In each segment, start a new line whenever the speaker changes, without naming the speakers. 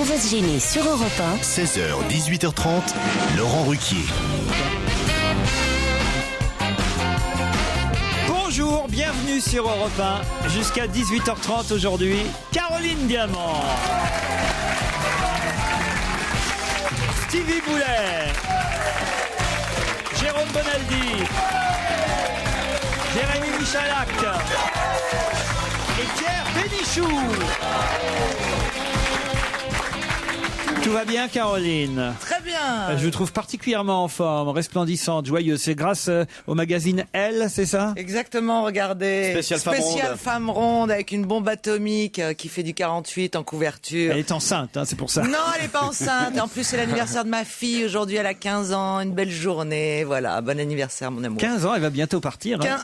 On va se gêner sur Europe 1.
16h, 18h30, Laurent Ruquier.
Bonjour, bienvenue sur Europe 1. Jusqu'à 18h30 aujourd'hui, Caroline Diamant. Stevie Boulet. Jérôme Bonaldi. Jérémy Michalak. Et Pierre Bénichou. Tout va bien, Caroline?
Très bien.
Je vous trouve particulièrement en forme, resplendissante, joyeuse. C'est grâce au magazine Elle, c'est ça?
Exactement, regardez. Spécial femme ronde avec une bombe atomique qui fait du 48 en couverture.
Elle est enceinte, hein, c'est pour ça.
Non, elle n'est pas enceinte. En plus, c'est l'anniversaire de ma fille. Aujourd'hui, elle a 15 ans. Une belle journée. Voilà, bon anniversaire, mon amour.
15 ans, elle va bientôt partir. Hein.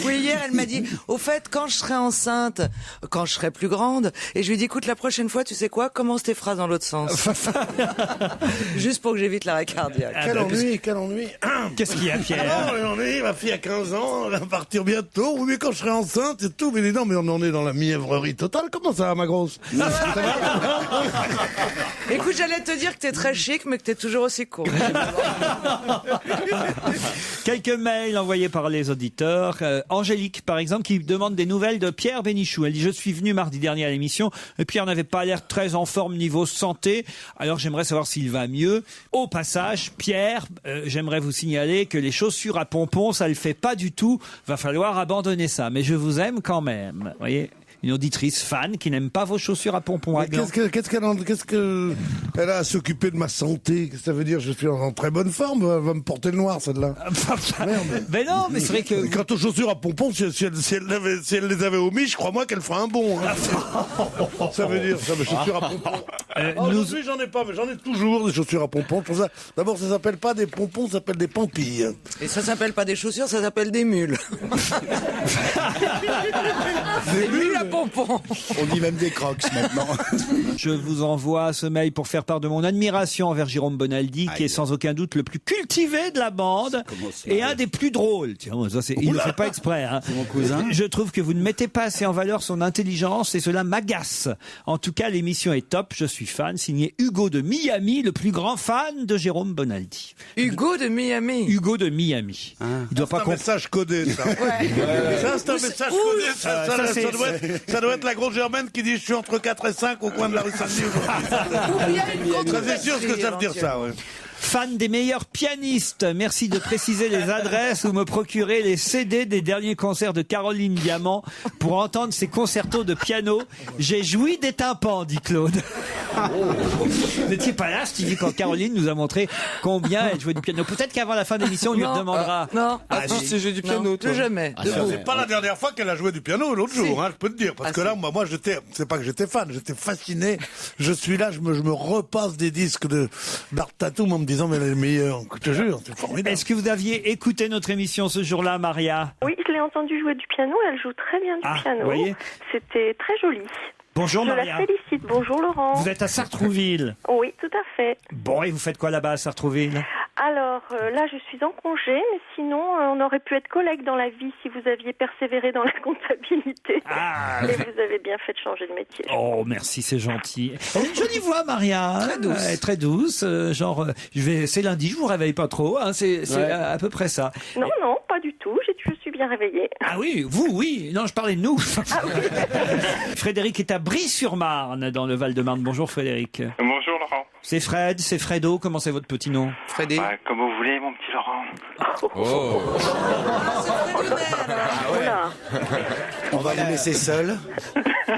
Oui, hier, elle m'a dit, au fait, quand je serai enceinte, quand je serai plus grande, et je lui ai dit, écoute, la prochaine fois, tu sais quoi, commence tes phrases dans l'autre sens. Juste pour que j'évite l'arrêt cardiaque.
Quel ennui, quel ennui.
Qu'est-ce qu'il y a, Pierre?
On est, ma fille a 15 ans, elle va partir bientôt. Oui, mais quand je serai enceinte et tout, mais dis non, mais on en est dans la mièvrerie totale. Comment ça va, ma grosse?
Écoute, j'allais te dire que t'es très chic, mais que t'es toujours aussi court.
Quelques mails envoyés par les auditeurs. Angélique, par exemple, qui demande des nouvelles de Pierre Bénichou. Elle dit, je suis venu mardi dernier à l'émission. Pierre n'avait pas l'air très en forme niveau santé. Alors j'aimerais savoir s'il va mieux. Au passage, Pierre, j'aimerais vous signaler que les chaussures à pompons, ça le fait pas du tout. Va falloir abandonner ça. Mais je vous aime quand même. Vous voyez? Une auditrice fan qui n'aime pas vos chaussures à pompons.
Qu'est-ce qu'elle a à s'occuper de ma santé? Qu'est-ce que ça veut dire? Je suis en très bonne forme. Elle va me porter le noir, celle-là. Merde.
Mais non, mais c'est vrai que...
Quant aux chaussures à pompons, si elle les avait omis, je crois moi qu'elle ferait un bon. Hein. Ça veut dire ça, mes chaussures à pompons. Aujourd'hui, j'en ai pas, mais j'en ai toujours des chaussures à pompons. Pour ça, d'abord, ça s'appelle pas des pompons, ça s'appelle des pampilles.
Et ça s'appelle pas des chaussures, ça s'appelle des mules. Des mules à pompons.
On dit même des crocs maintenant.
Je vous envoie ce mail pour faire part de mon admiration envers Jérôme Bonaldi, qui est sans aucun doute le plus cultivé de la bande et un des plus drôles. Tiens, ça, il ne le fait pas exprès. Hein.
C'est mon cousin.
Je trouve que vous ne mettez pas assez en valeur son intelligence et cela m'agace. En tout cas, l'émission est top. Je suis fan. Signé Hugo de Miami, le plus grand fan de Jérôme Bonaldi.
Hugo de Miami.
Hugo de Miami. Il doit pas
un message codé, ça. Ça, c'est un message codé. Ça doit être la grosse Germaine qui dit je suis entre 4 et 5 au coin de la rue Saint-Denis aujourd'hui. C'est sûr ce que ça veut dire, ça, ouais.
Fan des meilleurs pianistes, merci de préciser les adresses ou me procurer les CD des derniers concerts de Caroline Diamant pour entendre ses concertos de piano. J'ai joui des tympans, dit Claude. Vous n'étiez pas là, Stevie, quand Caroline nous a montré combien elle jouait du piano. Peut-être qu'avant la fin de l'émission, on lui demandera.
Non,
c'est joué du piano, toi.
plus jamais.
C'est pas la dernière fois qu'elle a joué du piano, l'autre jour, hein, je peux te dire. Parce que là, moi, c'est pas que j'étais fan, j'étais fasciné. Je suis là, je me repasse des disques de Bart Tatum en me disant, mais elle est meilleure. Je te jure, c'est formidable.
Est-ce que vous aviez écouté notre émission ce jour-là, Maria?
Oui, je l'ai entendu jouer du piano. Elle joue très bien du piano.
Vous voyez.
C'était très joli.
Bonjour,
Je
Maria.
la félicite. Bonjour, Laurent.
Vous êtes à Sartrouville.
Oui, tout à fait.
Bon, et vous faites quoi là-bas à Sartrouville?
Alors, là, je suis en congé, mais sinon, on aurait pu être collègues dans la vie si vous aviez persévéré dans la comptabilité.
Ah.
Et vous avez bien fait de changer de métier.
Oh, merci, c'est gentil. Elle a une jolie voix, Maria.
Très douce.
Elle est très douce. C'est lundi, je vous réveille pas trop. Hein, c'est à peu près ça.
Non, pas du tout. Je suis bien réveillée.
Ah oui, vous, oui. Non, je parlais de nous.
Ah oui.
Frédéric est à Brie-sur-Marne, dans le Val-de-Marne. Bonjour, Frédéric.
Bonjour Laurent.
C'est Fred, c'est Fredo. Comment c'est votre petit nom?
Freddy.
Comme vous voulez, mon petit Laurent.
Oh.
Oula.
On va vous laisser seul.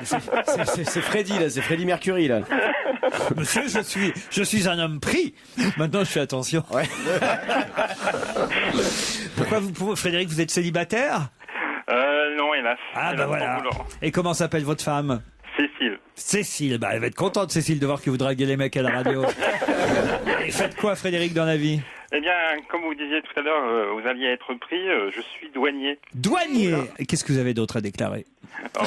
C'est Freddy là, c'est Freddy Mercury là.
Monsieur, je suis un homme pris. Maintenant, je fais attention.
Ouais.
Pourquoi Frédéric, vous êtes célibataire?
Non, hélas.
Ah,
Hélas
bah
pour
voilà.
vous, Laurent.
Et comment s'appelle votre femme?
Cécile.
Cécile. Bah, elle va être contente, Cécile, de voir que vous draguez les mecs à la radio. Et faites quoi, Frédéric, dans la vie?
Eh bien, comme vous disiez tout à l'heure, vous alliez être pris, je suis douanier.
Douanier. Et qu'est-ce que vous avez d'autre à déclarer?
Oh.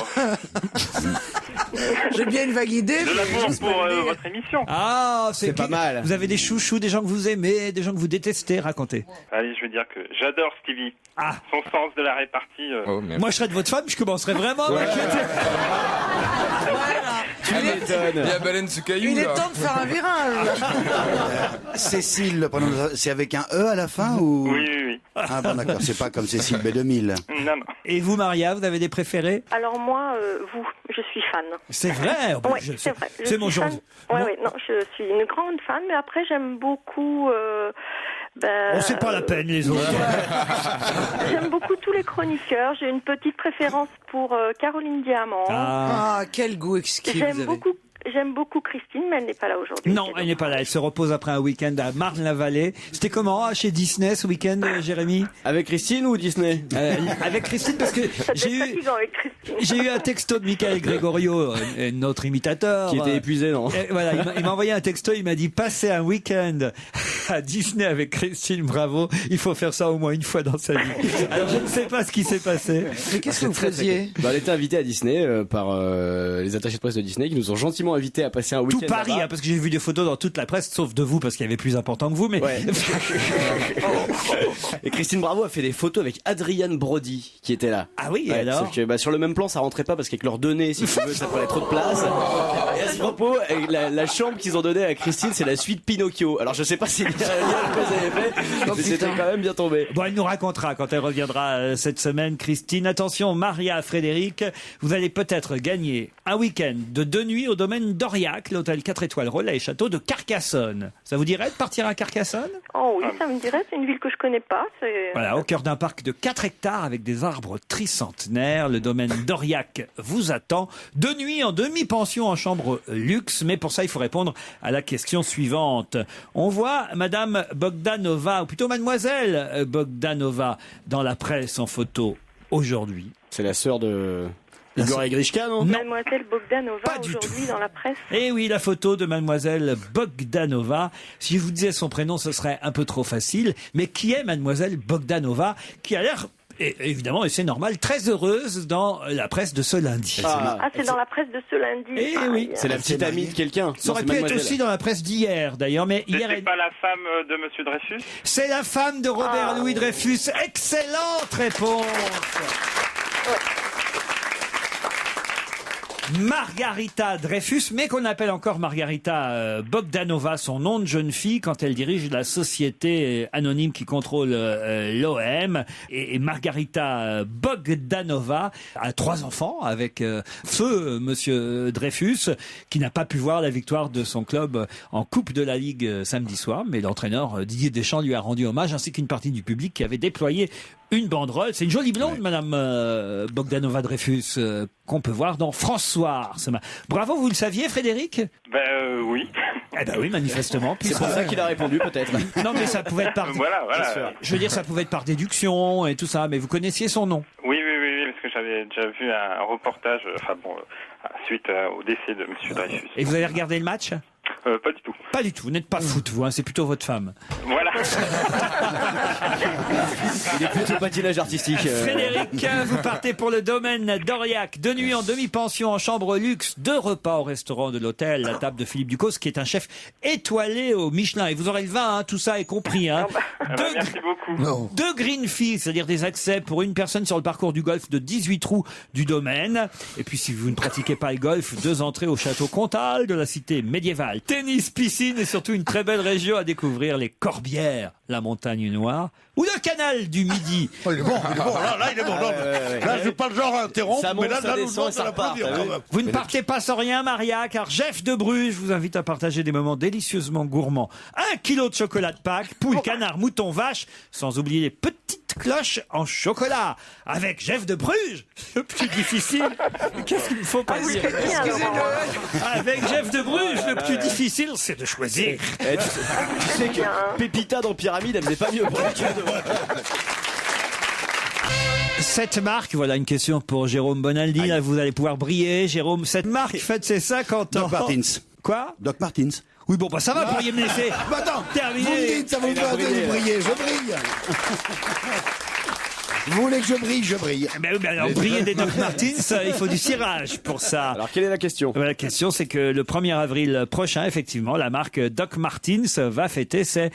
J'ai bien une vague idée.
De
mais
l'amour
j'ose pas
pour
le dire.
votre émission.
Ah,
C'est pas mal.
Vous avez des chouchous, des gens que vous aimez, des gens que vous détestez, racontez.
Allez, je veux dire que j'adore Stevie.
Ah.
Son sens de la répartie.
Moi, je serais de votre femme, je commencerais vraiment à m'inquiéter.
Tu m'étonnes.
Il y a Baleine ce caillou.
Il est
là.
temps de faire un virage.
Cécile, le prénom c'est avec un E à la fin ou
Oui, oui, oui.
Ah bon d'accord, c'est pas comme Cécile B2000.
Non, non.
Et vous, Maria, vous avez des préférés?
Alors moi, vous, je suis fan.
C'est vrai.
Oui, c'est vrai.
C'est mon genre.
Oui, non, je suis une grande fan, mais après j'aime beaucoup.
Oh, c'est pas la peine, les autres.
J'aime beaucoup tous les chroniqueurs. J'ai une petite préférence pour Caroline Diamant.
Ah, quel goût exquis vous avez.
J'aime beaucoup Christine, mais elle n'est pas là aujourd'hui.
Non, elle n'est pas là. Elle se repose après un week-end à Marne-la-Vallée. C'était comment chez Disney ce week-end, Jérémy?
Avec Christine ou Disney?
Avec Christine, parce que j'ai eu un texto de Michael Gregorio, notre imitateur.
Qui était épuisé, non?
Voilà, il m'a envoyé un texto, il m'a dit passer un week-end à Disney avec Christine Bravo, il faut faire ça au moins une fois dans sa vie. Alors je ne sais pas ce qui s'est passé.
Mais qu'est-ce que vous faisiez?
Elle était invitée à Disney par les attachés de presse de Disney qui nous ont gentiment invités à passer un week-end.
Tout Paris, parce que j'ai vu des photos dans toute la presse, sauf de vous, parce qu'il y avait plus important que vous, mais...
Ouais. Et Christine Bravo a fait des photos avec Adrienne Brody, qui était là.
Ah oui, alors
sauf que sur le même plan, ça rentrait pas, parce qu'avec leurs données, si tu veux, ça prenait trop de place. Et à ce propos, la chambre qu'ils ont donnée à Christine, c'est la suite Pinocchio. Alors je sais pas si c'est bien que vous avez fait, mais c'était quand même bien tombé.
Bon, elle nous racontera quand elle reviendra cette semaine, Christine. Attention, Maria, Frédéric, vous allez peut-être gagner un week-end de 2 nuits au domaine d'Aurillac, l'hôtel 4 étoiles relais et château de Carcassonne. Ça vous dirait de partir à Carcassonne?
Oh oui, ça me dirait, c'est une ville que je connais pas.
Voilà, au cœur d'un parc de 4 hectares avec des arbres tricentenaires, le domaine d'Aurillac vous attend. 2 nuits en demi-pension en chambre luxe, mais pour ça il faut répondre à la question suivante. On voit Madame Bogdanova, ou plutôt Mademoiselle Bogdanova, dans la presse en photo aujourd'hui.
C'est la sœur de... Igor Grishka, non?
Mademoiselle Bogdanova aujourd'hui dans la presse.
Eh oui, la photo de Mademoiselle Bogdanova. Si je vous disais son prénom, ce serait un peu trop facile. Mais qui est Mademoiselle Bogdanova, qui a l'air, évidemment, et c'est normal, très heureuse dans la presse de ce lundi.
C'est dans la presse de ce lundi.
Eh oui.
C'est la petite amie de quelqu'un.
Ça aurait pu être aussi dans la presse d'hier, d'ailleurs, mais hier...
C'est pas la femme de Monsieur Dreyfus?
C'est la femme de Robert-Louis Dreyfus. Excellente réponse. Margarita Dreyfus, mais qu'on appelle encore Margarita Bogdanova, son nom de jeune fille, quand elle dirige la société anonyme qui contrôle l'OM. Et Margarita Bogdanova a 3 enfants avec feu Monsieur Dreyfus, qui n'a pas pu voir la victoire de son club en Coupe de la Ligue samedi soir, mais l'entraîneur Didier Deschamps lui a rendu hommage, ainsi qu'une partie du public qui avait déployé une banderole. C'est une jolie blonde, Madame Bogdanova Dreyfus, qu'on peut voir dans François. Bravo, vous le saviez, Frédéric?
Oui.
Eh ben oui, manifestement.
C'est pour ça qu'il a répondu, peut-être.
Non, mais ça pouvait être par...
Voilà.
Je veux dire, ça pouvait être par déduction et tout ça, mais vous connaissiez son nom?
Oui, parce que j'avais déjà vu un reportage, suite au décès de Monsieur Dreyfus.
Et vous avez regardé le match?
Pas du tout.
Pas du tout. Vous n'êtes pas foot, vous, hein, c'est plutôt votre femme.
Voilà.
Il est plutôt patinage artistique.
Frédéric, vous partez pour le domaine d'Aurillac. 2 nuits en demi-pension en chambre luxe, 2 repas au restaurant de l'hôtel, la table de Philippe Ducos, qui est un chef étoilé au Michelin. Et vous aurez le vin, hein, tout ça est compris. Hein.
Merci beaucoup.
2 green fees, c'est-à-dire des accès pour une personne sur le parcours du golf de 18 trous du domaine. Et puis si vous ne pratiquez pas le golf, 2 entrées au château Comtal de la cité médiévale. Tennis, piscine et surtout une très belle région à découvrir, les Corbières, la montagne noire ou le canal du Midi.
Oh, il est bon. Là, il est bon. Là, je n'ai pas le genre à interrompre, mais là, nous
descend, ça repart.
Vous ne partez pas sans rien, Maria, car Jeff de Bruges vous invite à partager des moments délicieusement gourmands. 1 kilo de chocolat de Pâques, poule, canard, mouton, vache, sans oublier les petites cloches en chocolat. Avec Jeff de Bruges, le plus difficile. Qu'est-ce qu'il ne faut pas dire? Avec Jeff de Bruges, le plus difficile, c'est de choisir.
Tu sais que Pépita dans Pyramide, elle faisait pas mieux pour le cadeau.
Cette marque, voilà une question pour Jérôme Bonaldi, là vous allez pouvoir briller. Jérôme, cette marque fête ses 50 ans.
Doc Martens.
Quoi?
Doc Martens.
Oui, bon, bah ça va, vous pourriez me laisser
Attends,
terminer.
vous me dites, ça vous fait briller, je brille. Vous voulez que je brille, je brille.
Ben oui, mais alors, briller des Doc Martens, il faut du cirage pour ça.
Alors, quelle est la question?
La question, c'est que le 1er avril prochain, effectivement, la marque Doc Martens va fêter ses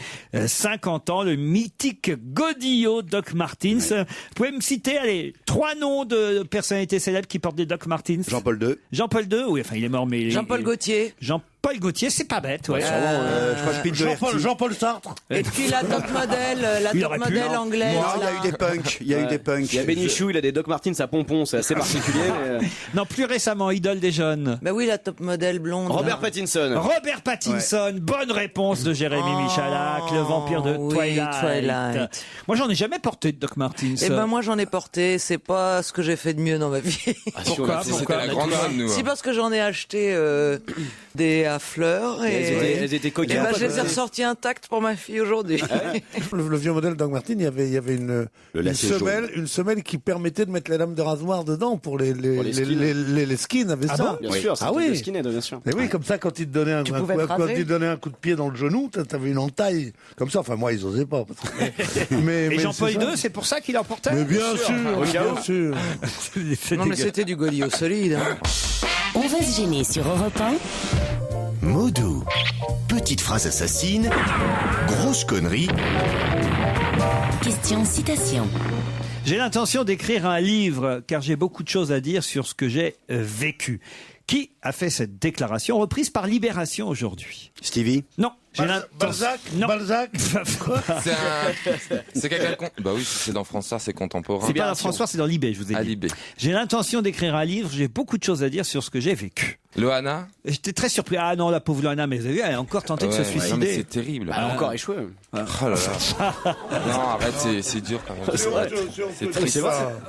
50 ans, le mythique godillot Doc Martens. Vous pouvez me citer, allez, 3 noms de personnalités célèbres qui portent des Doc Martens?
Jean-Paul II.
Jean-Paul II, oui, enfin, il est mort, mais...
Jean-Paul Gaultier.
Jean-Paul Gaultier, c'est pas bête, ouais.
Je crois que
Jean-Paul Sartre.
Et puis la top modèle,
Il aurait pu, non
anglaise.
Non, il y a
là.
eu des punks. Il y a eu des punks.
Il y a Bénichou, il a des Doc Martens à pompons, c'est assez particulier. Mais...
Non, plus récemment, idole des jeunes.
Bah oui, la top modèle blonde.
Robert
là.
Pattinson.
Robert Pattinson, bonne réponse de Jérémy Michalak, le vampire de
oui,
Twilight. Moi, j'en ai jamais porté de Doc Martens.
Eh ben moi j'en ai porté, c'est pas ce que j'ai fait de mieux dans ma vie.
Pourquoi
C'était la grande mode, nous.
Si parce que j'en ai acheté des à fleurs et
Elles étaient
et
coquines.
ben je les ai ressortis intactes pour ma fille aujourd'hui.
Le vieux modèle Doc Martens, il y avait une semelle qui permettait de mettre les lames de rasoir dedans pour les skins avaient ça.
Bien sûr,
Ah
c'était
oui.
des skinheads, bien sûr.
Mais oui, comme ça, quand ils te donnaient un coup de pied dans le genou, t'avais une entaille. Comme ça, enfin, moi, ils osaient pas.
Et Jean-Paul II, c'est pour ça qu'il en portait?
Mais bien sûr.
Non mais c'était du godillot solide. Hein.
On va se gêner sur Europe 1.
Mots doux. Petite phrase assassine. Grosse connerie.
Question citation.
J'ai l'intention d'écrire un livre car j'ai beaucoup de choses à dire sur ce que j'ai vécu. Qui a fait cette déclaration reprise par Libération aujourd'hui?
Stevie.
Non.
Balzac.
C'est quelqu'un. Bah oui, c'est dans François, c'est contemporain.
C'est pas dans François, c'est dans Libé, je vous ai
À
dit.
Libé.
J'ai l'intention d'écrire un livre, j'ai beaucoup de choses à dire sur ce que j'ai vécu.
Loana.
J'étais très surpris. Ah non, la pauvre Loana, mais vous avez vu, elle a encore tenté de se
Ouais,
suicider.
non, mais c'est terrible.
Elle a encore échoué.
Oh là là. Non, arrête, c'est dur quand même. C'est triste.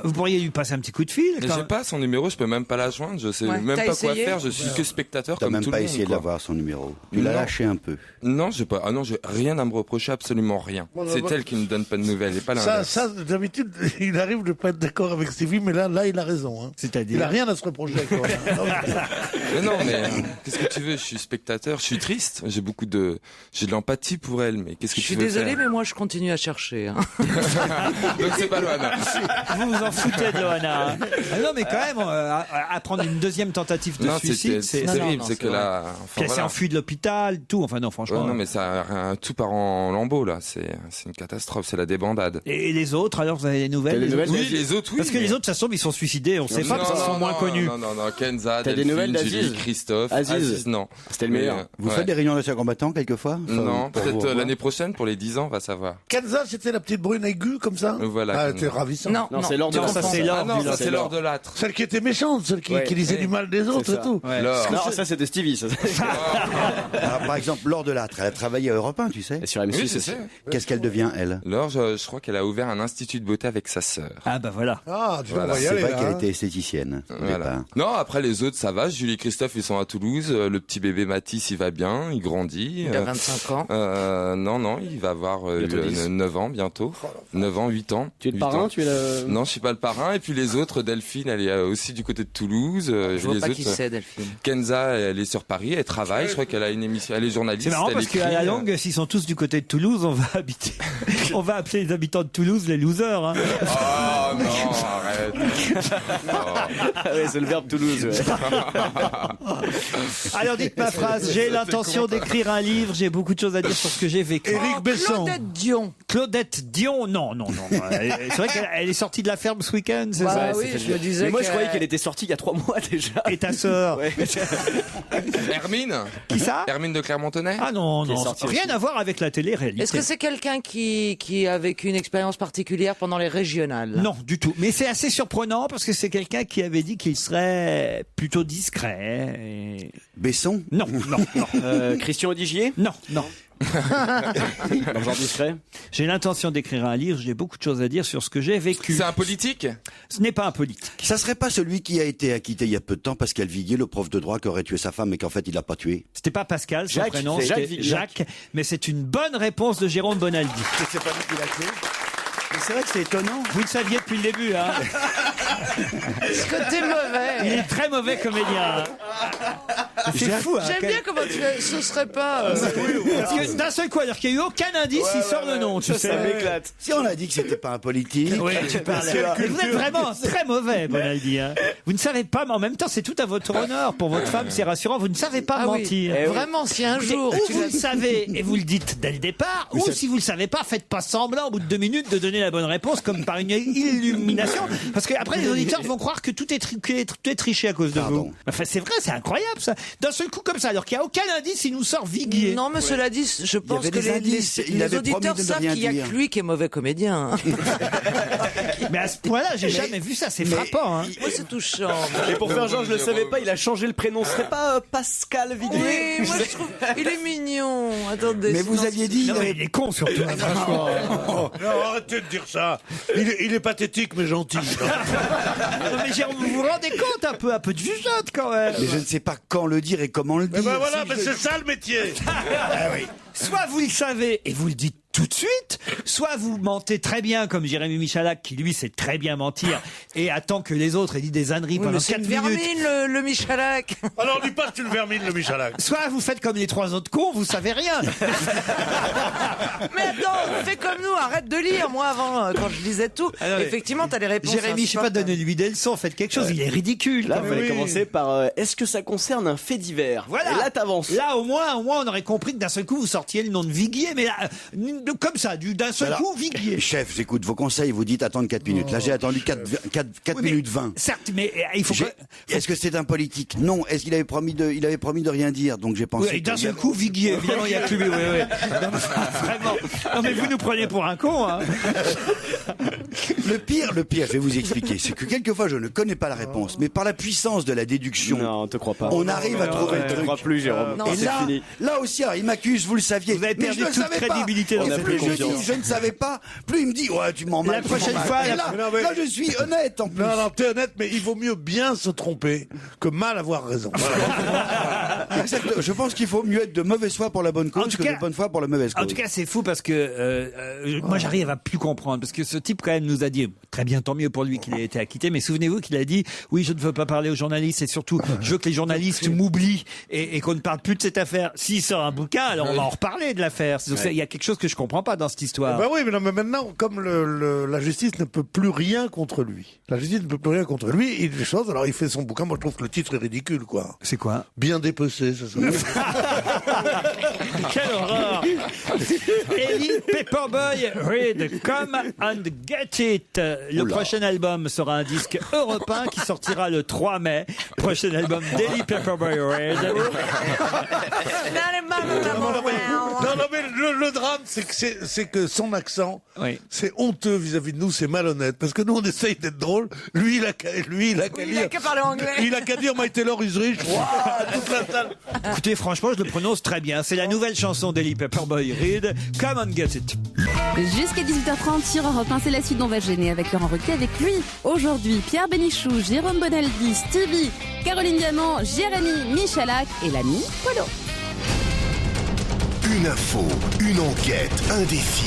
Vous pourriez lui passer un petit coup de fil.
Mais
quand
j'ai pas son numéro, je peux même pas la joindre, je sais
Ouais.
même
T'as
pas quoi
essayé
faire, je suis que spectateur
T'as
comme
même
tout
pas
le monde.
essayé de
quoi.
l'avoir son numéro. Tu l'as
Non.
lâché un peu.
Non, j'ai pas. Ah non, j'ai rien à me reprocher, absolument rien. C'est elle qui me donne pas de nouvelles, et pas l'inverse.
Ça, d'habitude, il arrive de pas être d'accord avec Stevie, mais là, il a raison. Hein.
C'est-à-dire
Il a rien à se reprocher. Quoi.
Mais non, mais qu'est-ce que tu veux? Je suis spectateur, je suis triste. J'ai de l'empathie pour elle, mais qu'est-ce que
Je
tu
suis
veux
désolée
faire?
mais moi je continue à chercher. Hein.
Donc c'est pas Loana.
Vous vous en foutez de Loana. Ah non, mais quand même, à prendre une deuxième tentative de
Non,
suicide,
c'est
c'est...
terrible,
non,
c'est
c'est
que
vrai.
là.
Puis
Enfin,
elle s'est
voilà.
enfuie de l'hôpital, tout. Enfin non, franchement.
Ouais, non, mais tout part en lambeaux là. C'est une catastrophe, c'est la débandade.
Et les autres, alors vous avez des nouvelles?
T'as des nouvelles
Oui, les autres, oui.
Parce que les autres, ça se trouve, ils sont suicidés. On sait pas parce qu'ils sont moins connus.
Non, Kenza,
T'as des
Delphine,
nouvelles d'Aziz?
Julie, Christophe.
Aziz,
non.
C'était le meilleur.
Vous
Ouais.
faites des réunions d'anciens combattants quelquefois? Enfin,
Non,
pour
peut-être
vous revoir.
l'année prochaine pour les 10 ans, on va savoir.
Kenza, c'était la petite brune aiguë, comme ça
Voilà,
Ah,
Kenza.
t'es ravissant.
Non,
Non, c'est l'ordre de
Non,
la
ça,
France.
c'est l'ordre.
Ah non, ça
c'est
c'est
l'or.
l'or de l'âtre.
Celle qui était méchante, celle qui
Ouais.
disait du mal des autres
C'est
et
ça.
tout.
Ouais.
L'or.
Non, ça c'était Stevie. Ça.
Ah, par exemple, Laure Delattre, elle a travaillé à Europe 1, tu sais.
Et sur M6
Oui, je
aussi.
sais.
Qu'est-ce qu'elle devient, elle?
L'or, je crois qu'elle a ouvert un institut de beauté avec sa sœur.
Ah bah voilà.
Ah, tu vois,
Voilà,
on va y
C'est
aller,
vrai
là,
qu'elle
hein.
était esthéticienne au
Voilà.
départ.
Non, après les autres, ça va. Julie et Christophe, ils sont à Toulouse. Le petit bébé Mathis, il va bien, il grandit.
Il a 25 ans.
Non, il va avoir
Bientôt 10.
9 ans bientôt. 9 ans, 8 ans.
Tu es le
8
parrain,
ans.
tu es le.
Non, je suis pas le parrain. Et puis les autres, Delphine, elle est aussi du côté de Toulouse.
Je vois
les
pas
autres,
qui c'est Delphine.
Kenza, elle est sur Paris, elle travaille. Je crois qu'elle a une émission, elle est journaliste.
C'est marrant
elle
parce qu'à
écrit,
la longue, s'ils sont tous du côté de Toulouse, on va habiter. On va appeler les habitants de Toulouse les losers. Hein.
Oh non, arrête.
Ah ouais, c'est le verbe Toulouse. Ouais.
Alors dites ma phrase. J'ai l'intention d'écrire un livre. J'ai beaucoup de choses à dire sur ce que j'ai vécu.
Éric Besson.
Claudette Dion.
Claudette Dion, non. C'est vrai qu'elle est sortie de la ferme ce week-end, c'est
Bah
ça?
oui, je me disais.
Mais moi je
que-
croyais qu'elle était sortie il y a 3 mois déjà.
Et ta sœur?
Ouais.
Hermine.
Qui ça?
Hermine de Clermont-Tonnerre.
Ah non,
Qui est sortie
rien
aussi.
à voir avec la télé-réalité.
Est-ce que c'est quelqu'un qui a vécu une expérience particulière pendant les régionales?
Non, du tout. Mais c'est assez surprenant parce que c'est quelqu'un qui avait dit qu'il serait plutôt discret. et-
Besson?
Non.
Christian Odigier,
Non.
dans le genre discret.
J'ai l'intention d'écrire un livre. J'ai beaucoup de choses à dire sur ce que j'ai vécu.
C'est un politique.
Ce n'est pas un politique.
Ça serait pas celui qui a été acquitté il y a peu de temps parce qu'elle Viguier, le prof de droit qui aurait tué sa femme et qu'en fait il l'a pas tué?
C'était pas Pascal, son
Jacques,
prénom,
c'est Jacques
c'était
Viguier.
Jacques. Mais c'est une bonne réponse de Jérôme Bonaldi.
C'est pas lui qui l'a tué? Mais c'est vrai que c'est étonnant.
Vous le saviez depuis le début, hein.
Est-ce que t'es mauvais?
Il est très mauvais comédien. Hein. C'est fou. Hein,
J'aime bien comment tu fais. Ce serait pas.
Parce que d'un seul coup, alors qu'il n'y a eu aucun indice, il sort le nom. Tu sais.
Ça m'éclate.
Si on a dit que c'était pas un politique,
Oui, tu parlais. Mais vous êtes vraiment très mauvais, Bonaldi. Hein. Vous ne savez pas, mais en même temps, c'est tout à votre honneur. Pour votre femme, c'est rassurant. Vous ne savez pas mentir.
Oui. Vraiment, si un jour.
Ou vous le savez et vous le dites dès le départ, ou si vous le savez pas, faites pas semblant au bout de 2 minutes de donner la bonne réponse comme par une illumination. Parce que après, les auditeurs vont croire que tout est truqué, tout est triché à cause de vous. Enfin, c'est vrai, c'est incroyable ça. D'un seul coup comme ça, alors qu'il n'y a aucun indice, il nous sort Viguier.
Non, mais cela dit, je pense que les auditeurs savent qu'il n'y a que lui qui est mauvais comédien.
Mais à ce point-là, j'ai jamais vu ça, c'est frappant. Hein.
Moi, c'est touchant.
Et pour faire genre, je le savais pas, il a changé le prénom. Ce serait pas Pascal Viguier?
Oui, moi je trouve. Il est mignon. Attendez.
mais vous aviez dit.
Non, mais il est con surtout. Hein, franchement.
Non, arrêtez de dire ça. Il est pathétique, mais gentil.
Non, mais Jérôme, vous vous rendez compte un peu de jugeote quand même.
Mais je ne sais pas quand le dire et comment le dire.
Mais ben voilà, mais c'est ça le métier.
Ah oui.
Soit vous le savez et vous le dites tout de suite, soit vous mentez très bien comme Jérémy Michalak qui lui sait très bien mentir et attend que les autres aient dit des âneries pendant 4 minutes.
Vermine, le Michalak.
Alors dis pas que tu le vermines, le Michalak.
Soit vous faites comme les 3 autres cons, vous savez rien.
Mais attends, fais comme nous, arrête de lire. Moi avant, quand je lisais tout, effectivement t'as les réponses.
Jérémy, je sais pas, donnez-lui des leçons, faites quelque chose, il est ridicule.
Là, il fallait commencer par est-ce que ça concerne un fait divers?
Voilà.
Et là, t'avances.
Là, au moins, on aurait compris que d'un seul coup, vous sortiez le nom de Viguier, mais là, comme ça, d'un seul coup, Viguier.
Chef, j'écoute vos conseils, vous dites attendre 4 minutes. Là, j'ai attendu 4 minutes 20.
Certes, mais il faut que...
Est-ce que c'est un politique? Non. Est-ce qu'il avait promis de rien dire? Donc j'ai pensé.
Oui, et d'un seul coup, Viguier, évidemment, il y a que lui, oui. Non, vraiment. Non, mais vous nous prenez pour un con, hein.
Le pire, je vais vous expliquer, c'est que quelquefois je ne connais pas la réponse, mais par la puissance de la déduction,
Non, on te croit pas.
on arrive à trouver le
Je te
truc.
crois plus, Jérôme.
Et
C'est
là,
fini.
là aussi, alors, il m'accuse, vous le saviez.
Vous avez
mais
perdu
je ne
toute
savais
crédibilité
pas.
dans
Et
cette
plus je
confiance.
dis, je ne savais pas, plus il me dit, ouais, tu m'en
La prochaine fois,
Et là, là, je suis honnête en plus.
Non, t'es honnête, mais il vaut mieux bien se tromper que mal avoir raison.
Exact. Je pense qu'il faut mieux être de mauvaise foi pour la bonne cause que de bonne foi pour la mauvaise cause.
En tout cas, c'est fou parce que moi, j'arrive à plus comprendre parce que ce type quand même nous a dit très bien, tant mieux pour lui qu'il ait été acquitté. Mais souvenez-vous qu'il a dit oui, je ne veux pas parler aux journalistes et surtout, je veux que les journalistes m'oublient et qu'on ne parle plus de cette affaire. S'il sort un bouquin, alors on va en reparler de l'affaire. Il y a quelque chose que je comprends pas dans cette histoire.
Bah oui, mais non, mais maintenant, comme la justice ne peut plus rien contre lui. La justice ne peut plus rien contre lui. Il des choses. Alors il fait son bouquin. Moi, je trouve que le titre est ridicule, quoi.
C'est quoi?
Bien dépecé, ça s'appelle.
Quelle horreur! Ellie Paperboy Reed, Come and Get It. Le prochain album sera un disque européen qui sortira le 3 mai. Prochain album d'Ellie Paperboy Reed.
Non, mais le drame, c'est que son accent, c'est honteux vis-à-vis de nous, c'est malhonnête. Parce que nous, on essaye d'être drôle. Lui, il a qu'à
parler anglais.
Il a qu'à dire My Taylor is rich. Toute la salle.
Écoutez, franchement, je le prononce très bien. C'est la nouvelle chanson d'Ellie Paperboy Reed, Come and Get It.
Jusqu'à 18h30 sur Europe 1, c'est la suite d'On va gêner avec Laurent Ruquier. Avec lui, aujourd'hui, Pierre Bénichou, Jérôme Bonaldi, Stevie, Caroline Diamant, Jérémy Michalak et l'ami Polo.
Une info, une enquête, un défi.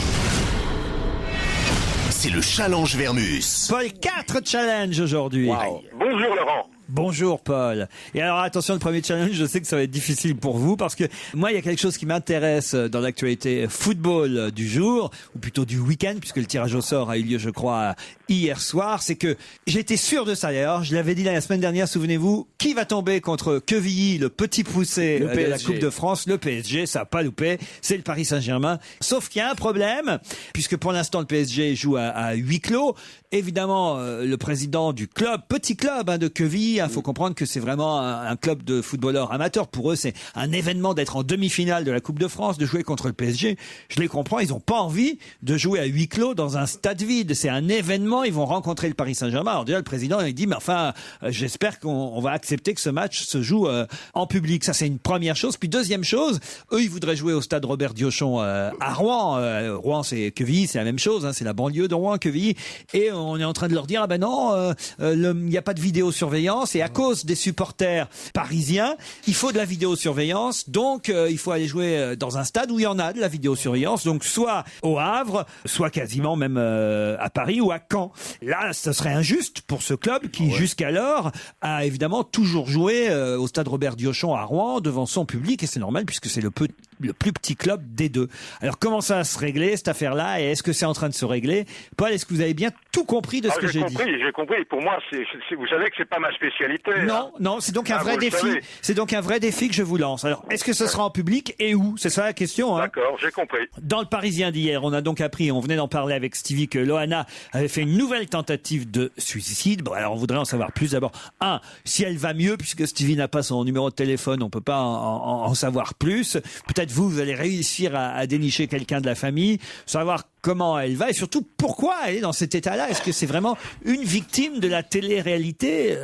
C'est le challenge Vermus.
Paul, 4 challenges aujourd'hui.
Wow. Bonjour Laurent.
Bonjour Paul. Et alors attention, le premier challenge, je sais que ça va être difficile pour vous parce que moi, il y a quelque chose qui m'intéresse dans l'actualité football du jour, ou plutôt du week-end, puisque le tirage au sort a eu lieu, je crois, hier soir. C'est que j'étais sûr de ça d'ailleurs, je l'avais dit la semaine dernière, souvenez-vous, qui va tomber contre Quevilly, le petit poussé de la Coupe de France, le PSG, ça n'a pas loupé, c'est le Paris Saint-Germain. Sauf qu'il y a un problème, puisque pour l'instant le PSG joue à huis clos. Évidemment, le président du club, petit club de Quevilly, il faut comprendre que c'est vraiment un club de footballeurs amateurs. Pour eux, c'est un événement d'être en demi-finale de la Coupe de France, de jouer contre le PSG. Je les comprends, ils n'ont pas envie de jouer à huis clos dans un stade vide. C'est un événement, ils vont rencontrer le Paris Saint-Germain. Alors déjà, le président, il dit, mais enfin, j'espère qu'on va accepter que ce match se joue en public. Ça, c'est une première chose. Puis deuxième chose, eux, ils voudraient jouer au stade Robert Diochon à Rouen. Rouen, c'est Quevilly, c'est la même chose, c'est la banlieue de Rouen, Quevilly. Et on est en train de leur dire, ah ben non, il n'y a pas de vidéosurveillance, et à cause des supporters parisiens, il faut de la vidéosurveillance, donc il faut aller jouer dans un stade où il y en a de la vidéosurveillance, donc soit au Havre, soit quasiment même à Paris ou à Caen. Là, ce serait injuste pour ce club qui, jusqu'alors, a évidemment toujours joué au stade Robert Diochon à Rouen devant son public, et c'est normal puisque c'est le plus petit club des deux. Alors comment ça va se régler cette affaire-là, et est-ce que c'est en train de se régler? Paul, est-ce que vous avez bien tout compris de ce que j'ai dit?
J'ai compris. Pour moi, vous savez que c'est pas ma spécialité.
Non, c'est donc un vrai défi. C'est donc un vrai défi que je vous lance. Alors, est-ce que ce sera en public et où? C'est ça la question. Hein.
D'accord, j'ai compris.
Dans le Parisien d'hier, on a donc appris, on venait d'en parler avec Stevie, que Loana avait fait une nouvelle tentative de suicide. Bon, alors on voudrait en savoir plus. D'abord, si elle va mieux, puisque Stevie n'a pas son numéro de téléphone, on peut pas en savoir plus. Peut-être vous allez réussir à dénicher quelqu'un de la famille, savoir comment elle va et surtout pourquoi elle est dans cet état-là. Est-ce que c'est vraiment une victime de la télé-réalité?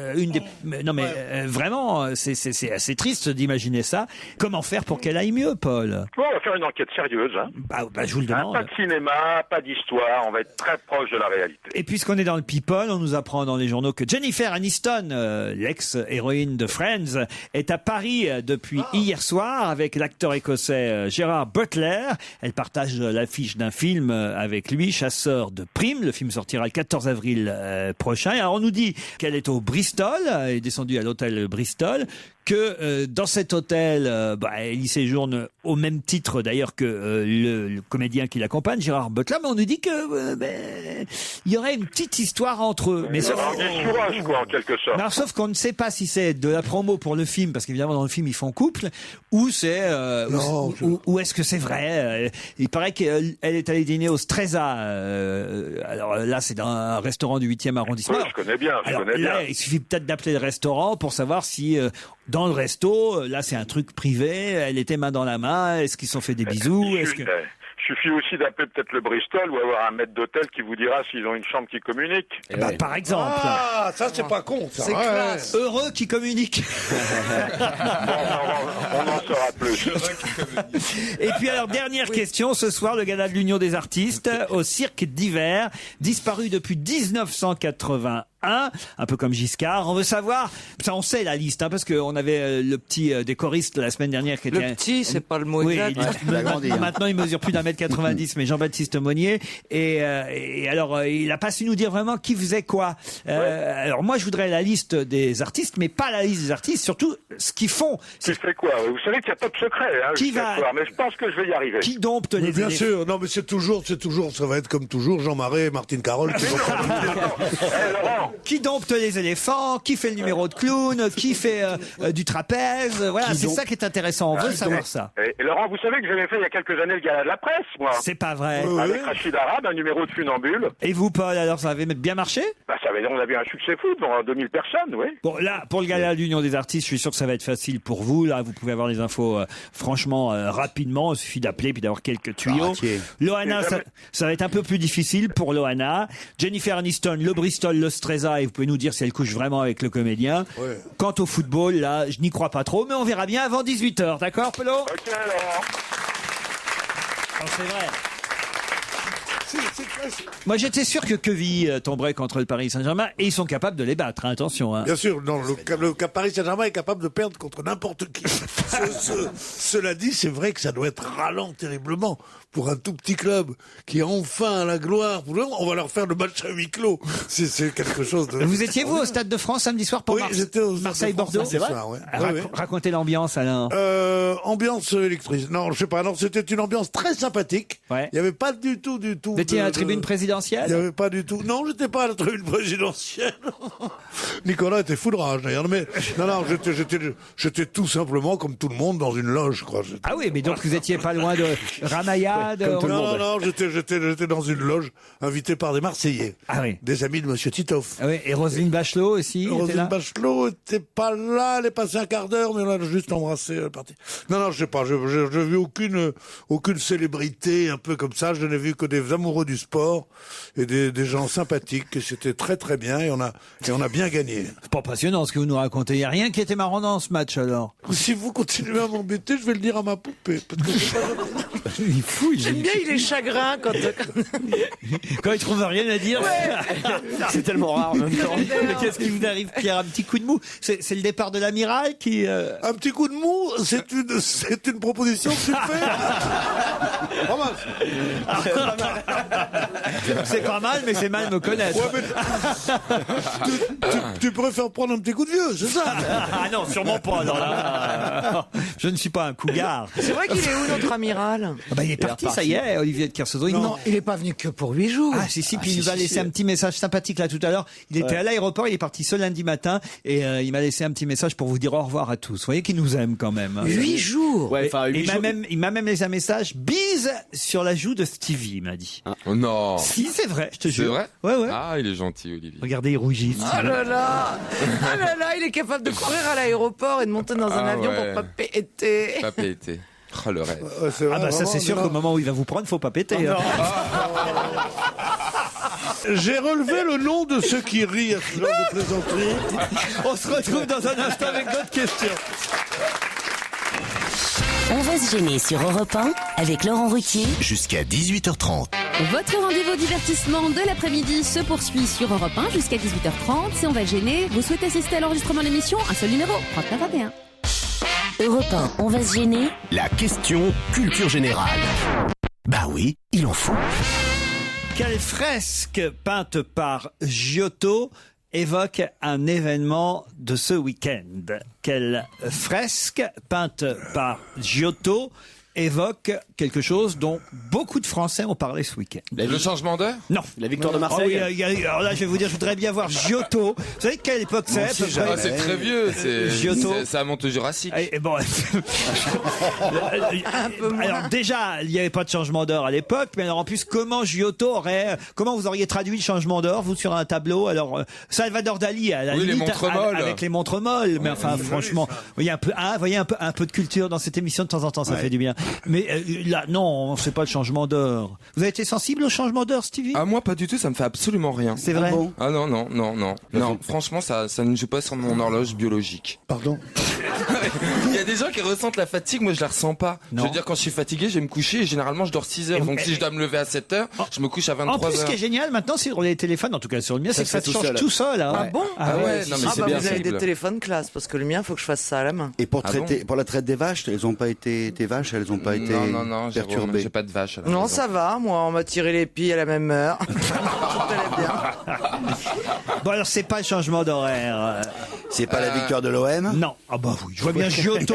Vraiment, c'est assez triste d'imaginer ça. Comment faire pour qu'elle aille mieux, Paul?
On va faire une enquête sérieuse.
Je vous le demande.
Pas de cinéma, pas d'histoire, on va être très proche de la réalité.
Et puisqu'on est dans le people, on nous apprend dans les journaux que Jennifer Aniston, l'ex-héroïne de Friends, est à Paris depuis hier soir avec l'acteur écossais Gerard Butler. Elle partage l'affiche d'un film avec lui, Chasseur de primes. Le film sortira le 14 avril prochain. Alors on nous dit qu'elle est au Bristol, elle est descendue à l'hôtel Bristol, que dans cet hôtel, elle y séjourne au même titre d'ailleurs que le comédien qui l'accompagne, Gérard Butler, mais on nous dit que il y aurait une petite histoire entre eux. Mais sauf
en quelque sorte.
Alors, sauf qu'on ne sait pas si c'est de la promo pour le film, parce qu'évidemment dans le film ils font couple, ou c'est ou est-ce que c'est vrai. Il paraît qu'elle est allée dîner au Stresa. Alors là, c'est dans un restaurant du 8e arrondissement.
Oui, je connais bien.
Là, il suffit peut-être d'appeler le restaurant pour savoir si dans le resto, là c'est un truc privé, elle était main dans la main, est-ce qu'ils se sont fait des bisous?
Il suffit aussi d'appeler peut-être le Bristol ou avoir un maître d'hôtel qui vous dira s'ils ont une chambre qui communique.
Par exemple.
Ah, ça c'est pas con. Ça.
C'est classe.
Heureux qui communique.
On en saura plus.
Et puis alors, dernière question, ce soir, le gala de l'Union des artistes au Cirque d'hiver, disparu depuis 1981. Un peu comme Giscard. On veut savoir, ça on sait la liste, parce qu'on avait le petit des choristes la semaine dernière qui était...
Le petit, c'est pas le mot exact.
Maintenant il mesure plus d'1m90, mais Jean-Baptiste Monnier. Et alors, il a pas su nous dire vraiment qui faisait quoi. Alors moi je voudrais la liste des artistes, mais pas la liste des artistes, surtout ce qu'ils font.
Qui fait quoi? Vous savez qu'il n'y a pas de secret. Mais je pense que je vais y arriver.
Qui dompte les
Bien sûr, non mais c'est toujours, ça va être comme toujours, Jean Marais et Martine Carole.
Qui dompte les éléphants, qui fait le numéro de clown, qui fait du trapèze, voilà, c'est ça qui est intéressant, on veut savoir ça.
Et Laurent, vous savez que j'avais fait il y a quelques années le gala de la presse, moi.
C'est pas vrai.
Avec Rachid Arabe, un numéro de funambule.
Et vous, Paul, alors ça avait bien marché?
On avait un succès fou devant 2000 personnes, oui.
Bon, là, pour le gala de l'Union des artistes, je suis sûr que ça va être facile pour vous. Là, vous pouvez avoir les infos franchement rapidement, il suffit d'appeler puis d'avoir quelques tuyaux. Loana, ça va être un peu plus difficile pour Loana. Jennifer Aniston, le Bristol, le Stresa, et vous pouvez nous dire si elle couche vraiment avec le comédien. Quant au football, là, je n'y crois pas trop, mais on verra bien avant 18h, d'accord, Pelo?
Ok, Laurent.
C'est vrai. Moi, j'étais sûr que Queville tomberait contre le Paris Saint-Germain, et ils sont capables de les battre, attention.
Bien sûr, non, le Paris Saint-Germain est capable de perdre contre n'importe qui. Cela dit, c'est vrai que ça doit être ralent terriblement pour un tout petit club qui a enfin la gloire. On va leur faire le match à huis clos. C'est quelque chose de...
Vous étiez, vous, au Stade de France samedi soir pour Marseille-Bordeaux?
C'est vrai.
Racontez l'ambiance, Alain.
Ambiance électrique. Non, je sais pas. Non, c'était une ambiance très sympathique. Il n'y avait pas du tout.
Vous étiez à la tribune présidentielle?
Il n'y avait pas du tout. Non, j'étais pas à la tribune présidentielle. Nicolas était fou de rage d'ailleurs. Mais non, j'étais tout simplement comme tout le monde dans une loge, quoi.
Ah oui, mais donc vous étiez pas loin de Ramayad.
Non, j'étais dans une loge invité par des Marseillais.
Ah oui.
Des amis de Monsieur Titoff.
Ah oui. Et Roselyne Bachelot aussi.
Roselyne Bachelot était pas là. Elle est passée un quart d'heure, mais on l'a juste embrassé. Elle est partie. Non, je sais pas. Je vu aucune célébrité un peu comme ça. Je n'ai vu que des amoureux du sport et des gens sympathiques. Et c'était très très bien et on a bien gagné.
C'est pas passionnant ce que vous nous racontez. Il n'y a rien qui était marrant dans ce match alors.
Si vous continuez à m'embêter, je vais le dire à ma poupée. Parce que
Il fouille.
J'aime bien, il est chagrin quand
Quand il trouve rien à dire.
C'est tellement rare, en même temps.
Mais qu'est-ce qui vous arrive, Pierre? Un petit coup de mou? C'est le départ de l'amiral qui...
Un petit coup de mou, c'est une proposition que tu fais. Pas mal.
C'est pas mal, mais c'est mal me connaître.
Ouais, mais tu préfères prendre un petit coup de vieux, c'est ça?
Ah non, sûrement pas. Non, là, je ne suis pas un cougar.
C'est vrai qu'il est où notre amiral?
Il est parti, ça y est, Olivier de Kersauzon.
Non, il est pas venu que pour 8 jours.
Ah puis il nous a laissé un petit message sympathique là tout à l'heure. Il était à l'aéroport, il est parti ce lundi matin et il m'a laissé un petit message pour vous dire au revoir à tous. Vous voyez qu'il nous aime quand même.
8 jours.
Ouais, enfin, 8 jours.
Il m'a même laissé un message, bise sur la joue de Stevie, il m'a dit.
Oh non.
Si, c'est vrai, je te jure.
C'est vrai?
Ouais.
Ah, il est gentil, Olivier.
Regardez, il rougit.
Oh là là. Il est capable de courir à l'aéroport et de monter dans un avion pour pas péter.
Pas péter. Oh, le rêve.
Ça c'est sûr qu'au moment où il va vous prendre, faut pas péter.
J'ai relevé le nom de ceux qui rient à ce genre de plaisanterie.
On se retrouve dans un instant avec d'autres questions.
On va se gêner sur Europe 1 avec Laurent Ruquier.
Jusqu'à 18h30.
Votre rendez-vous divertissement de l'après-midi se poursuit sur Europe 1 jusqu'à 18h30. Si on va gêner, vous souhaitez assister à l'enregistrement de l'émission? Un seul numéro, 3921.
Europe 1, on va se gêner.
La question culture générale. Bah oui, il en faut.
Quelle fresque peinte par Giotto évoque un événement de ce week-end? Quelle fresque peinte par Giotto évoque quelque chose dont beaucoup de Français ont parlé ce week-end?
Le changement d'heure?
Non.
La victoire de Marseille?
Alors là, je vais vous dire, je voudrais bien voir Giotto. Vous savez de quelle époque c'est?
C'est très vieux.
Giotto.
Ça monte au Jurassique.
Et bon, alors déjà, il n'y avait pas de changement d'heure à l'époque, mais alors en plus, comment vous auriez traduit le changement d'heure, vous, sur un tableau? Alors, Salvador Dali, à la limite,
les montres molles.
avec les montres molles, mais enfin, franchement, voyez un peu de culture dans cette émission de temps en temps, ça fait du bien. Mais là, non, c'est pas le changement d'heure. Vous avez été sensible au changement d'heure, Stevie?
Ah, moi, pas du tout, ça me fait absolument rien.
C'est vrai?
Ah non. Non, franchement, ça ne joue pas sur mon horloge biologique.
Pardon?
Il y a des gens qui ressentent la fatigue, moi je la ressens pas.
Non.
Je veux dire, quand je suis fatigué, je vais me coucher et généralement je dors 6 heures. Donc si je dois me lever à 7 heures, je me couche à 23
En plus,
heures.
ce qui est génial maintenant sur les téléphones, en tout cas sur le mien, c'est que ça se change tout seul. Hein.
Ah bon?
Ah ouais, non mais c'est bien
vous avez
cible.
des téléphones classe, parce que le mien, faut que je fasse ça à la main.
Et pour la traite des vaches, elles ont pas été tes vaches, elles ont pas été
Non, Jérôme,
perturbées.
j'ai pas de vache.
Non, ça va, moi, on m'a tiré les pieds à la même heure. Tout allait bien.
Bon, alors c'est pas le changement d'horaire.
C'est pas la victoire de l'OM?
Non. Ah bah oui, je vois bien Giotto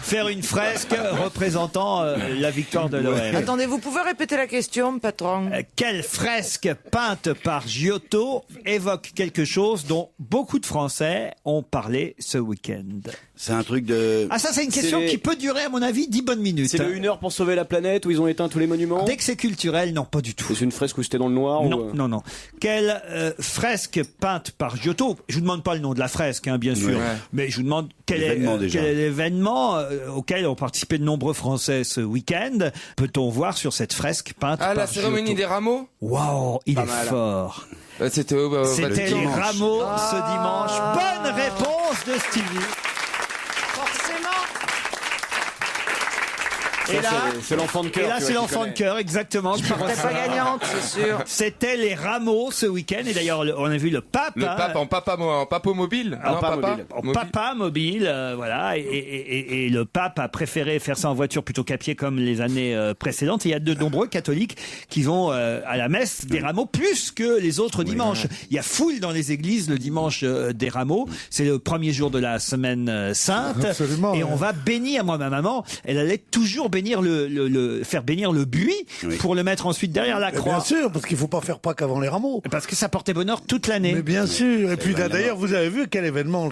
faire une fresque représentant la victoire de l'OM.
Attendez, vous pouvez répéter la question, patron?
Quelle fresque peinte par Giotto évoque quelque chose dont beaucoup de Français ont parlé ce week-end?
C'est un truc de...
Ah ça, c'est une question qui peut durer, à mon avis, 10 bonnes minutes.
C'est le 1 heure pour sauver la planète où ils ont éteint tous les monuments?
Dès que c'est culturel, non, pas du tout.
C'est une fresque où c'était dans le noir?
Non. Quelle fresque peinte par Giotto? Je vous demande pas le nom de la fresque, hein, bien sûr, mais je vous demande quel est l'événement auquel ont participé de nombreux Français ce week-end. Peut-on voir sur cette fresque peinte par Giotto?
La cérémonie des rameaux?
Waouh, il est fort.
C'était
les rameaux ce dimanche. Bonne réponse de Stevie.
Forcément.
Et là,
c'est l'enfant de cœur.
Et là, c'est l'enfant de cœur, exactement.
Je partais pas gagnante, c'est sûr.
C'était les rameaux ce week-end. Et d'ailleurs, on a vu le pape.
Le pape en papomobile.
En papa mobile, voilà. Et le pape a préféré faire ça en voiture plutôt qu'à pied comme les années précédentes. Et il y a de nombreux catholiques qui vont à la messe des rameaux plus que les autres dimanches. Il y a foule dans les églises le dimanche des rameaux. C'est le premier jour de la semaine sainte.
Absolument,
et on va bénir, moi, ma maman, elle allait toujours faire bénir le buis pour le mettre ensuite derrière la croix.
Bien sûr, parce qu'il faut pas faire Pâques avant les rameaux.
Parce que ça portait bonheur toute l'année.
Mais bien sûr. Et puis d'ailleurs, vous avez vu quel événement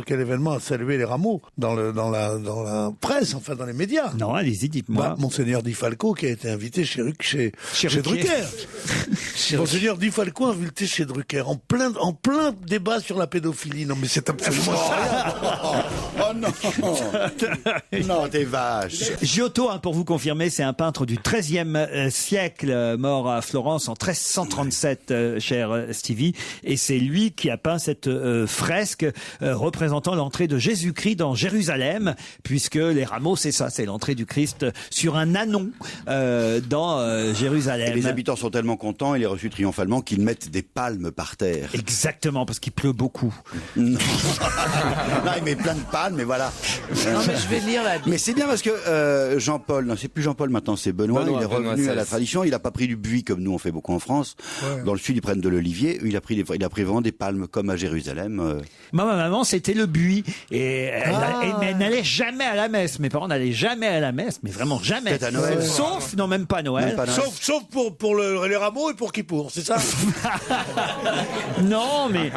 a salué les rameaux dans la presse, enfin dans les médias.
Non, allez-y, dites-moi.
Monseigneur Di Falco qui a été invité chez Drucker. Monseigneur Di Falco invité chez Drucker en plein débat sur la pédophilie. Non mais c'est absolument
Oh non. Non, t'es vache.
Giotto, pour vous confirmer, c'est un peintre du XIIIe siècle, mort à Florence en 1337, cher Stevie. Et c'est lui qui a peint cette fresque représentant l'entrée de Jésus-Christ dans Jérusalem, puisque les rameaux, c'est ça, c'est l'entrée du Christ sur un ânon dans Jérusalem.
Et les habitants sont tellement contents, il est reçu triomphalement qu'ils mettent des palmes par terre.
Exactement, parce qu'il pleut beaucoup.
Non, il met plein de palmes, mais voilà.
Non, mais je vais lire la Bible.
Mais c'est bien parce que Jean-Paul, non, c'est plus Jean-Paul maintenant, c'est Benoît, il est revenu à la tradition, il n'a pas pris du buis comme nous on fait beaucoup en France. Ouais. Dans le sud, ils prennent de l'olivier, il a pris vraiment des palmes comme à Jérusalem.
Moi, ma maman, c'était le buis. Et elle n'allait jamais à la messe. Mes parents n'allaient jamais à la messe, mais vraiment jamais.
Peut-être à Noël.
Sauf, non, même pas Noël.
Sauf pour les rameaux et pour Kippour, c'est ça?
Non, mais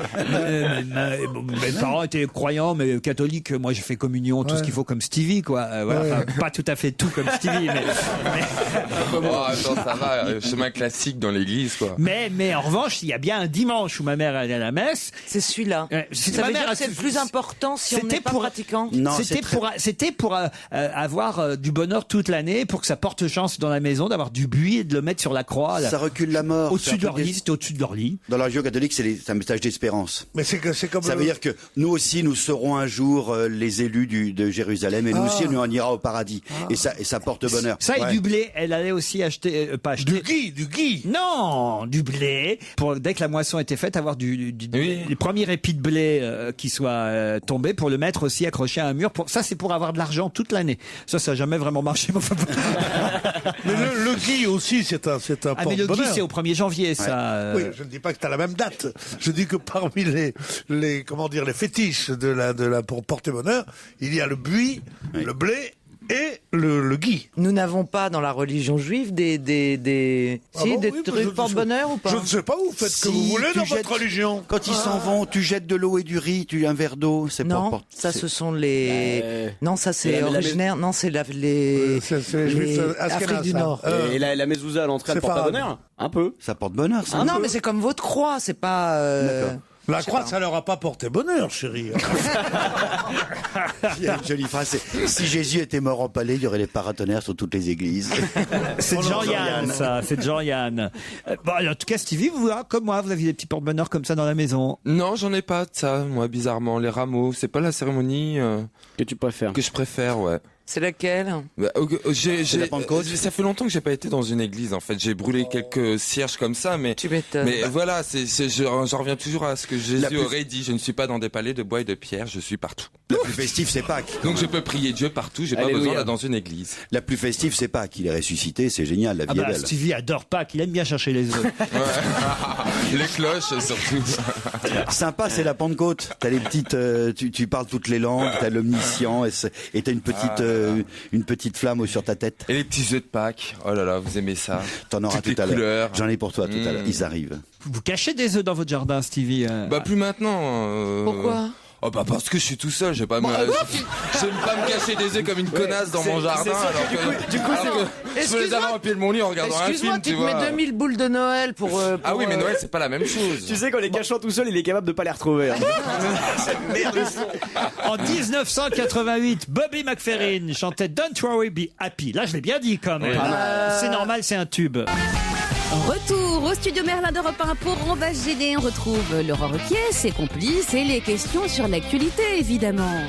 mes parents étaient croyants, mais catholiques. Moi, j'ai fait communion, tout ce qu'il faut comme Stevie, quoi. Voilà. Enfin, pas tout à fait tout comme Stevie, mais...
Oh, attends, ça va, chemin classique dans l'église, quoi.
Mais en revanche, il y a bien un dimanche où ma mère allait à la messe.
C'est celui-là.
Ça
veut dire que c'est le plus important si on n'est pas pratiquant.
Non, c'était pour avoir du bonheur toute l'année, pour que ça porte chance dans la maison, d'avoir du buis et de le mettre sur la croix.
Ça recule la mort.
Au-dessus de leur lit, c'était au-dessus de leur lit.
Dans la religion catholique, c'est un message d'espérance.
Mais c'est comme
ça veut dire que nous aussi, nous serons un jour les élus de Jérusalem, et nous aussi, nous on ira au paradis. Et ça porte bonheur.
Ça et du blé. Elle allait aussi acheter, pas acheter.
Du gui.
Non, du blé. Pour dès que la moisson était faite, avoir les premiers épis de blé qui soient tombés, pour le mettre aussi accroché à un mur. Ça, c'est pour avoir de l'argent toute l'année. Ça n'a jamais vraiment marché.
Mais le gui aussi, c'est un porte-bonheur.
Mais le gui, c'est au 1er janvier, ça.
Oui, je ne dis pas que tu as la même date. Je dis que parmi les fétiches pour porter bonheur, il y a le buis, le blé et le gui.
Nous n'avons pas dans la religion juive des trucs porte-bonheur ou pas?
Je ne sais pas, vous faites ce que vous voulez dans votre religion.
Quand ils s'en vont, tu jettes de l'eau et du riz, un verre d'eau, c'est pas...
Non, ça ce sont les... Non, ça c'est originaire, non, c'est les Afrique du Nord.
Et la mezouza à l'entrée, elle porte pas bonheur? Un peu.
Ça porte bonheur, ça.
Non, mais c'est comme votre croix, c'est pas...
D'accord. La croix, ça leur a pas porté bonheur, chérie.
Il y a une jolie phrase, si Jésus était mort empalé, il y aurait les paratonnerres sur toutes les églises.
C'est Jean-Yann, ça. C'est Jean-Yann. En tout cas, Stevie, vous, comme moi, vous aviez des petits porte-bonheur comme ça dans la maison?
Non, j'en ai pas de ça, moi, bizarrement. Les rameaux, c'est pas la cérémonie
que tu préfères.
Que je préfère, ouais.
C'est laquelle?
C'est la Pentecôte.
Ça fait longtemps que j'ai pas été dans une église, en fait. J'ai brûlé quelques cierges comme ça, mais...
Tu m'étonnes.
Mais voilà, j'en reviens toujours à ce que Jésus aurait dit. Je ne suis pas dans des palais de bois et de pierre, je suis partout.
La plus festive, c'est Pâques.
Donc je peux prier Dieu partout, j'ai pas besoin d'être dans une église.
La plus festive, c'est Pâques. Il est ressuscité, c'est génial, la vie est belle.
Stevie adore Pâques, il aime bien chercher les œufs.
Les cloches, surtout.
Sympa, c'est la Pentecôte. T'as les petites, tu parles toutes les langues, t'as l'omniscient, et t'as une petite flamme sur ta tête.
Et les petits œufs de Pâques. Oh là là, vous aimez ça.
T'en auras tout à l'heure. J'en ai pour toi tout à l'heure. Ils arrivent.
Vous cachez des œufs dans votre jardin, Stevie?
Bah plus maintenant.
Pourquoi?
Oh bah parce que je suis tout seul, je vais pas me cacher des œufs comme une connasse dans mon jardin. Du coup, je peux les avoir au pied de mon lit en regardant un film,
tu vois. Excuse-moi, tu te mets 2000 boules de Noël pour
Ah oui, mais Noël c'est pas la même chose.
Tu sais qu'en les cachant tout seul, il est capable de pas les retrouver.
En 1988, Bobby McFerrin chantait Don't Worry Be Happy. Là, je l'ai bien dit quand même. C'est normal, c'est un tube.
Retour au studio Merlin d'Europe 1 pour On va se gêner. On retrouve Laurent Ruquier, ses complices et les questions sur l'actualité, évidemment.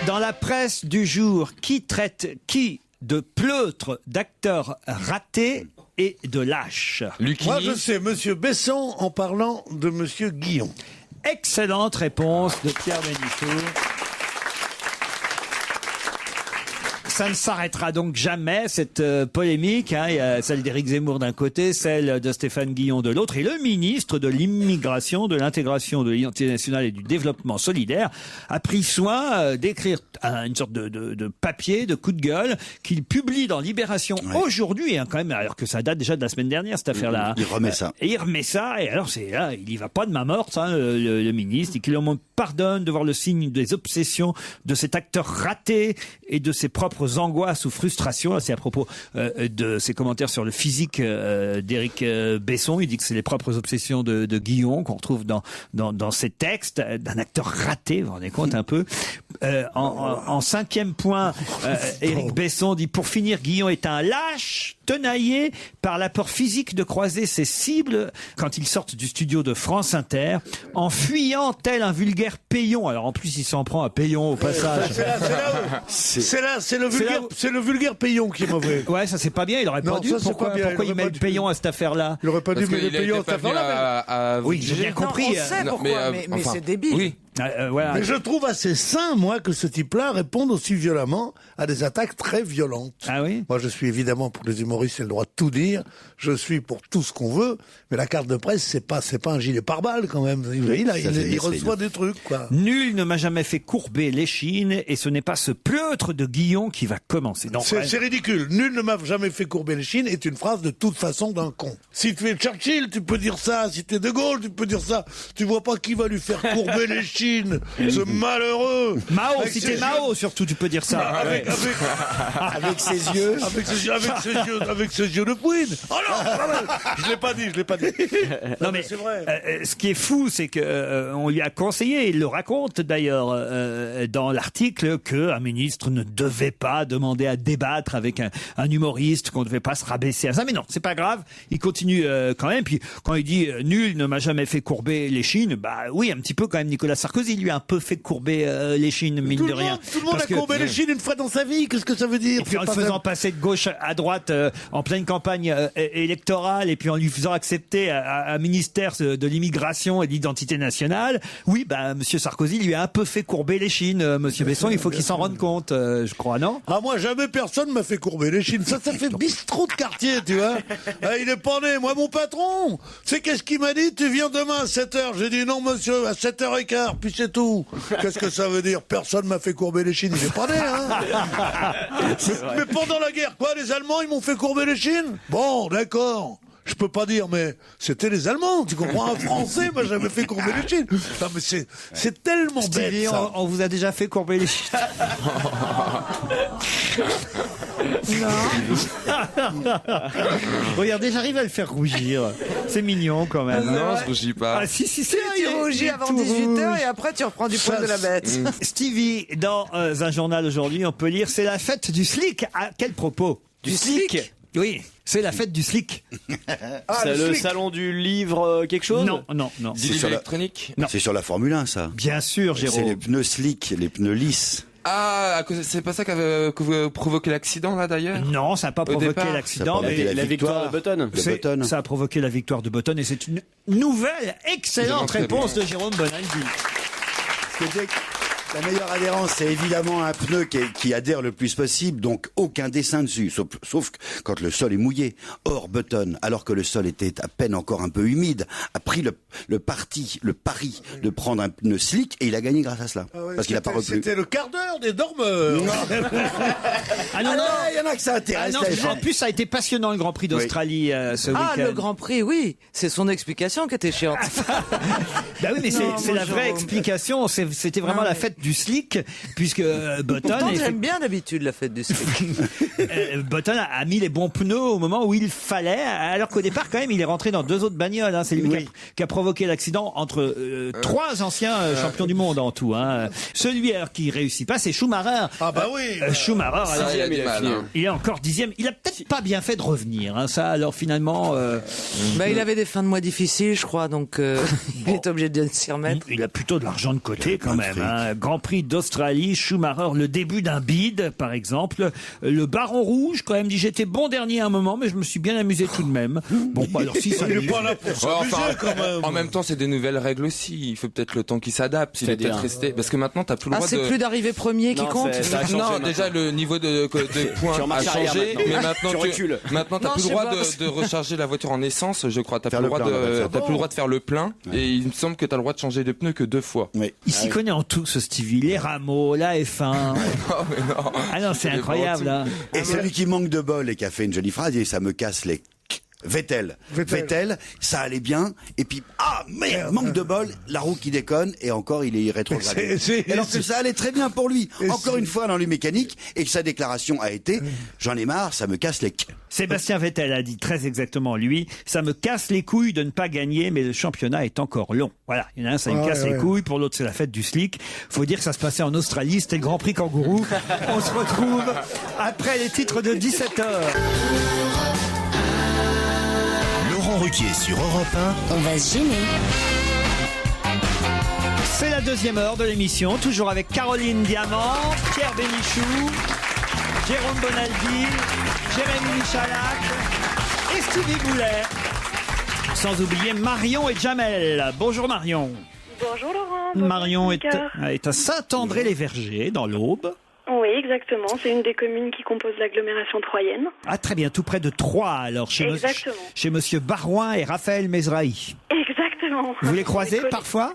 Dans la presse du jour, qui traite qui de pleutre, d'acteur raté et de lâche?
Moi, je sais, Monsieur Besson en parlant de Monsieur Guillon.
Excellente réponse de Pierre Bénichou. Ça ne s'arrêtera donc jamais, cette polémique. Il y a celle d'Éric Zemmour d'un côté, celle de Stéphane Guillon de l'autre. Et le ministre de l'immigration, de l'intégration, de l'identité nationale et du développement solidaire a pris soin d'écrire une sorte de papier, de coup de gueule, qu'il publie dans Libération aujourd'hui, quand même, alors que ça date déjà de la semaine dernière, cette affaire-là.
Il remet ça.
Et il remet ça, et alors c'est là, il y va pas de main morte, le ministre, et qu'il me pardonne de voir le signe des obsessions de cet acteur raté et de ses propres propres angoisses ou frustrations. C'est à propos de ses commentaires sur le physique d'Éric Besson. Il dit que c'est les propres obsessions de Guillon qu'on retrouve dans ses textes, d'un acteur raté, vous vous rendez compte un peu. En 5e point, Éric Besson dit: pour finir, Guillon est un lâche, tenaillé par l'apport physique de croiser ses cibles quand ils sortent du studio de France Inter, en fuyant tel un vulgaire Payon. Alors en plus, il s'en prend à Payon au passage.
C'est le vulgaire Payon qui est mauvais.
Ouais, ça c'est pas bien, il aurait pas dû. Pourquoi il met le Payon à cette affaire-là?
Il aurait pas dû mettre le Payon à cette affaire-là.
Oui, j'ai bien compris.
On sait pourquoi, mais c'est débile.
Oui.
Voilà.
Mais je trouve assez sain, moi, que ce type-là réponde aussi violemment à des attaques très violentes.
Ah oui?
Moi, je suis évidemment pour les humoristes, c'est le droit de tout dire. Je suis pour tout ce qu'on veut. Mais la carte de presse, c'est pas un gilet pare-balles, quand même. Il reçoit des trucs, quoi.
Nul ne m'a jamais fait courber l'échine, et ce n'est pas ce pleutre de Guillon qui va commencer.
C'est ridicule. Nul ne m'a jamais fait courber l'échine est une phrase de toute façon d'un con. Si tu es Churchill, tu peux dire ça. Si tu es De Gaulle, tu peux dire ça. Tu vois pas qui va lui faire courber l'échine. Ce malheureux.
Mao, si t'es Mao, surtout, tu peux dire ça.
Avec ses yeux. Avec ses yeux de fouine. Oh non, je l'ai pas dit.
Non mais
c'est vrai.
Ce qui est fou, c'est que on lui a conseillé, il le raconte d'ailleurs dans l'article, que un ministre ne devait pas demander à débattre avec un humoriste, qu'on ne devait pas se rabaisser à ça. Mais non, c'est pas grave. Il continue quand même. Puis quand il dit nul ne m'a jamais fait courber l'échine, bah oui, un petit peu quand même. Nicolas Sarkozy lui a un peu fait courber l'échine, mine de rien.
Tout le monde a courbé l'échine une fois dans sa vie. Qu'est-ce que ça veut dire?
Et puis en le faisant passer de gauche à droite en pleine campagne électorale, et puis en lui faisant accepter un ministère de l'immigration et de l'identité nationale. Oui, bah Monsieur Sarkozy lui a un peu fait courber l'échine. Monsieur Besson, il faut qu'il s'en rende compte, je crois, non?
Ah, moi jamais personne m'a fait courber l'échine. Ça fait bistrot de quartier, tu vois. Il est pas né. Moi, mon patron, c'est qu'est-ce qu'il m'a dit? Tu viens demain à 7h. J'ai dit non, monsieur, à 7h15. Puis c'est tout. Qu'est-ce que ça veut dire? Personne m'a fait courber l'échine. Il est pas né, hein. mais pendant la guerre, quoi, les Allemands, ils m'ont fait courber l'échine? Bon, d'accord. Je peux pas dire, mais c'était les Allemands, tu comprends? Un Français m'a jamais fait courber l'échine. Non, mais c'est tellement
Stevie,
bête, ça.
On vous a déjà fait courber l'échine. Non. Regardez, j'arrive à le faire rougir. C'est mignon quand même.
Non, je rougis pas.
Ah si, c'est
Tu rougis avant 18h et après tu reprends du poil de la bête.
Stevie, dans un journal aujourd'hui, on peut lire: c'est la fête du slick. À quel propos?
Du slick?
Oui, c'est la fête du slick.
C'est le salon du livre quelque chose?
Non.
Du livre électronique?
Non.
C'est sur la Formule 1, ça.
Bien sûr, Jérôme.
C'est les pneus slick, les pneus lisses.
Ah, c'est pas ça qui a provoqué l'accident, là, d'ailleurs?
Non, ça n'a pas provoqué l'accident, mais
la victoire de Button.
Ça a provoqué la victoire de Button, et c'est une nouvelle, excellente réponse de Jérôme Bonaldi.
La meilleure adhérence, c'est évidemment un pneu qui adhère le plus possible, donc aucun dessin dessus, sauf quand le sol est mouillé. Or, Button, alors que le sol était à peine encore un peu humide, a pris le pari de prendre un pneu slick, et il a gagné grâce à cela.
Ah ouais,
parce qu'il a pas replu.
C'était le quart d'heure des dormeurs.
Non,
il y en a que ça intéresse.
En plus, ça a été passionnant, le Grand Prix d'Australie ce week-end.
Ah, le Grand Prix, oui. C'est son explication qui était chiante.
Bah oui, mais c'est la vraie explication. C'était vraiment la fête du slick, puisque Button...
Pourtant, j'aime bien d'habitude la fête du slick.
Button a mis les bons pneus au moment où il fallait, alors qu'au départ, quand même, il est rentré dans 2 autres bagnoles. C'est lui qui a provoqué l'accident entre 3 anciens champions du monde en tout. Celui qui réussit pas, c'est Schumacher.
Ah bah oui.
Schumacher, il est encore 10e. Il a peut-être pas bien fait de revenir. Ça, alors finalement...
il avait des fins de mois difficiles, je crois, donc il est obligé de s'y remettre.
Il a plutôt de l'argent de côté quand même. Grand Prix d'Australie, Schumacher, le début d'un bid, par exemple. Le Baron Rouge, quand même, dit: j'étais bon dernier à un moment, mais je me suis bien amusé tout de même. Bon, alors si ça...
Il est pas là pour s'amuser, quand même.
En même temps, c'est des nouvelles règles aussi. Il faut peut-être le temps qui s'adapte. Il va peut-être rester. Parce que maintenant, t'as plus le droit
c'est plus d'arriver premier qui compte?
Non, déjà, le niveau de points a changé. Mais maintenant, t'as plus le droit de recharger la voiture en essence, je crois. T'as plus le droit de faire le plein. Et il me semble que t'as le droit de changer de pneu que 2 fois.
Il s'y connaît en tout, ce Stevie. Les rameaux, la F1. Ah non, c'est incroyable.
Et celui qui manque de bol et qui a fait une jolie phrase, et ça me casse les... Vettel, ça allait bien, et puis merde, manque de bol, la roue qui déconne, et encore il est rétrogradé. Alors que ça allait très bien pour lui. Encore une fois dans le mécanique, et que sa déclaration a été j'en ai marre, ça me casse les couilles.
Sébastien Vettel a dit très exactement lui, ça me casse les couilles de ne pas gagner, mais le championnat est encore long. Voilà, il y en a un, ça me casse les couilles, pour l'autre c'est la fête du slick. Faut dire que ça se passait en Australie, c'était le Grand Prix Kangourou. On se retrouve après les titres de 17h.
Laurent Ruquier sur Europe 1.
On va se gêner.
C'est la deuxième heure de l'émission, toujours avec Caroline Diamant, Pierre Bénichou, Jérôme Bonaldi, Jérémy Michalak et Stevie Boulet. Sans oublier Marion et Jamel. Bonjour Marion.
Bonjour Laurent. Bonjour
Marion est à Saint-André-les-Vergers, dans l'Aube.
Oui, exactement. C'est une des communes qui composent l'agglomération troyenne.
Ah, très bien, tout près de Troyes, alors, chez Monsieur Barouin et Raphaël Mesrahi.
Exactement.
Vous les croisez parfois ?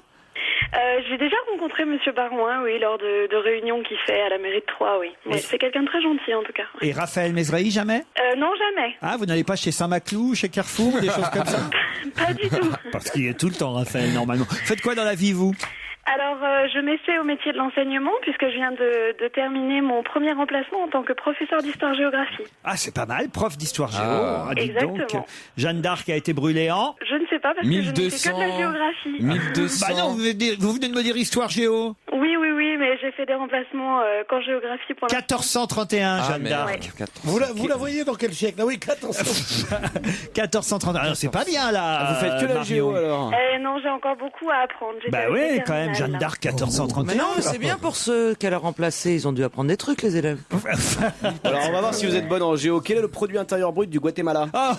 J'ai déjà rencontré Monsieur Barouin, oui, lors de réunions qu'il fait à la mairie de Troyes, oui. Mais c'est quelqu'un de très gentil, en tout cas.
Et Raphaël Mesrahi, jamais ?
Non, jamais.
Ah, vous n'allez pas chez Saint-Maclou, chez Carrefour, ou des choses comme ça ?
Pas du tout.
Parce qu'il y a tout le temps, Raphaël, normalement. Faites quoi dans la vie, vous ?
Alors, je m'essaie au métier de l'enseignement puisque je viens de terminer mon premier remplacement en tant que professeur d'histoire-géographie.
Ah, c'est pas mal, prof d'histoire-géo.
Ah,
dites
exactement.
Donc, Jeanne d'Arc a été brûlée en...
Je ne sais pas parce que je ne fais que de la géographie.
1200. Bah non, vous venez de me dire histoire-géo.
Oui, mais j'ai fait des remplacements qu'en géographie pour
1431, Jeanne d'Arc.
Ouais. Vous la voyez dans quel siècle ? Ah oui,
1431. Alors, c'est pas bien, là.
Vous faites que la géo, alors.
Non, j'ai encore beaucoup à apprendre.
Bah oui, quand même, Jeanne d'Arc, 1431.
Mais non, c'est bien pour ceux qu'elle a remplacés. Ils ont dû apprendre des trucs, les élèves.
Alors, on va voir si vous êtes bonne en géo. Quel est le produit intérieur brut du Guatemala ?
On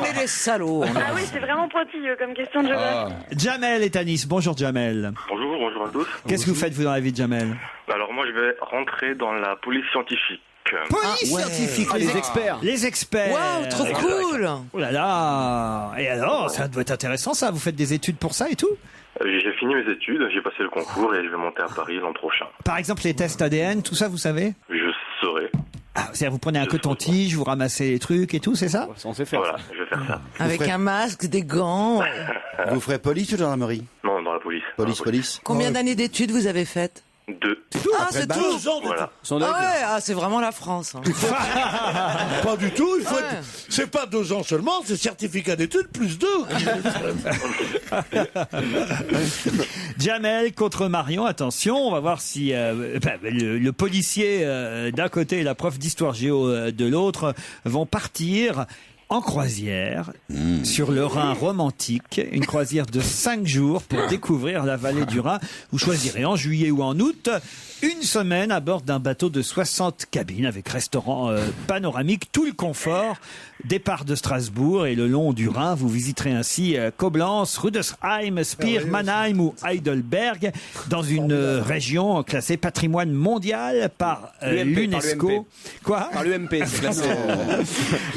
est des salauds.
Ah oui, c'est vraiment pointilleux comme question de géographie.
Jamel est à Nice. Bonjour, Jamel.
Bonjour à tous.
Qu'est-ce que vous faites, vous, dans la vie de Jamel ?
Alors moi, je vais rentrer dans la police scientifique.
Police scientifique,
les experts.
Les experts.
Waouh, trop cool.
Oh là là. Et alors, ça doit être intéressant, ça. Vous faites des études pour ça et tout ?
J'ai fini mes études, j'ai passé le concours et je vais monter à Paris l'an prochain.
Par exemple, les tests ADN, tout ça, vous savez ?
Je saurai.
Ah, c'est-à-dire, vous prenez un coton-tige, vous ramassez les trucs et tout, c'est ça ?
On sait faire.
Voilà, je vais faire ça.
Avec un masque, des gants.
Vous ferez police ou gendarmerie ?
Non, dans la police.
Police.
Combien d'années d'études vous avez faites ?
2.
Ah, c'est tout.
2 ans
Voilà.
C'est vraiment la France. Hein.
Pas du tout, il faut être... C'est pas 2 ans seulement, c'est certificat d'études plus 2.
Jamel contre Marion, attention, on va voir si le policier d'un côté et la prof d'histoire-géo de l'autre vont partir en croisière sur le Rhin romantique, une croisière de 5 jours pour découvrir la vallée du Rhin. Vous choisirez en juillet ou en août une semaine à bord d'un bateau de 60 cabines avec restaurant panoramique, tout le confort. Départ de Strasbourg et le long du Rhin, vous visiterez ainsi Koblenz, Rüdesheim, Speyer, Mannheim ou Heidelberg, dans une région classée patrimoine mondial par l'UNESCO. Quoi ?
Par l'UMP, c'est classé.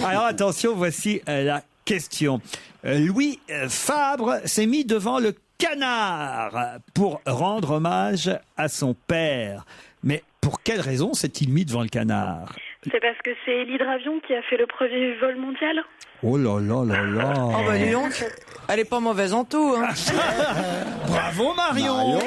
Alors attention, voici la question. Louis Fabre s'est mis devant le canard pour rendre hommage à son père. Mais pour quelle raison s'est-il mis devant le canard ?
C'est parce que c'est l'hydravion qui a fait le premier vol mondial.
Oh là là là là.
Oh bah dis donc, elle est pas mauvaise en tout. Hein.
Bravo Marion.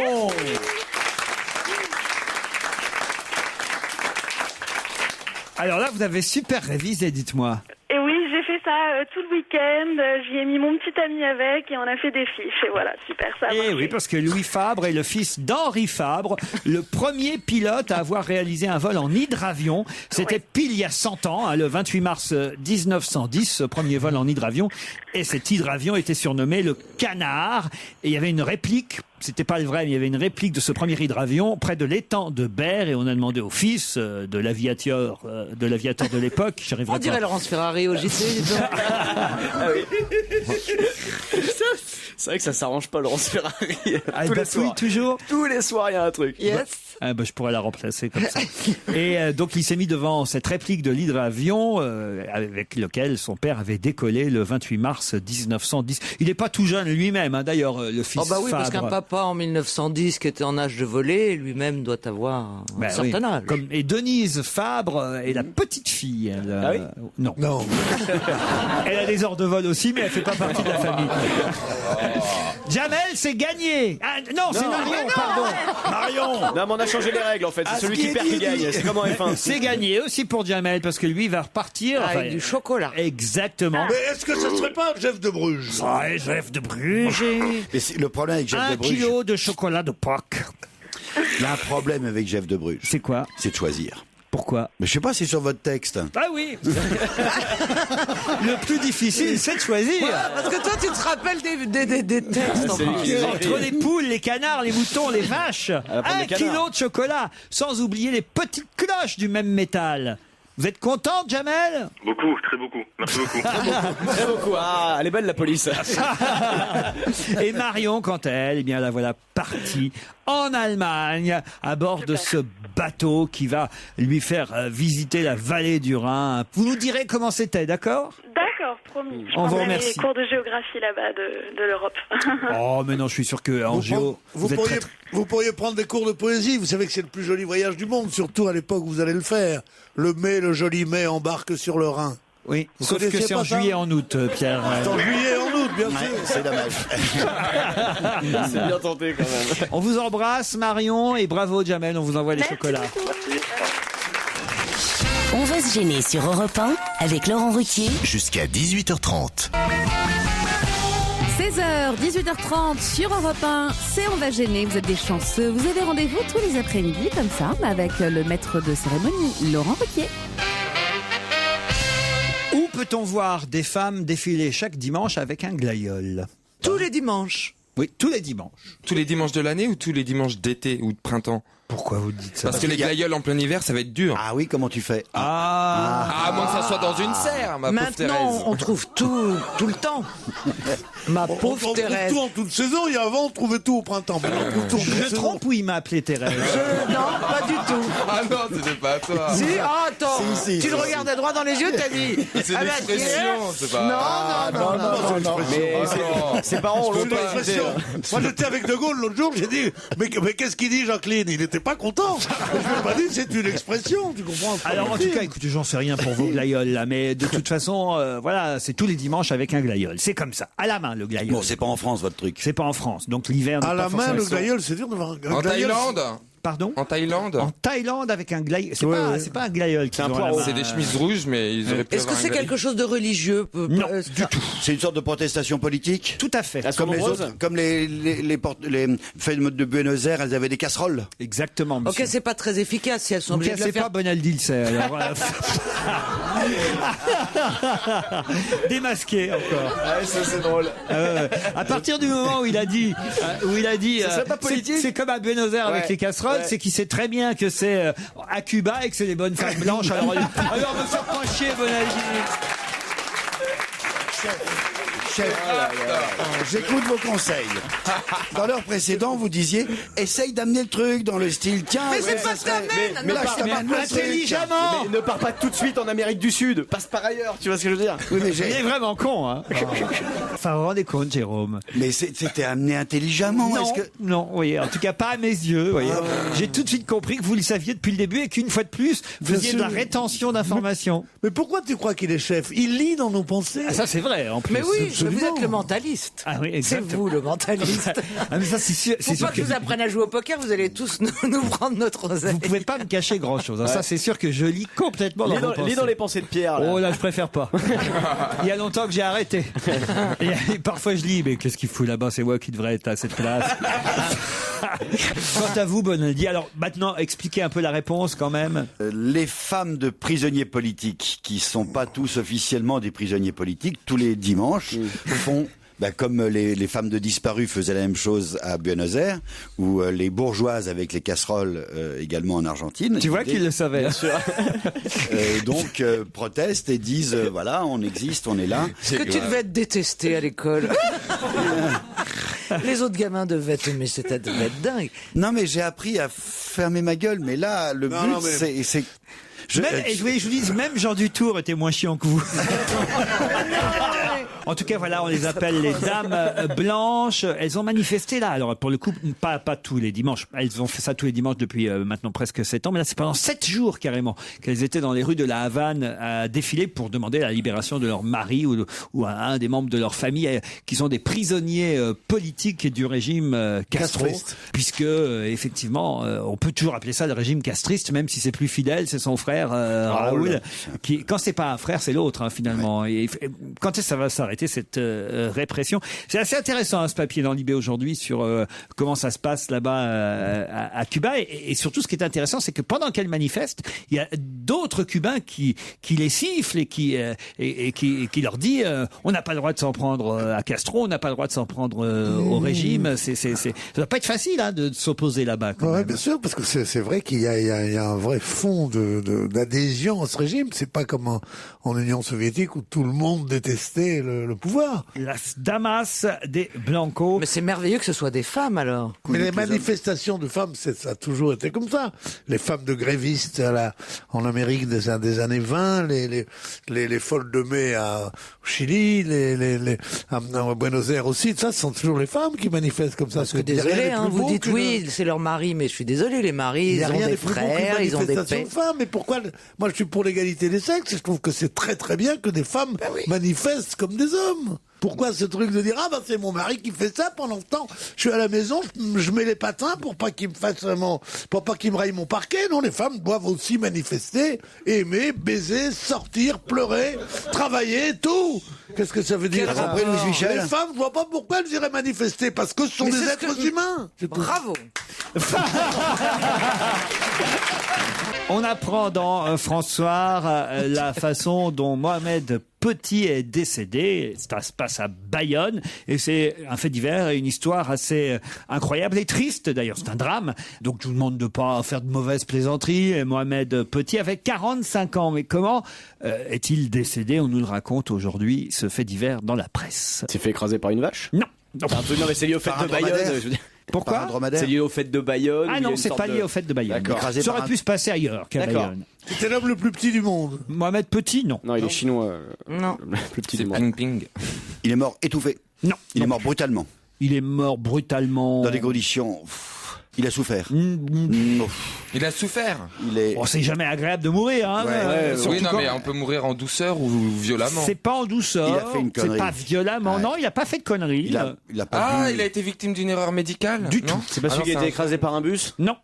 Alors là, vous avez super révisé, dites-moi.
Et oui, j'ai fait ça tout le week-end. J'y ai mis mon petit ami avec et on a fait des fiches. Et voilà, super, ça a marché.
Oui, parce que Louis Fabre est le fils d'Henri Fabre, le premier pilote à avoir réalisé un vol en hydravion. C'était pile il y a 100 ans, le 28 mars 1910, ce premier vol en hydravion. Et cet hydravion était surnommé le Canard. Et il y avait une réplique. C'était pas le vrai, mais il y avait une réplique de ce premier hydravion près de l'étang de Berre et on a demandé au fils de l'aviateur de l'époque.
On dirait Laurence Ferrari au JT.
C'est vrai que ça s'arrange pas, Laurence Ferrari.
Ah, elle bafouille toujours.
Tous les soirs, il y a un truc.
Yes.
Ah bah, je pourrais la remplacer comme ça. Et donc il s'est mis devant cette réplique de l'hydravion avec lequel son père avait décollé le 28 mars 1910. Il n'est pas tout jeune lui-même, hein, d'ailleurs, le fils
Oh bah oui,
Fabre.
parce qu'un papa en 1910 qui était en âge de voler, lui-même doit avoir un certain âge.
Et Denise Fabre est la petite fille. Elle,
Ah oui
Non.
Non.
Elle a des heures de vol aussi, mais elle fait pas partie de la famille. Jamel, c'est gagné. Ah, non, c'est Marion, pardon. Marion.
Non, mais on a changé les règles en fait. C'est celui qui perd qui gagne. C'est comme en F1.
C'est gagné aussi pour Jamel parce que lui va repartir
Avec du chocolat.
Exactement.
Mais est-ce que ça serait pas un Jeff de Bruges?
Ouais, Jeff de Bruges.
Mais le problème avec Jeff de
1
Bruges,
kilo de chocolat de Pâques.
il y a un problème avec Jeff de Bruges.
C'est quoi?
C'est de choisir.
Pourquoi?
Mais je sais pas, c'est sur votre texte.
Ah oui. Le plus difficile, c'est de choisir.
Voilà, parce que toi, tu te rappelles des textes.
c'est lui qui les a écrits.
Entre les poules, les canards, les moutons, les vaches.
va prendre
1
les canards.
kilo de chocolat, sans oublier les petites cloches du même métal. Vous êtes contente, Jamel?
Beaucoup, très beaucoup. Merci beaucoup.
Très beaucoup. Ah, elle est belle la police.
Et Marion, quant à elle, eh bien, la voilà partie en Allemagne à bord de ce bateau qui va lui faire visiter la vallée du Rhin. Vous nous direz comment c'était, d'accord?
D'accord, promis. Je
On vous
prendrai
remercie.
les cours de géographie là-bas de l'Europe.
Oh, mais non, je suis sûr que en géo, vous êtes
Vous pourriez prendre des cours de poésie. Vous savez que c'est le plus joli voyage du monde, surtout à l'époque où vous allez le faire. Le mai, le joli mai embarque sur le Rhin.
Oui,
Vous
sauf que
connaissiez
c'est
pas
en
ça
juillet, en août, Pierre.
C'est en juillet et en août, bien sûr.
C'est dommage.
C'est bien tenté quand même.
On vous embrasse, Marion, et bravo, Jamel, on vous envoie les chocolats.
On va se gêner sur Europe 1 avec Laurent Ruquier.
Jusqu'à 18h30.
16h, 18h30 sur Europe 1, c'est On va gêner, vous êtes des chanceux. Vous avez rendez-vous tous les après-midi comme ça avec le maître de cérémonie, Laurent Ruquier.
Où peut-on voir des femmes défiler chaque dimanche avec un glaïeul?
Tous les dimanches.
Oui, tous les dimanches.
Tous les dimanches de l'année ou tous les dimanches d'été ou de printemps?
Pourquoi vous dites ça?
Parce que les glaïeuls en plein hiver, ça va être dur.
Ah oui, comment tu fais?
À moins que ça soit dans une serre, ma pauvre Thérèse.
Maintenant, on trouve tout le temps. Ma pauvre
On trouve
Thérèse.
tout en toute saison. Et avant, on trouvait tout au printemps. Maintenant, on trouve tout en toute
Je
saison.
trompe ou il m'a appelé Thérèse?
Non, pas du tout.
Ah non, c'était pas à toi.
Si, attends,
Si,
tu le regardais droit dans les yeux, t'as dit.
C'est
Ah
une
bah,
expression, c'est pas...
Non.
Mais ses parents ont
C'est
longtemps
une
hésité.
expression. Moi, j'étais avec De Gaulle l'autre jour, j'ai dit, mais qu'est-ce qu'il dit, Jacqueline? Il n'était pas content. Je lui ai pas dit, c'est une expression, tu comprends?
Alors en tout cas, écoutez, j'en sais rien pour vos glaïeuls là, mais de toute façon, voilà, c'est tous les dimanches avec un glaïeul. C'est comme ça, à la main le glaïeul.
Bon, c'est pas en France votre truc.
C'est pas en France, donc l'hiver. n'est
À
pas
la main,
forcément-
le glaïeul, c'est dur de voir un
En
glaïeul.
Thaïlande
Pardon?
En Thaïlande
En Thaïlande avec un glaïeul. C'est
Ouais,
pas,
ouais.
c'est pas un glaïeul.
C'est un
qu'ils ont à la
poireau.
main.
C'est des chemises rouges, mais ils auraient pu
Est-ce que
avoir
c'est
un glaïeul.
quelque chose de religieux?
Non, du tout.
C'est une sorte de protestation politique?
Tout à fait.
Elles sont
Comme les
nombreuses.
autres, comme les fêtes de Buenos Aires, elles avaient des casseroles.
Exactement.
Ok,
Monsieur.
c'est pas très efficace si elles sont
Donc
obligées de
c'est
le faire.
pas Bonaldi le sait. Alors, démasqué encore.
Ouais, ça c'est drôle.
À partir du moment où il a dit,
Ça serait pas politique
c'est comme à Buenos Aires avec
Ouais.
les casseroles,
Ouais.
c'est qu'il sait très bien que c'est à Cuba et que c'est les bonnes femmes blanches. Alors me faire pas chier, Bonaldi.
Chef, j'écoute vos conseils. Dans l'heure précédente, vous disiez, essaye d'amener le truc dans le style, tiens,
Mais
ouais,
c'est
ça
pas ce
serait-
t'amènes.
Mais là, je t'amène le truc.
Intelligemment.
Mais ne pars pas tout de suite en Amérique du Sud. Passe par ailleurs. Tu vois ce que je veux dire?
Oui, mais
Il est vraiment con, hein. Enfin, vous vous rendez compte, Jérôme?
Mais c'était amené intelligemment.
Non,
Est-ce que...
non, vous voyez, en tout cas pas à mes yeux. Vous voyez. J'ai tout de suite compris que vous le saviez depuis le début et qu'une fois de plus, vous faisiez de la rétention d'informations.
Mais pourquoi tu crois qu'il est chef? Il lit dans nos pensées.
Ah, ça c'est vrai, en plus.
Mais oui, mais
Absolument.
vous êtes le mentaliste.
Ah oui,
C'est
exactement.
vous le mentaliste.
Ah, mais ça c'est sûr,
Faut pas que je vous apprenne à jouer au poker, vous allez tous nous prendre notre oseille.
vous pouvez pas me cacher grand chose. Ça c'est sûr que je lis complètement dans
Lis
vos
dans,
pensées.
lis dans les pensées de Pierre. Là.
Oh là, je préfère pas. Il y a longtemps que j'ai arrêté. Et parfois je lis, mais qu'est-ce qu'il fout là-bas? C'est moi qui devrais être à cette place. Quant à vous, Bonaldi, alors maintenant, expliquez un peu la réponse quand même.
Les femmes de prisonniers politiques, qui sont pas tous officiellement des prisonniers politiques, tous les dimanches, font... comme les femmes de disparus faisaient la même chose à Buenos Aires, ou les bourgeoises avec les casseroles également en Argentine.
Tu vois qu'ils le savaient.
Donc protestent et disent voilà, on existe, on est là.
Est-ce que tu devais être détesté à l'école? Les autres gamins devaient être dingue.
Non, mais j'ai appris à fermer ma gueule, mais là, le but, c'est...
Je vous dis, même Jean Dutour était moins chiant que vous. En tout cas, voilà, on les appelle les dames blanches. Elles ont manifesté là. Alors, pour le coup, pas tous les dimanches. Elles ont fait ça tous les dimanches depuis maintenant presque 7 ans. Mais là, c'est pendant 7 jours carrément qu'elles étaient dans les rues de la Havane à défiler pour demander la libération de leur mari ou à un des membres de leur famille qui sont des prisonniers politiques du régime Castro. Castriste. Puisque, effectivement, on peut toujours appeler ça le régime castriste, même si c'est plus fidèle, c'est son frère Raoul. Qui, quand c'est pas un frère, c'est l'autre, hein, finalement. Ouais. Et quand ça va s'arrêter cette répression. C'est assez intéressant ce papier dans Libé aujourd'hui sur comment ça se passe là-bas à Cuba et surtout ce qui est intéressant c'est que pendant qu'elles manifestent il y a d'autres Cubains qui les sifflent et qui leur dit on n'a pas le droit de s'en prendre à Castro, on n'a pas le droit de s'en prendre au régime. Ça doit pas être facile hein, de s'opposer là-bas.
Oui, bien sûr, parce que c'est vrai qu'il y a un vrai fond d'adhésion à ce régime. C'est pas comme en Union soviétique où tout le monde détestait le pouvoir.
Las damas de Blanco.
Mais c'est merveilleux que ce soit des femmes alors.
Mais les manifestations de femmes, ça a toujours été comme ça. Les femmes de grévistes en Amérique des années 20, les folles de mai au Chili, à Buenos Aires aussi, ça, ce sont toujours les femmes qui manifestent comme ça.
Parce que désolé, hein, vous dites oui, c'est leur mari, mais je suis désolé, les maris, ils ont des frères, ils ont des pères.
Mais pourquoi moi je suis pour l'égalité des sexes, je trouve que c'est très très bien que des femmes manifestent comme des hommes. Pourquoi ce truc de dire c'est mon mari qui fait ça pendant ce temps je suis à la maison, je mets les patins pour pas qu'il me fasse pour pas qu'il me raye mon parquet. Non, les femmes doivent aussi manifester, aimer, baiser, sortir, pleurer, travailler, tout. Qu'est-ce que ça veut dire? Les femmes, je vois pas pourquoi elles iraient manifester, parce que ce sont des êtres humains.
Bravo.
On apprend dans François la façon dont Mohamed Petit est décédé. Ça se passe à Bayonne et c'est un fait divers et une histoire assez incroyable et triste d'ailleurs. C'est un drame. Donc je vous demande de pas faire de mauvaises plaisanteries. Et Mohamed Petit avait 45 ans. Mais comment est-il décédé? On nous le raconte aujourd'hui, ce fait divers dans la presse.
Il s'est fait écraser par une vache?
Non.
Non, mais c'est lié au fait de Bayonne. Je veux dire.
Pourquoi?
C'est lié au fait de Bayonne.
Ah non, c'est pas lié au fait de Bayonne. Ça aurait pu se passer ailleurs qu'à Bayonne.
C'était l'homme le plus petit du monde.
Mohamed Petit, non.
Non, il est chinois.
Non.
Le plus petit du monde.
Ping Ping.
Il est mort étouffé.
Non.
Il est mort brutalement.
Il est mort brutalement.
Dans des conditions... Il a souffert.
Il a souffert.
Oh, c'est jamais agréable de mourir, hein.
Oui, non, mais on peut mourir en douceur ou violemment.
C'est pas en douceur.
Il a fait une connerie.
C'est pas violemment. Ouais. Non, il a pas fait de connerie.
Il a pas bu.
Il a été victime d'une erreur médicale.
Du tout.
C'est pas celui qui a été écrasé par un bus?
Non.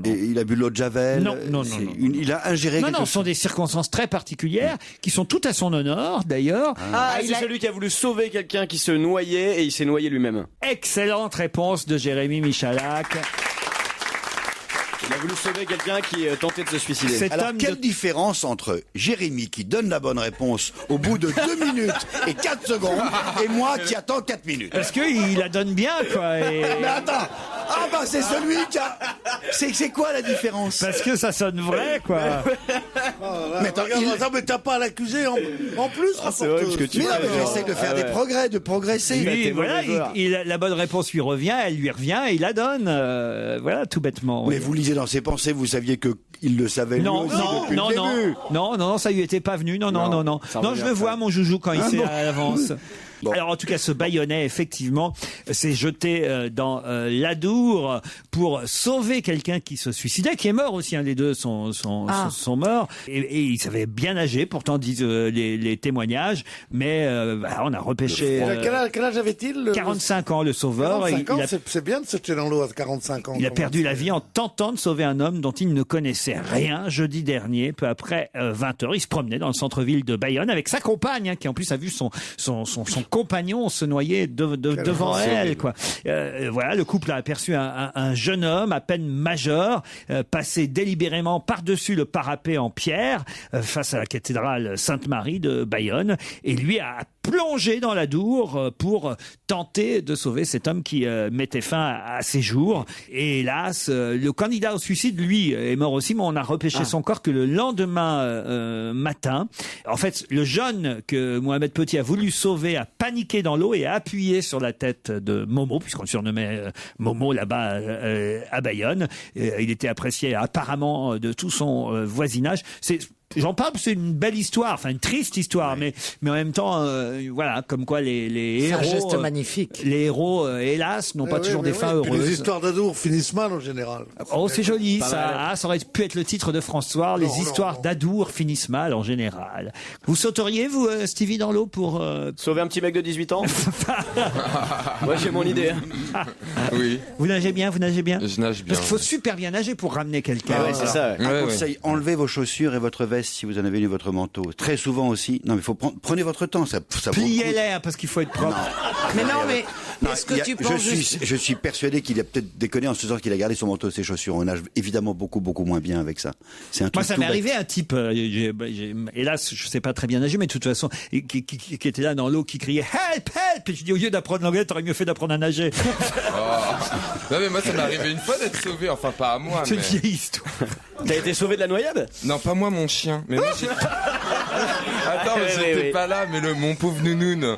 Et il a bu de l'eau de Javel.
Non.
Il a ingéré quelque chose.
Ce sont des circonstances très particulières qui sont toutes à son honneur, d'ailleurs.
C'est celui qui a voulu sauver quelqu'un qui se noyait et il s'est noyé lui-même.
Excellente réponse de Jérémy Michalak.
Il a voulu sauver quelqu'un qui tentait de se suicider.
Alors, quelle différence entre Jérémy qui donne la bonne réponse au bout de 2 minutes et 4 secondes et moi qui attends 4 minutes?
Parce qu'il la donne bien, quoi.
Mais attends! C'est celui qui a... C'est quoi la différence?
Parce que ça sonne vrai, quoi.
Mais t'as pas à l'accuser en plus,
c'est vrai, parce que tu j'essaie de faire des progrès, de progresser.
Lui, voilà, la bonne réponse lui revient, elle lui revient et il la donne. Voilà, tout bêtement.
Mais vous lisez dans ses pensées, vous saviez qu'il le savait lui aussi depuis le début.
Non, ça lui était pas venu. Non, je le vois, mon joujou, quand il sait à l'avance. Bon. Alors en tout cas, ce Bayonnais, effectivement, s'est jeté dans l'Adour pour sauver quelqu'un qui se suicidait, qui est mort aussi. Les deux sont morts. Et il savait bien nager, pourtant disent les témoignages. Mais on a repêché...
Quel âge avait-il
45 ans, le sauveur.
45 ans, c'est bien de se jeter dans l'eau à 45 ans.
Il a perdu la vie en tentant de sauver un homme dont il ne connaissait rien jeudi dernier, peu après 20h. Il se promenait dans le centre-ville de Bayonne avec sa compagne, qui en plus a vu son compagnon se noyer devant elle, quoi. Voilà, le couple a aperçu un jeune homme à peine majeur passer délibérément par-dessus le parapet en pierre face à la cathédrale Sainte-Marie de Bayonne, et lui a plongé dans l'Adour pour tenter de sauver cet homme qui mettait fin à ses jours. Et hélas, le candidat au suicide, lui, est mort aussi, mais on a repêché son corps que le lendemain matin. En fait, le jeune que Mohamed Petit a voulu sauver a paniqué dans l'eau et a appuyé sur la tête de Momo, puisqu'on le surnommait Momo là-bas à Bayonne. Il était apprécié apparemment de tout son voisinage. J'en parle, c'est une belle histoire, enfin une triste histoire, mais en même temps, voilà, comme quoi les héros,
un geste magnifique.
Les héros, hélas, n'ont pas toujours des fins heureuses.
Les histoires d'amour finissent mal en général.
Oh, c'est joli, ça aurait pu être le titre de François. Les histoires d'Adour finissent mal en général. Vous sauteriez, vous, Stevie, dans l'eau pour
sauver un petit mec de 18 ans? Moi, j'ai mon idée.
Oui.
Vous nagez bien?
Je nage bien.
Parce qu'il faut super bien nager pour ramener quelqu'un.
Ouais, c'est ça.
Un conseil, enlevez vos chaussures et votre veste si vous en avez une, votre manteau. Très souvent aussi. Non, mais prenez votre temps. Ça
pliez-les, parce qu'il faut être propre.
Est-ce que tu penses
je suis persuadé qu'il a peut-être déconné en se disant qu'il a gardé son manteau et ses chaussures. On nage évidemment beaucoup moins bien avec ça. C'est un truc.
Moi, ça m'est arrivé un type, hélas, je sais pas très bien nager, mais de toute façon, qui était là dans l'eau, qui criait help, help. Et je dis, au lieu d'apprendre l'anglais, t'aurais mieux fait d'apprendre à nager.
Non, mais moi, ça m'est arrivé une fois d'être sauvé, enfin pas à moi.
C'est une vieille histoire.
T'as été sauvé de la noyade?
Non, pas moi, mon chien. Mais moi, attends, mais j'étais pas là, mais mon pauvre Nounoun.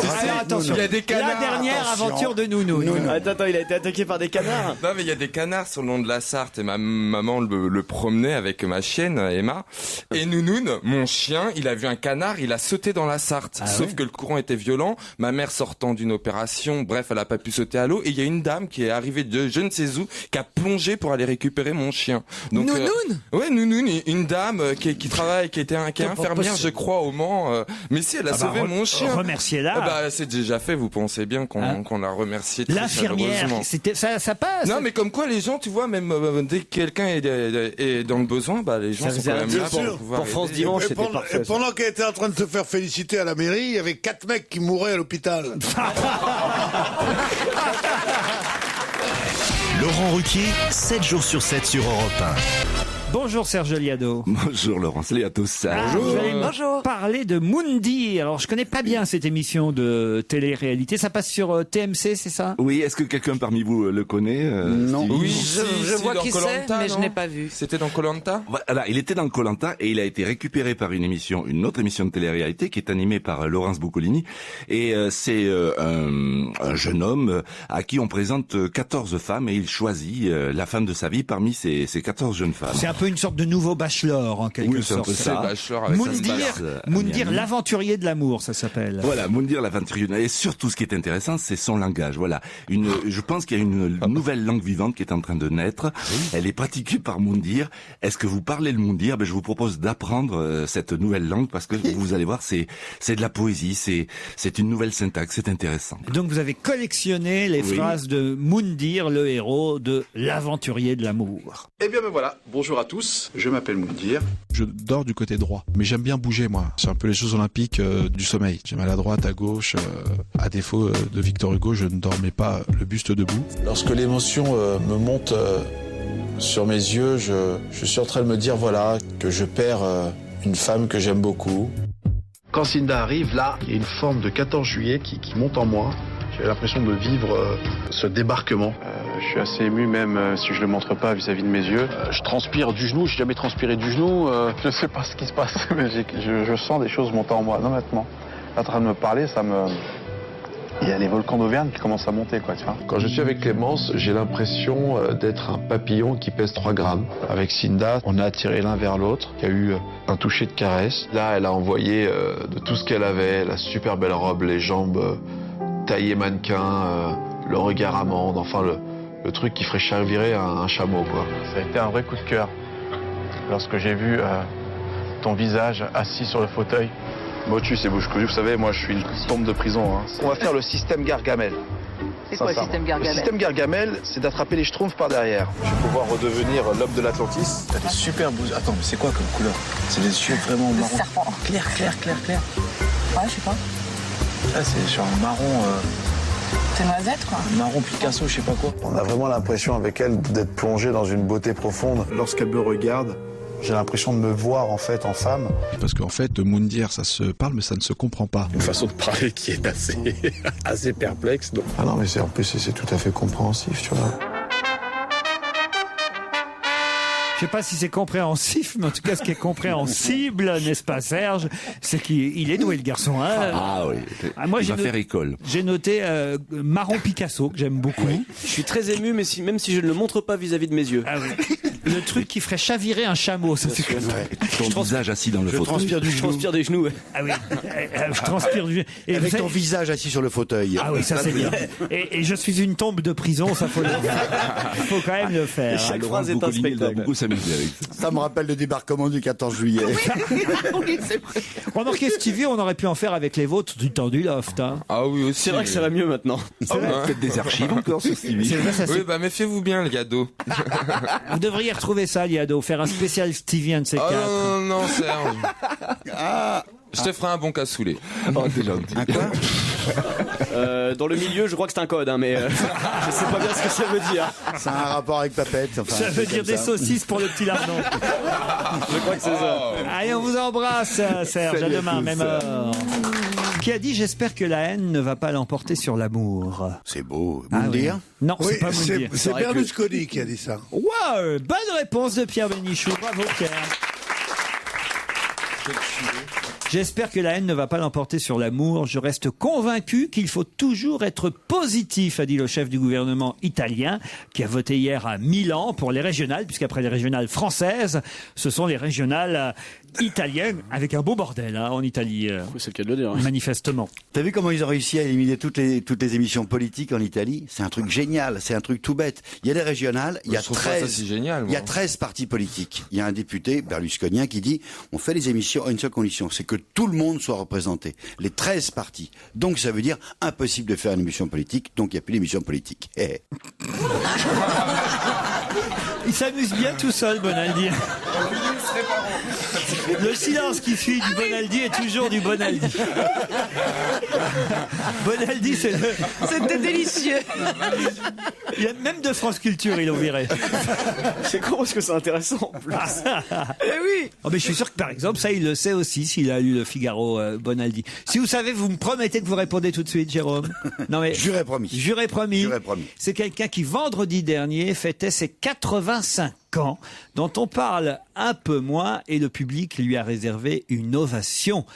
Tu sais, attention,
il y a des canards.
La dernière aventure de Nounoun.
Attends, il a été attaqué par des canards.
Non, mais il y a des canards sur le long de la Sarthe et ma maman le promenait avec ma chienne Emma. Et Nounoun, mon chien, il a vu un canard, il a sauté dans la Sarthe. Sauf que le courant était violent. Ma mère sortant d'une opération, bref, elle a pas pu sauter à l'eau. Et il y a une dame qui est arrivée de je ne sais où, qui a plongé pour aller récupérer mon chien. Donc,
Nounoun
ouais, Nounoun, une dame qui travaille, qui est infirmière, je crois, au Mans. Mais si, elle a sauvé mon chien.
Remerciez-la.
C'est déjà fait, vous pensez bien qu'on l'a remercié très
l'infirmière, ça passe.
Non, mais comme quoi les gens, tu vois, même dès que quelqu'un est dans le besoin, les gens sont quand même là pour pouvoir
pour France
aider.
Dimanche, c'était parfait.
Et pendant qu'elle était en train de se faire féliciter à la mairie, il y avait 4 mecs qui mouraient à l'hôpital.
Laurent Ruquier, 7 jours sur 7 sur Europe 1.
Bonjour Serge Liado.
Bonjour Laurent, salut à tous.
Vous allez me parler de Moundir. Alors je connais pas bien cette émission de télé-réalité. Ça passe sur TMC, c'est ça?
Oui, est-ce que quelqu'un parmi vous le connaît?
Non.
Oui,
je vois qui c'est, mais je n'ai pas vu.
C'était dans Koh-Lanta?
Voilà, il était dans Koh-Lanta et il a été récupéré par une autre émission de télé-réalité qui est animée par Laurence Boccolini. Et c'est un jeune homme à qui on présente 14 femmes et il choisit la femme de sa vie parmi ces 14 jeunes femmes.
C'est un peu une sorte de nouveau Bachelor, en quelque sorte.
Oui, c'est un peu ça.
Moundir, l'aventurier de l'amour, ça s'appelle.
Voilà, Moundir, l'aventurier de l'amour. Et surtout, ce qui est intéressant, c'est son langage. Voilà. Je pense qu'il y a une nouvelle langue vivante qui est en train de naître. Elle est pratiquée par Moundir. Est-ce que vous parlez le Moundir? Je vous propose d'apprendre cette nouvelle langue parce que vous allez voir, c'est de la poésie, c'est une nouvelle syntaxe, c'est intéressant.
Donc vous avez collectionné les phrases de Moundir, le héros de l'aventurier de l'amour.
Eh bien, voilà. Bonjour à tous. Je m'appelle Moundir. Je dors du côté droit, mais j'aime bien bouger moi. C'est un peu les Jeux Olympiques du sommeil. J'aime aller à droite, à gauche. À défaut de Victor Hugo, je ne dormais pas le buste debout. Lorsque l'émotion me monte sur mes yeux, je suis en train de me dire voilà que je perds une femme que j'aime beaucoup. Quand Cinda arrive, là, il y a une forme de 14 juillet qui monte en moi. J'ai l'impression de vivre ce débarquement. Je suis assez ému même si je le montre pas vis-à-vis de mes yeux. Je transpire du genou, j'ai jamais transpiré du genou. Je sais pas ce qui se passe, mais je sens des choses monter en moi. Non, honnêtement, en train de me parler, il y a les volcans d'Auvergne qui commencent à monter, quoi, tu vois. Quand je suis avec Clémence, j'ai l'impression d'être un papillon qui pèse 3 grammes. Avec Cinda, on a attiré l'un vers l'autre. Il y a eu un toucher de caresse. Là, elle a envoyé de tout ce qu'elle avait, la super belle robe, les jambes taillées mannequin, le regard amande, enfin le truc qui ferait chavirer un chameau, quoi. Ça a été un vrai coup de cœur lorsque j'ai vu ton visage assis sur le fauteuil. Motus et bouche cousue, vous savez, moi je suis une tombe de prison. On va faire le système Gargamel.
C'est quoi le système Gargamel?
Le système Gargamel, c'est d'attraper les schtroumpfs par derrière. Je vais pouvoir redevenir l'homme de l'Atlantis. T'as des super beaux... Attends, mais c'est quoi comme couleur? C'est des yeux vraiment marron.
Serpent.
Clair.
Ouais, je sais pas.
Là, c'est sur un marron...
C'est noisette, quoi.
Marron Picasso, je sais pas quoi. On a vraiment l'impression avec elle d'être plongé dans une beauté profonde. Lorsqu'elle me regarde, j'ai l'impression de me voir en fait en femme. Parce qu'en fait, Moundir, ça se parle mais ça ne se comprend pas. Une façon de parler qui est assez perplexe. Donc. Ah non, mais en plus c'est tout à fait compréhensif, tu vois.
Je sais pas si c'est compréhensif, mais en tout cas, ce qui est compréhensible, n'est-ce pas, Serge, c'est qu'il est doué, le garçon. Hein.
Ah oui.
Moi,
il va faire école.
J'ai noté Marron Picasso, que j'aime beaucoup.
Je suis très ému, mais même si je ne le montre pas vis-à-vis de mes yeux.
Ah oui. Le truc qui ferait chavirer un chameau, ça c'est
Ton visage assis dans le fauteuil.
Je transpire des genoux.
Ah oui, je transpire du.
Et avec ton visage assis sur le fauteuil.
Ah oui, ça c'est bien. Et je suis une tombe de prison, ça faut le faire. Faut quand même le faire.
Chaque phrase est un spectacle.
Beaucoup s'amuser avec ça.
Ça me rappelle le débarquement du 14 juillet.
Oui, c'est vrai.
Remarquez, Stevie, on aurait pu en faire avec les vôtres du temps du loft. Hein.
Ah oui aussi.
C'est vrai que ça va mieux maintenant.
Peut-être des archives encore sur Stevie.
C'est vrai, ça,
oui, bah méfiez-vous bien, le gado.
Vous devriez retrouver ça, Liado, faire un spécial Stevie, un de ces quatre.
Non, Serge. Je te ferai un bon cassoulet.
Oh, t'es gentil.
Un quoi
Dans le milieu, je crois que c'est un code, hein, mais je sais pas bien ce que ça veut dire.
Ça a un rapport avec Papette. Enfin,
Ça veut dire des saucisses pour le petit lardon.
Je crois que c'est ça.
Allez, on vous embrasse, Serge. À demain, même heure. Qui a dit j'espère que la haine ne va pas l'emporter sur l'amour.
C'est beau.
Ah,
Moundir
Non,
Oui,
c'est pas Moundir.
c'est Berlusconi qui a dit ça.
Wow, bonne réponse de Pierre Bénichou. Bravo, Pierre. J'espère que la haine ne va pas l'emporter sur l'amour. Je reste convaincu qu'il faut toujours être positif, a dit le chef du gouvernement italien, qui a voté hier à Milan pour les régionales, puisqu'après les régionales françaises, ce sont les régionales italiennes, avec un beau bordel en Italie.
C'est le cas de le dire.
Manifestement.
T'as vu comment ils ont réussi à éliminer toutes les émissions politiques en Italie? C'est un truc génial, c'est un truc tout bête. Il y a des régionales, il y a 13,
génial,
il y a 13 partis politiques. Il y a un député berlusconien qui dit on fait les émissions à une seule condition, c'est que tout le monde soit représenté. Les 13 partis. Donc ça veut dire impossible de faire une émission politique, donc il n'y a plus d'émission politique.
Il s'amuse bien tout seul, Bonaldi. Le silence qui suit du Bonaldi est toujours du Bonaldi. Bonaldi, c'est le...
C'était délicieux.
Il y a même de France Culture, ils l'ont viré.
C'est con parce que c'est intéressant en plus.
Oui.
Oh, mais je suis sûr que par exemple, ça, il le sait aussi s'il a lu le Figaro, Bonaldi. Si vous savez, vous me promettez que vous répondez tout de suite, Jérôme. Non mais
Juré promis.
Juré promis.
Juré promis.
C'est quelqu'un qui vendredi dernier fêtait ses 85 ans, dont on parle un peu moins, et le public lui a réservé une ovation.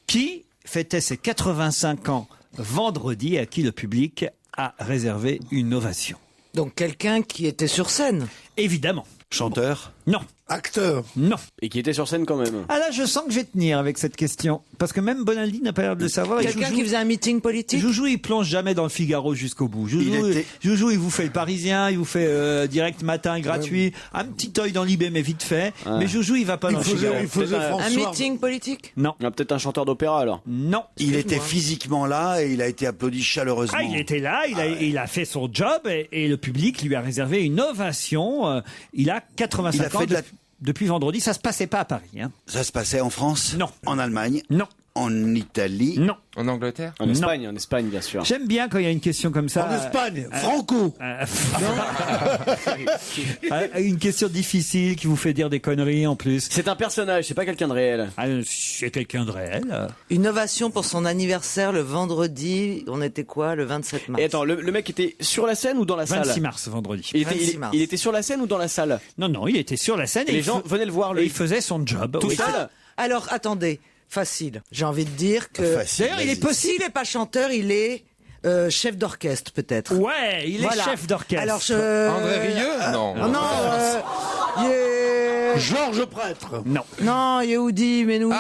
Qui fêtait ses 85 ans vendredi, à qui le public a réservé une ovation?
Donc quelqu'un qui était sur scène.
Évidemment.
Chanteur?
Non.
Acteur?
Non.
Et qui était sur scène quand même.
Ah là, je sens que je vais tenir avec cette question. Parce que même Bonaldi n'a pas l'air de le savoir. Et
Quelqu'un qui faisait un meeting politique.
Joujou, il plonge jamais dans le Figaro jusqu'au bout. Joujou, il vous fait le Parisien, il vous fait direct matin gratuit, un petit œil dans l'IB, mais vite fait.
Ouais.
Mais Joujou, il va pas dans le Figaro.
Il faisait
Un
François.
meeting politique.
Non.
Il y a peut-être un chanteur d'opéra alors.
Non.
Il était physiquement là et il a été applaudi chaleureusement.
Ah, il était là, il a fait son job et le public lui a réservé une ovation. Il a 85
Il a fait
ans depuis vendredi. Ça se passait pas à Paris. Hein.
Ça se passait en France?
Non.
En Allemagne?
Non.
En Italie?
Non.
En Angleterre?
En Espagne bien sûr.
J'aime bien quand il y a une question comme ça.
En Espagne, Franco.
Une question difficile qui vous fait dire des conneries en plus.
C'est un personnage, c'est pas quelqu'un de réel.
C'est quelqu'un de réel.
Une ovation pour son anniversaire le vendredi. On était quoi, le 27 mars?
Et attends, le mec était sur la scène ou dans la salle?
26 mars, vendredi.
Il était sur la scène ou dans la salle?
Non, il était sur la scène.
Et les gens venaient le voir.
Et il faisait son job.
Tout
Oui.
seul?
Alors, attendez. Facile. J'ai envie de dire que...
D'ailleurs, il est possible.
S'il n'est pas chanteur, il est chef d'orchestre, peut-être.
Ouais, il est chef d'orchestre.
Alors,
André Rieu? Non.
il est...
Georges Prêtre.
Non.
Non, Yehudi, Menoui.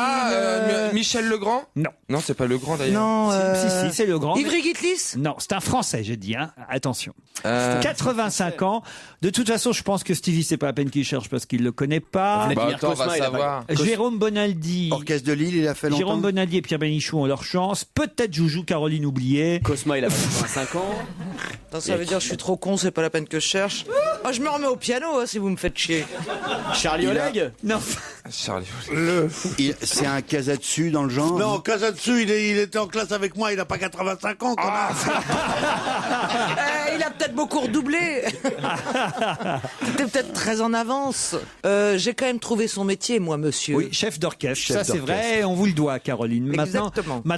Michel Legrand?
Non.
Non, c'est pas Legrand d'ailleurs.
Non.
Si, c'est Legrand.
Ivry Guitlis?
Non, c'est un Français, j'ai dit. Hein. Attention. 85 ans. De toute façon, je pense que Stevie, c'est pas la peine qu'il cherche parce qu'il le connaît pas.
Bah attends, on va savoir.
Jérôme Bonaldi.
Orchestre de Lille, il a fait longtemps.
Jérôme Bonaldi et Pierre Bénichou ont leur chance. Peut-être Joujou, Caroline oubliée.
Cosma, il a 25 ans.
Non, ça veut dire que je suis trop con, c'est pas la peine que je cherche. Oh, je me remets au piano si vous me faites chier.
Charlie Oleg?
Non.
Charlie.
C'est un Casatsu dans le genre?
Non, Casatsu, il était en classe avec moi, il n'a pas 85 ans, connard.
Il a peut-être beaucoup redoublé. T'étais peut-être très en avance. J'ai quand même trouvé son métier, moi, monsieur.
Oui, chef d'orchestre. Ça, c'est vrai, on vous le doit, Caroline. Maintenant,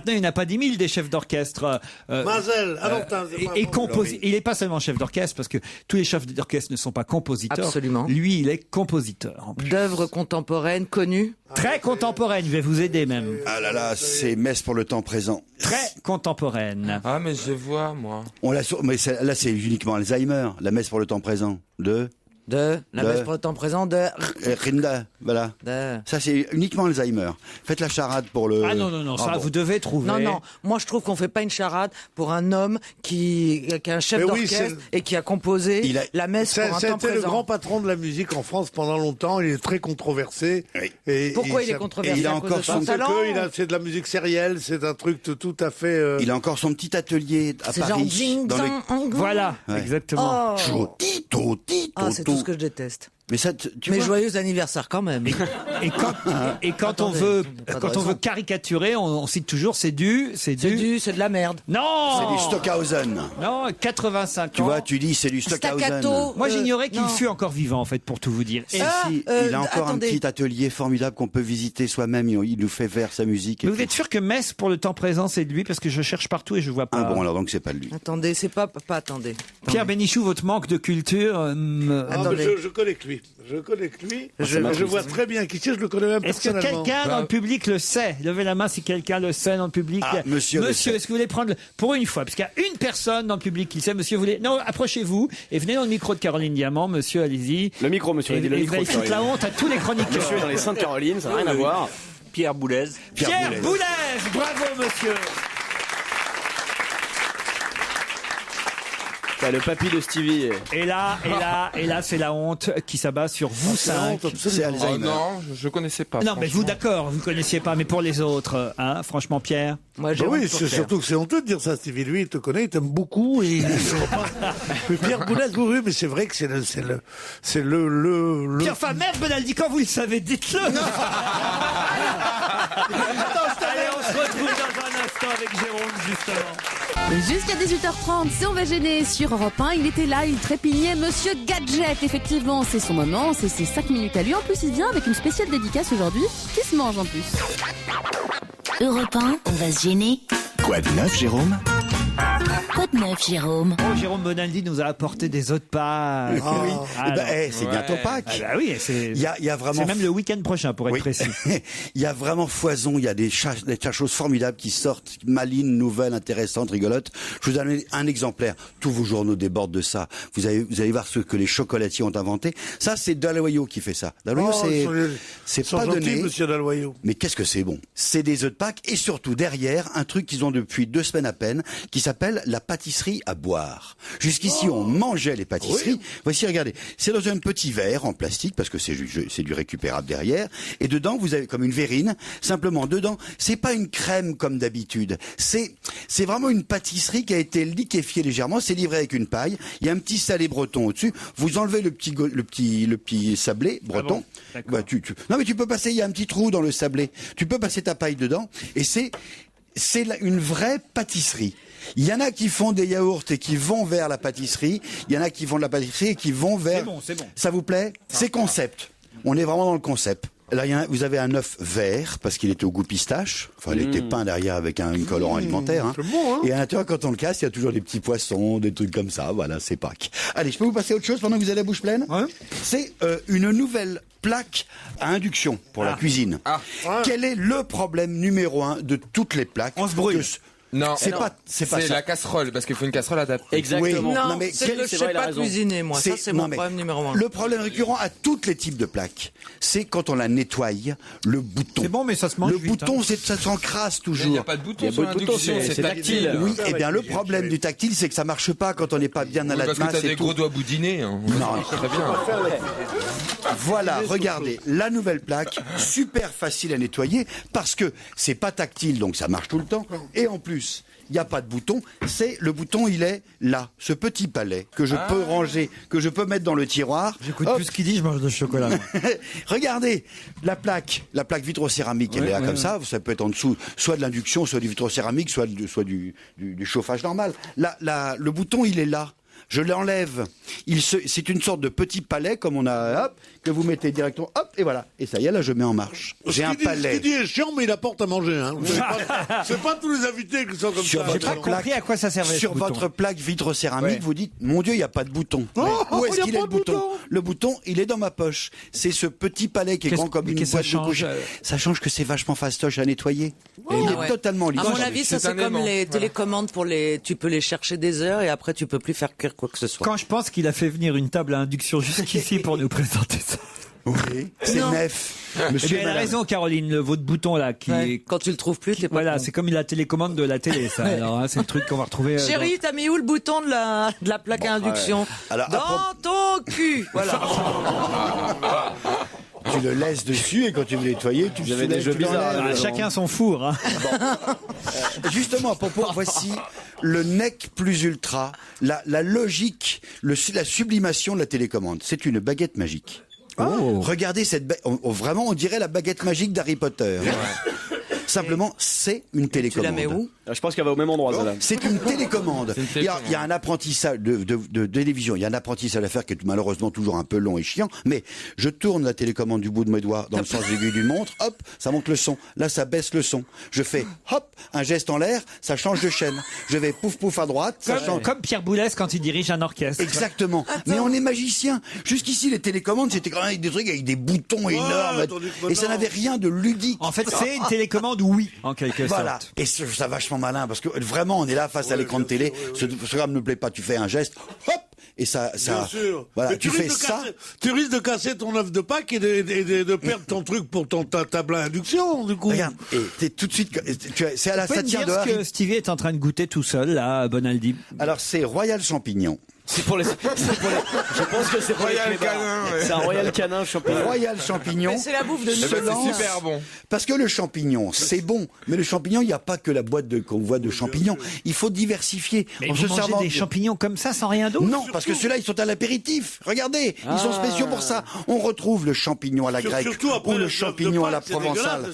il n'y en a pas 10 000 des chefs d'orchestre.
Mazel.
Il n'est pas seulement chef d'orchestre, parce que tous les chefs d'orchestre ne sont pas compositeurs.
Absolument.
Lui, il est compositeur.
D'œuvres contemporaines connues.
Très contemporaine, je vais vous aider même.
Ah là là, c'est Messe pour le temps présent.
Très contemporaine.
Ah, mais je vois, moi.
Mais là, c'est uniquement Alzheimer. La Messe pour le temps présent.
La messe pour le temps présent de...
Rinda, voilà. Ça, c'est uniquement Alzheimer. Faites la charade pour le...
Ah non, ça, vous devez trouver.
Non, moi je trouve qu'on fait pas une charade pour un homme qui est un chef d'orchestre et qui a composé la messe pour un temps présent.
C'était le grand patron de la musique en France pendant longtemps, il est très controversé.
Oui.
Pourquoi il est controversé?
Il a encore son
talent. C'est de la musique sérielle, c'est un truc tout à fait...
Il a encore son petit atelier à Paris.
Voilà, exactement.
Tito.
C'est tout ce que je déteste.
Mais ça,
mais joyeux anniversaire quand même.
Et quand on veut caricaturer, on cite toujours c'est de la merde. Non,
c'est du Stockhausen.
Non, 85 ans.
Tu vois, tu dis c'est du Stockhausen.
Moi, j'ignorais qu'il fût encore vivant, en fait, pour tout vous dire.
Il a encore un petit atelier formidable qu'on peut visiter soi-même. Il nous fait faire sa musique.
Mais vous êtes sûr que Messe pour le temps présent, c'est de lui, parce que je cherche partout et je vois pas.
Ah bon, alors donc c'est pas de lui.
Attendez, c'est pas attendez.
Pierre Bénichou, votre manque de culture.
Je connais que lui. Je connais que lui. Je vois très bien qui c'est, je le connais même personnellement.
Est-ce que quelqu'un dans le public le sait? Levez la main si quelqu'un le sait dans le public.
Monsieur,
est-ce que vous voulez prendre pour une fois? Parce qu'il y a une personne dans le public qui le sait. Monsieur, vous voulez... Non, approchez-vous et venez dans le micro de Caroline Diamant. Monsieur, allez-y.
Le micro, monsieur.
Vous allez foutre la honte à tous les chroniqueurs.
Monsieur est dans les Saintes-Caroline, ça n'a rien à voir. Pierre Boulez.
Pierre Boulez. Bravo, monsieur.
Le papy de Stevie.
Et là, c'est la honte qui s'abat sur vous cinq.
C'est Alzheimer.
Oh non, je connaissais pas.
Non, mais vous, d'accord, vous connaissiez pas, mais pour les autres, hein, franchement, Pierre.
Moi, oui, c'est surtout que c'est honteux de dire ça, Stevie. Lui, il te connaît, il t'aime beaucoup. Et mais Pierre Boulez, oui, mais c'est vrai que c'est le.
Pierre, enfin, merde, Bonaldi, quand vous le savez, dites-le. Allez, on se retrouve dans un instant avec Jérôme, justement.
Jusqu'à 18h30, c'est On va gêner sur Europe 1. Il était là, il trépignait. Monsieur Gadget, effectivement, c'est son moment. C'est ses 5 minutes à lui. En plus, il vient avec une spéciale dédicace aujourd'hui qui se mange en plus.
Europe 1, on va se gêner.
Quoi de neuf, Jérôme?
Quoi de neuf, Jérôme?
Oh, Jérôme Bonaldi nous a apporté des œufs de Pâques.
Oui. C'est bientôt Pâques.
Ah bah oui,
il y a vraiment.
C'est même le week-end prochain, pour être précis.
Il y a vraiment foison. Il y a des choses formidables qui sortent, malines, nouvelles, intéressantes, rigolotes. Je vous donne un exemplaire. Tous vos journaux débordent de ça. Vous allez voir ce que les chocolatiers ont inventé. Ça, c'est Dalloyau qui fait ça. Dalloyau, c'est pas donné.
Monsieur Dalloyau.
Mais qu'est-ce que c'est bon? C'est des œufs de Pâques et surtout derrière un truc qu'ils ont depuis 2 semaines à peine, qui s'appelle la pâtisserie à boire. Jusqu'ici, on mangeait les pâtisseries. Oui. Voici, regardez. C'est dans un petit verre en plastique, parce que c'est du récupérable derrière. Et dedans, vous avez comme une verrine. Simplement, dedans, c'est pas une crème comme d'habitude. C'est vraiment une pâtisserie qui a été liquéfiée légèrement. C'est livré avec une paille. Il y a un petit salé breton au-dessus. Vous enlevez le petit sablé breton.
Ah bon,
non, mais tu peux passer, il y a un petit trou dans le sablé. Tu peux passer ta paille dedans. Et c'est une vraie pâtisserie. Il y en a qui font des yaourts et qui vont vers la pâtisserie. Il y en a qui font de la pâtisserie et qui vont vers...
C'est bon.
Ça vous plaît? C'est concept. On est vraiment dans le concept. Là, vous avez un œuf vert, parce qu'il était au goût pistache. Enfin, il était peint derrière avec un colorant alimentaire. Hein.
C'est bon, hein.
Et à l'intérieur, quand on le casse, il y a toujours des petits poissons, des trucs comme ça. Voilà, c'est Pâques. Allez, je peux vous passer à autre chose pendant que vous avez la bouche pleine?
Ouais.
C'est une nouvelle plaque à induction pour la cuisine. Quel est le problème numéro 1 de toutes les plaques?
On se brûle.
Non,
c'est pas ça.
C'est la casserole, parce qu'il faut une casserole adaptée.
Exactement.
Oui,
non, mais c'est que je sais pas cuisiner, moi. Ça, c'est mon problème numéro 1.
Le problème récurrent à tous les types de plaques, c'est quand on la nettoie, le bouton.
C'est bon, mais ça se mange
Le
vite,
bouton, ça s'encrasse toujours.
Il n'y a pas de bouton sur l'induction, c'est tactile.
Oui, et bien le problème du tactile, c'est que ça marche pas quand on n'est pas bien à la masse.
Parce que t'as des gros doigts boudinés. Hein.
Non,
très bien.
Voilà, regardez, la nouvelle plaque, super facile à nettoyer, parce que c'est pas tactile, donc ça marche tout le temps. Et en plus, il n'y a pas de bouton, le bouton, il est là, ce petit palais que je peux ranger, que je peux mettre dans le tiroir.
J'écoute plus ce qu'il dit, je mange de chocolat.
Regardez, la plaque vitrocéramique, elle est là comme ça, ça peut être en dessous, soit de l'induction, soit du vitrocéramique, soit du chauffage normal. Le bouton, il est là. je l'enlève. C'est une sorte de petit palais, comme on a, hop, que vous mettez directement, hop, et voilà. Et ça y est, là, je mets en marche. J'ai un palais.
Ce qu'il dit est chiant, mais il apporte à manger. Hein. C'est pas tous les invités qui sont comme
sur
ça.
Votre
J'ai pas compris à quoi ça servait.
Sur votre plaque vitre-céramique, vous dites, mon Dieu, il n'y a pas de bouton. Où est-ce qu'il est le bouton? Le bouton, il est dans ma poche. C'est ce petit palais qui est grand comme une boîte de couche. Ça change que c'est vachement fastoche à nettoyer. Et il est totalement libre.
À mon avis, ça c'est comme les télécommandes pour les. Tu peux les chercher des heures et après tu peux plus faire cuire quoi que ce soit.
Quand je pense qu'il a fait venir une table à induction jusqu'ici pour nous présenter ça.
Oui, c'est neuf.
Monsieur, elle a raison, Caroline, votre bouton là,
quand tu le trouves plus, t'es pas.
Voilà, c'est comme la télécommande de la télé, ça. Alors, hein, c'est le truc qu'on va retrouver.
Chérie, t'as mis où le bouton de la plaque à induction?
Alors,
dans ton cul. Voilà.
Tu le laisses dessus et quand tu veux nettoyer, tu
J'avais des jeux bizarres.
Chacun son four. Hein.
Justement, Popo, voici le NEC plus ultra, la logique, la sublimation de la télécommande. C'est une baguette magique. Regardez cette vraiment, on dirait la baguette magique d'Harry Potter. Simplement, c'est une télécommande.
Tu la mets où?
Je pense qu'elle va au même endroit.
C'est une télécommande. Il y a un apprentissage de télévision. Il y a un apprentissage à faire qui est malheureusement toujours un peu long et chiant. Mais je tourne la télécommande du bout de mes doigts dans le sens aigu d'une montre. Hop, ça monte le son. Là, ça baisse le son. Je fais hop, un geste en l'air, ça change de chaîne. Je vais pouf pouf à droite. Ça change.
Comme Pierre Boulez quand il dirige un orchestre.
Exactement. Mais on est magicien. Jusqu'ici, les télécommandes, c'était quand même des trucs avec des boutons énormes. Et ça n'avait rien de ludique.
En fait, c'est une télécommande, oui, en quelque sorte.
Voilà. Et ça vachement malin parce que vraiment, on est là face à l'écran de télé. Ce programme ne plaît pas, tu fais un geste, hop, et ça.
Bien sûr.
Voilà,
mais
tu fais ça.
Tu risques de casser ton œuf de Pâques et de perdre ton truc pour ta table à induction, du coup.
Regarde, et t'es tout de suite. C'est à la
Vous pouvez me
satire
dire
de
ce que Stevie est en train de goûter tout seul, là, à Bonaldi.
Alors, c'est Royal Champignon.
Je pense que c'est pour
Royal
les
Canin.
C'est un Royal Canin champignon.
Royal Champignon.
Mais c'est la bouffe de
C'est super bon.
Parce que le champignon, c'est bon. Mais le champignon, il n'y a pas que la boîte qu'on voit de champignons. Il faut diversifier.
Mais vous mangez des champignons comme ça, sans rien d'autre?
Non, parce que ceux-là, ils sont à l'apéritif. Regardez, ils sont spéciaux pour ça. On retrouve le champignon à la grecque ou le champignon à la provençale.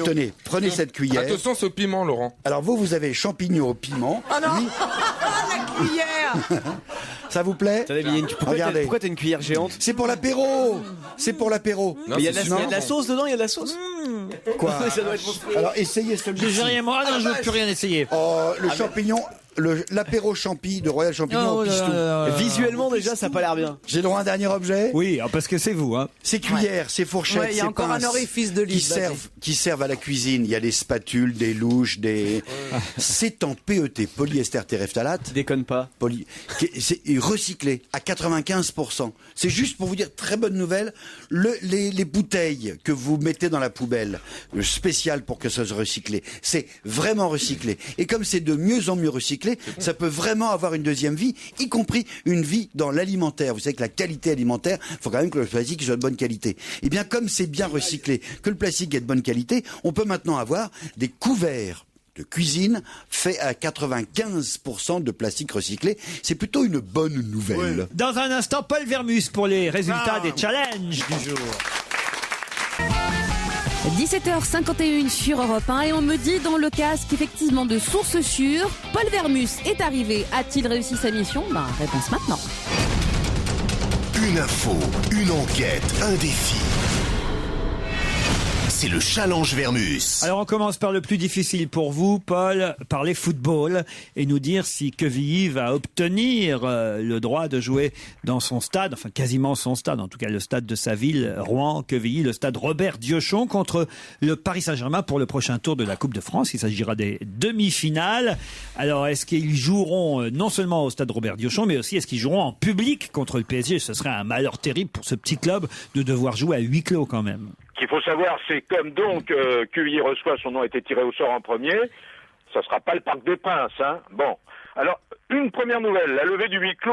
Tenez, prenez cette cuillère.
Attention, c'est au piment, Laurent.
Alors vous avez champignon au piment.
Oh non.
Lui,
La cuillère.
ça vous plaît?
Regardez. Pourquoi t'as une cuillère géante?
C'est pour l'apéro. C'est pour l'apéro.
Il y a de la sauce dedans, il y a de la sauce.
Quoi?
Ça doit être monstrueux.
Alors essayez celui-ci.
J'ai rien, moi, non, je veux plus rien essayer.
Oh, le champignon. L'apéro champi de Royal Champignon au pistou.
Visuellement déjà ça a pas l'air bien.
J'ai le droit à un dernier objet?
Oui, parce que c'est vous. Hein.
Ces cuillères, ces fourchettes,
Il y a
ces
encore
pinces
un orifice de lit.
qui servent à la cuisine. Il y a des spatules, des louches, C'est en PET, polyester terephthalate.
Déconne pas.
C'est recyclé à 95%. C'est juste pour vous dire, très bonne nouvelle, les bouteilles que vous mettez dans la poubelle, spéciales pour que ça soit recyclé, c'est vraiment recyclé. Et comme c'est de mieux en mieux recyclé, ça peut vraiment avoir une deuxième vie, y compris une vie dans l'alimentaire. Vous savez que la qualité alimentaire, il faut quand même que le plastique soit de bonne qualité. Et bien comme c'est bien recyclé, que le plastique est de bonne qualité, on peut maintenant avoir des couverts de cuisine faits à 95% de plastique recyclé. C'est plutôt une bonne nouvelle.
Dans un instant, Paul Vermus pour les résultats des challenges du jour.
17h51 sur Europe 1 et on me dit dans le casque effectivement de sources sûres, Paul Vermus est arrivé. A-t-il réussi sa mission? Réponse maintenant.
Une info, une enquête, un défi. C'est le challenge Vermus.
Alors on commence par le plus difficile pour vous, Paul, parler football et nous dire si Quevilly va obtenir le droit de jouer dans son stade, enfin quasiment son stade, en tout cas le stade de sa ville, Rouen, Quevilly, le stade Robert Diochon contre le Paris Saint-Germain pour le prochain tour de la Coupe de France. Il s'agira des demi-finales. Alors est-ce qu'ils joueront non seulement au stade Robert Diochon, mais aussi est-ce qu'ils joueront en public contre le PSG? Ce serait un malheur terrible pour ce petit club de devoir jouer à huis clos quand même.
Ce qu'il faut savoir, c'est comme donc Quevilly reçoit, son nom a été tiré au sort en premier, ça sera pas le Parc des Princes, hein. Bon, alors une première nouvelle, la levée du huis clos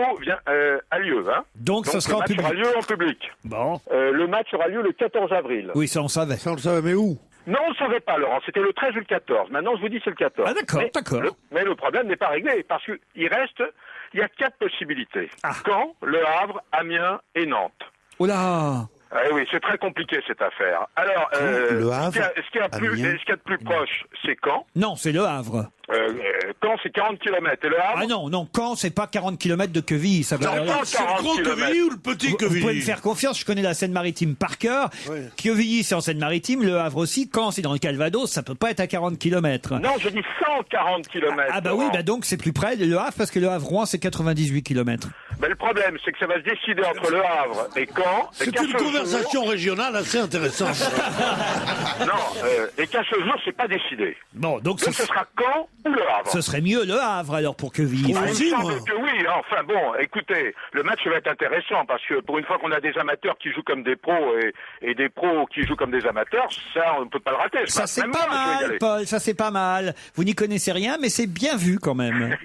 a lieu, hein.
Donc ce sera
le match aura lieu en public.
Bon.
Le match aura lieu le 14 avril.
Oui, ça on savait.
Ça on le savait, mais où?
Non, on ne savait pas, Laurent. C'était le 13 ou le 14. Maintenant, je vous dis c'est le 14.
Ah d'accord, d'accord.
Mais le problème n'est pas réglé parce qu'il y a 4 possibilités. Caen, Le Havre, Amiens et Nantes.
Oh là!
Eh oui, c'est très compliqué cette affaire. Alors,
Le Havre,
ce qu'il y a de plus proche, c'est Caen.
Non, c'est Le Havre.
Caen, c'est 40 km. Et le Havre?
Ah non, Caen, c'est pas 40 km de Quevilly. Ça va.
C'est le gros Quevilly ou le petit Quevilly?
Vous pouvez me faire confiance, je connais la Seine-Maritime par cœur.
Oui.
Quevilly, c'est en Seine-Maritime, le Havre aussi. Caen, c'est dans le Calvados, ça peut pas être à 40 km.
Non, je dis 140 km.
Ah bah oui, bah donc c'est plus près le Havre, parce que le Havre-Rouen, c'est 98 km.
Ben, le problème, c'est que ça va se décider entre le Havre et Caen.
C'est une conversation régionale assez intéressante.
Et qu'à ce jour, c'est pas décidé.
Bon, donc
ce sera Caen ou le Havre.
Ce serait mieux le Havre alors pour Quevilly.
Il me semble que oui. Enfin bon, écoutez, le match va être intéressant parce que pour une fois qu'on a des amateurs qui jouent comme des pros et des pros qui jouent comme des amateurs, ça on ne peut pas le rater.
Ça c'est pas mal, Paul. Ça c'est pas mal. Vous n'y connaissez rien, mais c'est bien vu quand même.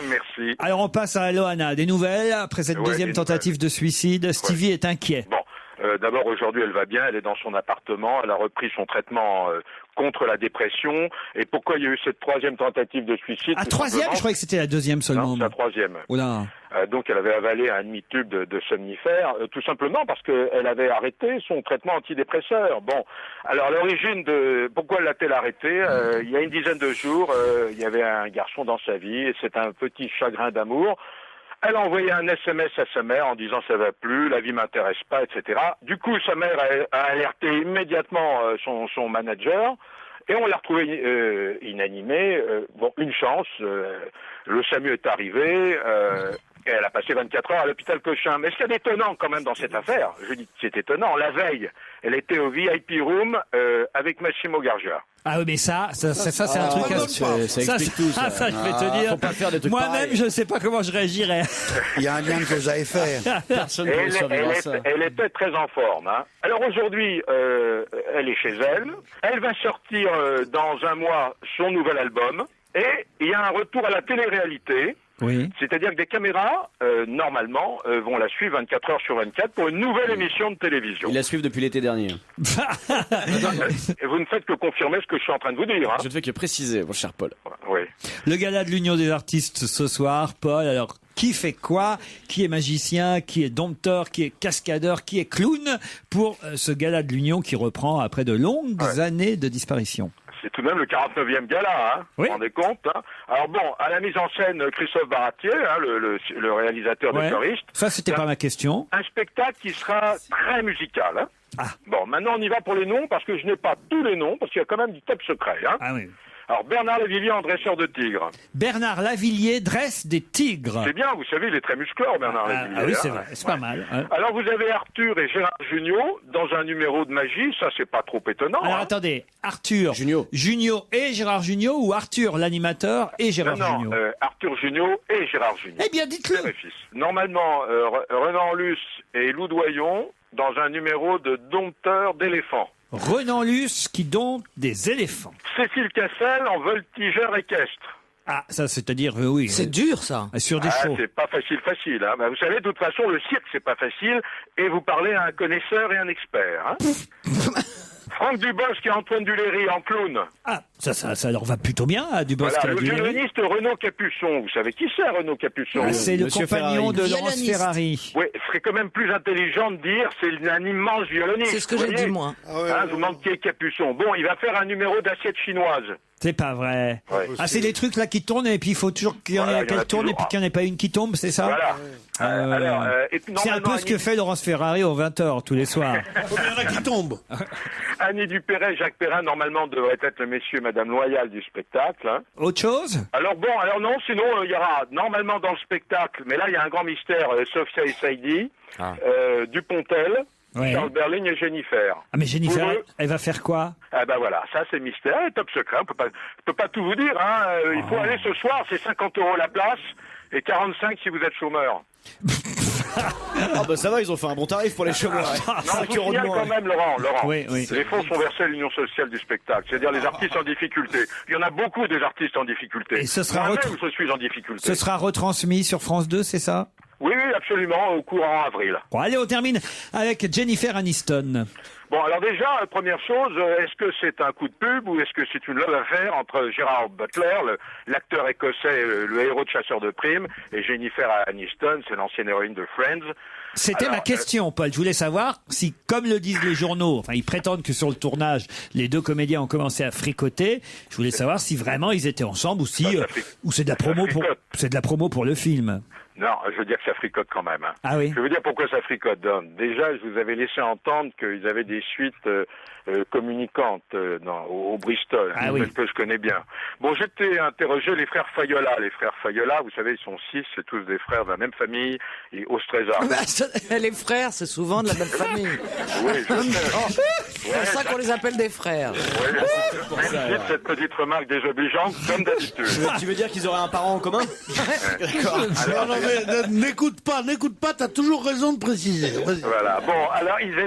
Merci.
Alors on passe à Loana. Des nouvelles après cette deuxième tentative de suicide. Stevie est inquiet.
Bon. D'abord, aujourd'hui, elle va bien, elle est dans son appartement, elle a repris son traitement contre la dépression. Et pourquoi il y a eu cette troisième tentative de suicide?
Ah, troisième? Je croyais que c'était la deuxième seulement.
Non, c'est la troisième.
Oula.
Donc, elle avait avalé un demi-tube de somnifères, tout simplement parce qu'elle avait arrêté son traitement antidépresseur. Bon, alors l'origine de... Pourquoi l'a-t-elle arrêté? Il y a une dizaine de jours, il y avait un garçon dans sa vie et c'est un petit chagrin d'amour. Elle a envoyé un SMS à sa mère en disant ça va plus, la vie m'intéresse pas, etc. Du coup, sa mère a alerté immédiatement son manager et on l'a retrouvée inanimée. Bon, une chance, le SAMU est arrivé. Et elle a passé 24 heures à l'hôpital Cochin. Mais ce qu'il y a d'étonnant quand même dans cette affaire, je dis que c'est étonnant, la veille, elle était au VIP room avec Massimo Gargia.
Ah oui, mais ça c'est un truc...
Ça explique tout, ça.
Ça, je vais te dire.
Faut pas faire des trucs
moi-même, je ne sais pas comment je réagirais.
Il y a un lien de cause à effet.
Personne ne survivre à ça.
Elle était très en forme. Hein. Alors aujourd'hui, elle est chez elle. Elle va sortir dans un mois son nouvel album. Et il y a un retour à la télé-réalité.
Oui.
C'est-à-dire que des caméras, normalement, vont la suivre 24 heures sur 24 pour une nouvelle émission de télévision.
Ils la suivent depuis l'été dernier.
Et vous ne faites que confirmer ce que je suis en train de vous dire. Hein.
Je ne fais que préciser, mon cher Paul.
Oui.
Le gala de l'Union des artistes ce soir, Paul, alors... Qui fait quoi? Qui est magicien? Qui est dompteur? Qui est cascadeur? Qui est clown? Pour ce gala de l'Union qui reprend après de longues années de disparition.
C'est tout de même le 49e gala, hein. Vous vous rendez compte, hein. Alors bon, à la mise en scène, Christophe Baratier, hein, le réalisateur de Choriste.
Ça, c'était pas ma question.
Un spectacle qui sera très musical, hein.
Ah.
Bon, maintenant on y va pour les noms, parce que je n'ai pas tous les noms, parce qu'il y a quand même du top secret, hein.
Ah oui.
Alors, Bernard Lavillier en dresseur de tigres.
Bernard Lavillier dresse des tigres.
C'est bien, vous savez, il est très musclore, Bernard Lavillier.
Ah oui, c'est
hein.
vrai, c'est pas mal. Hein.
Alors, vous avez Arthur et Gérard Jugnot dans un numéro de magie, ça, c'est pas trop étonnant.
Alors,
hein.
attendez, Arthur Jugnot et Gérard Jugnot, ou Arthur l'animateur et Gérard Jugnot?
Arthur Jugnot et Gérard Jugnot.
Eh bien, dites-le.
Normalement, Renan Luce et Lou Doyon dans un numéro de dompteur d'éléphants.
Renan Luce qui dompte des éléphants.
Cécile Cassel en voltigeur équestre.
Ah, ça, c'est-à-dire, oui.
C'est dur, ça.
Sur des chevaux.
C'est pas facile. Hein. Bah, vous savez, de toute façon, le cirque, c'est pas facile. Et vous parlez à un connaisseur et un expert. Hein. Franck Dubosc et Antoine Duléry en clown.
Ah, ça leur va plutôt bien, à Dubosc et à
le
Duléry.
violoniste Renaud Capuçon. Vous savez qui c'est, Renaud Capuçon?
C'est le compagnon de Laurence Ferrari.
Oui, ce serait quand même plus intelligent de dire c'est un immense violoniste.
C'est ce que j'ai dit, moi.
Vous manquez Capuçon. Bon, il va faire un numéro d'assiette chinoise.
C'est pas vrai.
Ouais.
Ah, c'est des trucs là qui tournent et puis il faut toujours qu'il y en ait qu'elle tourne et puis qu'il n'y en ait pas une qui tombe, c'est ça?
Voilà.
C'est un peu ce que fait Laurence Ferrari aux 20h tous les soirs.
Il y en a qui tombent.
Annie Dupéret, Jacques Perrin, normalement, devrait être le monsieur et madame Loyal du spectacle. Hein.
Autre chose?
Alors non, sinon, il y aura normalement dans le spectacle, mais là, il y a un grand mystère, Sophia Essaidi, Dupontel, Charles Berling et Jennifer.
Ah, mais Jennifer, elle va faire quoi?
Ah ben voilà, ça c'est mystère et top secret, on peut pas tout vous dire, hein. Il faut aller ce soir, c'est 50 € la place et 45 si vous êtes chômeur.
Ah bah ça va, ils ont fait un bon tarif pour les chômeurs.
Non, je vous signale quand même, Laurent.
Oui.
Les fonds sont versés à l'Union sociale du spectacle, c'est-à-dire les artistes en difficulté. Il y en a beaucoup des artistes en difficulté.
Et ce sera
Moi-même, je suis en difficulté.
Ce sera retransmis sur France 2, c'est ça?
Oui, absolument, au courant avril.
Bon, allez, on termine avec Jennifer Aniston.
Bon, alors déjà, première chose, est-ce que c'est un coup de pub ou est-ce que c'est une love affaire entre Gerard Butler, l'acteur écossais, le héros de Chasseurs de primes, et Jennifer Aniston, c'est l'ancienne héroïne de Friends.
C'était ma question, Paul. Je voulais savoir si, comme le disent les journaux, enfin, ils prétendent que sur le tournage, les deux comédiens ont commencé à fricoter. Je voulais savoir si vraiment ils étaient ensemble ou si, ou c'est de la promo pour le film.
Non, je veux dire que ça fricote quand même. Hein.
Ah oui.
Je veux dire pourquoi ça fricote. Déjà, je vous avais laissé entendre qu'ils avaient des suites communicantes au Bristol, que je connais bien. Bon, j'étais interrogé les frères Fayola. Les frères Fayola, vous savez, ils sont 6, c'est tous des frères de la même famille, et Ostreza.
Les frères, c'est souvent de la même famille.
Oui, je sais.
C'est pour ça qu'on les appelle des frères.
Oui, même cette petite remarque désobligeante, comme d'habitude.
Tu veux dire qu'ils auraient un parent en commun?
D'accord.
Non, mais n'écoute pas, t'as toujours raison de préciser.
Voilà. Bon, alors ils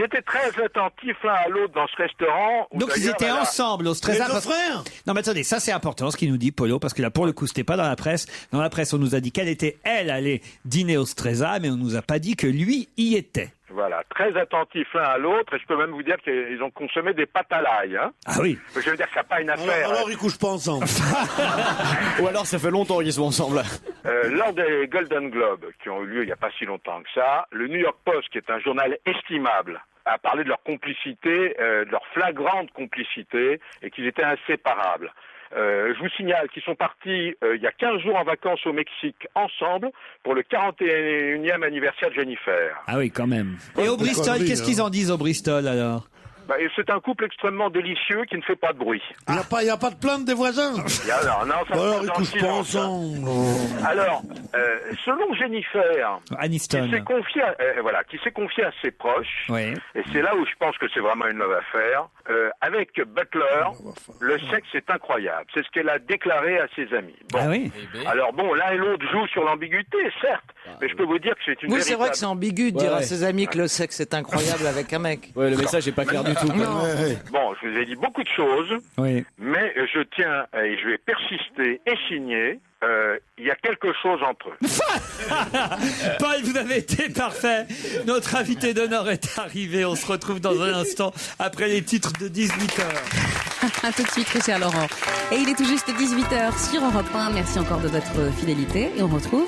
étaient très attentifs l'un à l'autre dans ce restaurant.
Donc ils étaient ensemble au Stresa.
Frères.
Non mais attendez, ça c'est important ce qu'il nous dit Polo, parce que là pour le coup c'était pas dans la presse. Dans la presse on nous a dit qu'elle était allée dîner au Stresa, mais on nous a pas dit que lui y était.
Voilà, très attentifs l'un à l'autre, et je peux même vous dire qu'ils ont consommé des pâtes à l'ail. Hein.
Ah oui.
Je veux dire que c'est pas une affaire.
Alors ils couchent pas ensemble.
Ou alors ça fait longtemps qu'ils sont ensemble.
Lors des Golden Globes, qui ont eu lieu il n'y a pas si longtemps que ça, le New York Post, qui est un journal estimable, a parlé de leur complicité, de leur flagrante complicité, et qu'ils étaient inséparables. Je vous signale qu'ils sont partis il y a 15 jours en vacances au Mexique ensemble pour le 41e anniversaire de Jennifer.
Ah oui, quand même. Et au Bristol, qu'est-ce qu'ils en disent au Bristol alors?
C'est un couple extrêmement délicieux qui ne fait pas de bruit.
Il n'y a pas de plainte des voisins?
Alors
ils couchent pas ensemble.
Alors, selon Jennifer,
Aniston,
qui s'est confiée à ses proches, et c'est là où je pense que c'est vraiment une love affaire, avec Butler, le sexe est incroyable. C'est ce qu'elle a déclaré à ses amis. Bon.
Ah oui.
Alors bon, l'un et l'autre jouent sur l'ambiguïté, certes, mais je peux vous dire que c'est une véritable...
c'est vrai que c'est ambigu de dire à ses amis que le sexe est incroyable avec un mec.
Ouais, le message est pas clair du tout.
Bon, je vous ai dit beaucoup de choses,
mais
je tiens et je vais persister et signer. Il y a quelque chose entre eux.
Paul, vous avez été parfait. Notre invité d'honneur est arrivé. On se retrouve dans un instant après les titres de 18h.
A tout de suite, très cher Laurent. Et il est tout juste 18h sur Europe 1. Merci encore de votre fidélité. Et on retrouve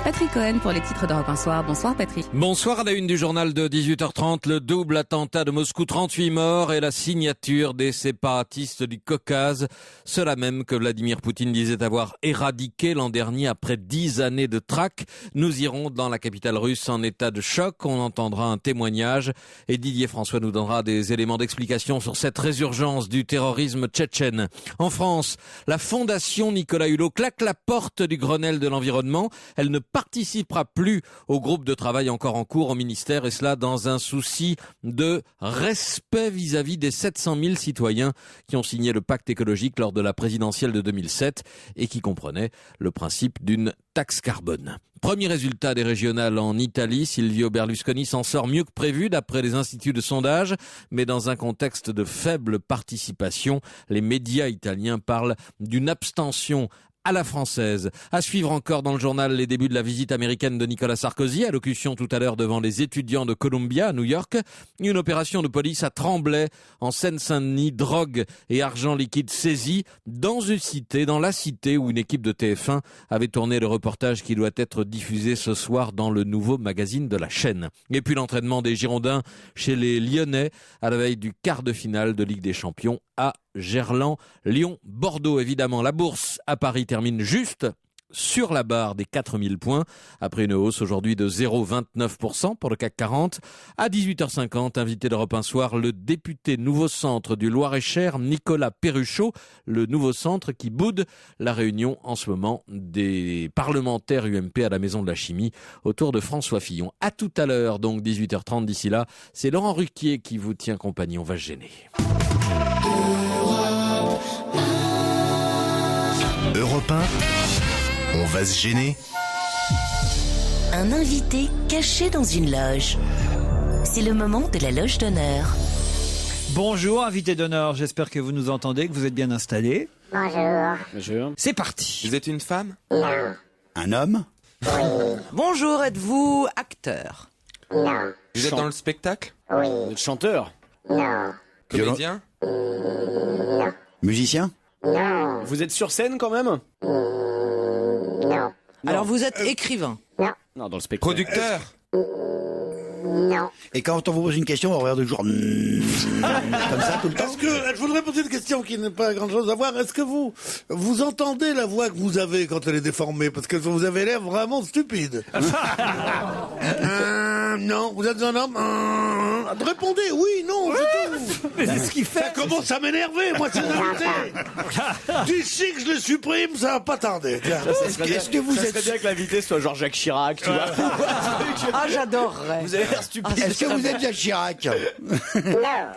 Patrick Cohen pour les titres d'Europe 1 Soir. Bonsoir Patrick.
Bonsoir. À la une du journal de 18h30, le double attentat de Moscou, 38 morts et la signature des séparatistes du Caucase. Cela même que Vladimir Poutine disait avoir éradiqué l'an dernier après 10 années de traque. Nous irons dans la capitale russe en état de choc. On entendra un témoignage et Didier François nous donnera des éléments d'explication sur cette résurgence du terrorisme tchétchène. En France, la fondation Nicolas Hulot claque la porte du Grenelle de l'environnement. Elle ne participera plus au groupe de travail encore en cours au ministère, et cela dans un souci de respect vis-à-vis des 700 000 citoyens qui ont signé le pacte écologique lors de la présidentielle de 2007 et qui comprenait le principe d'une taxe carbone. Premier résultat des régionales en Italie, Silvio Berlusconi s'en sort mieux que prévu d'après les instituts de sondage, mais dans un contexte de faible participation, les médias italiens parlent d'une abstention à la française. À suivre encore dans le journal les débuts de la visite américaine de Nicolas Sarkozy, allocution tout à l'heure devant les étudiants de Columbia à New York. Une opération de police à Tremblay, en Seine-Saint-Denis, drogue et argent liquide saisis dans la cité où une équipe de TF1 avait tourné le reportage qui doit être diffusé ce soir dans le nouveau magazine de la chaîne. Et puis l'entraînement des Girondins chez les Lyonnais à la veille du quart de finale de Ligue des Champions à Gerland, Lyon, Bordeaux. Évidemment, la bourse à Paris termine juste sur la barre des 4000 points, après une hausse aujourd'hui de 0,29% pour le CAC 40. À 18h50, invité d'Europe 1 Soir, le député Nouveau Centre du Loir-et-Cher, Nicolas Perruchot, le Nouveau Centre qui boude la réunion en ce moment des parlementaires UMP à la Maison de la Chimie autour de François Fillon. À tout à l'heure, donc 18h30. D'ici là, c'est Laurent Ruquier qui vous tient compagnie. On va se gêner.
Europe 1, on va se gêner.
Un invité caché dans une loge. C'est le moment de la loge d'honneur.
Bonjour, invité d'honneur. J'espère que vous nous entendez, que vous êtes bien installé.
Bonjour.
C'est parti.
Vous êtes une femme?
Un homme?
Bonjour, êtes-vous acteur?
Non. Vous êtes dans le spectacle?
Oui. Vous êtes chanteur?
Non. Comédien?
Non. Musicien?
Non. Vous êtes sur scène quand même?
Non. Alors vous êtes écrivain?
Non, dans le spectacle.
Producteur?
Non. Et quand on vous pose une question, on regarde toujours comme ça tout le temps.
Je voudrais poser une question qui n'est pas grand chose à voir. Est-ce que vous entendez la voix que vous avez quand elle est déformée? Parce que vous avez l'air vraiment stupide. Non, vous êtes un homme. Répondez, oui, non, c'est tout.
Mais c'est ce qu'il fait.
Ça commence à m'énerver, moi, ces invités. D'ici que je les supprime, ça va pas tarder.
Est-ce que vous êtes bien que l'invité soit genre Jacques Chirac, tu vois?
Ah, j'adorerais.
Vous avez l'air stupide.
Est-ce que vous êtes Jacques Chirac?
Non.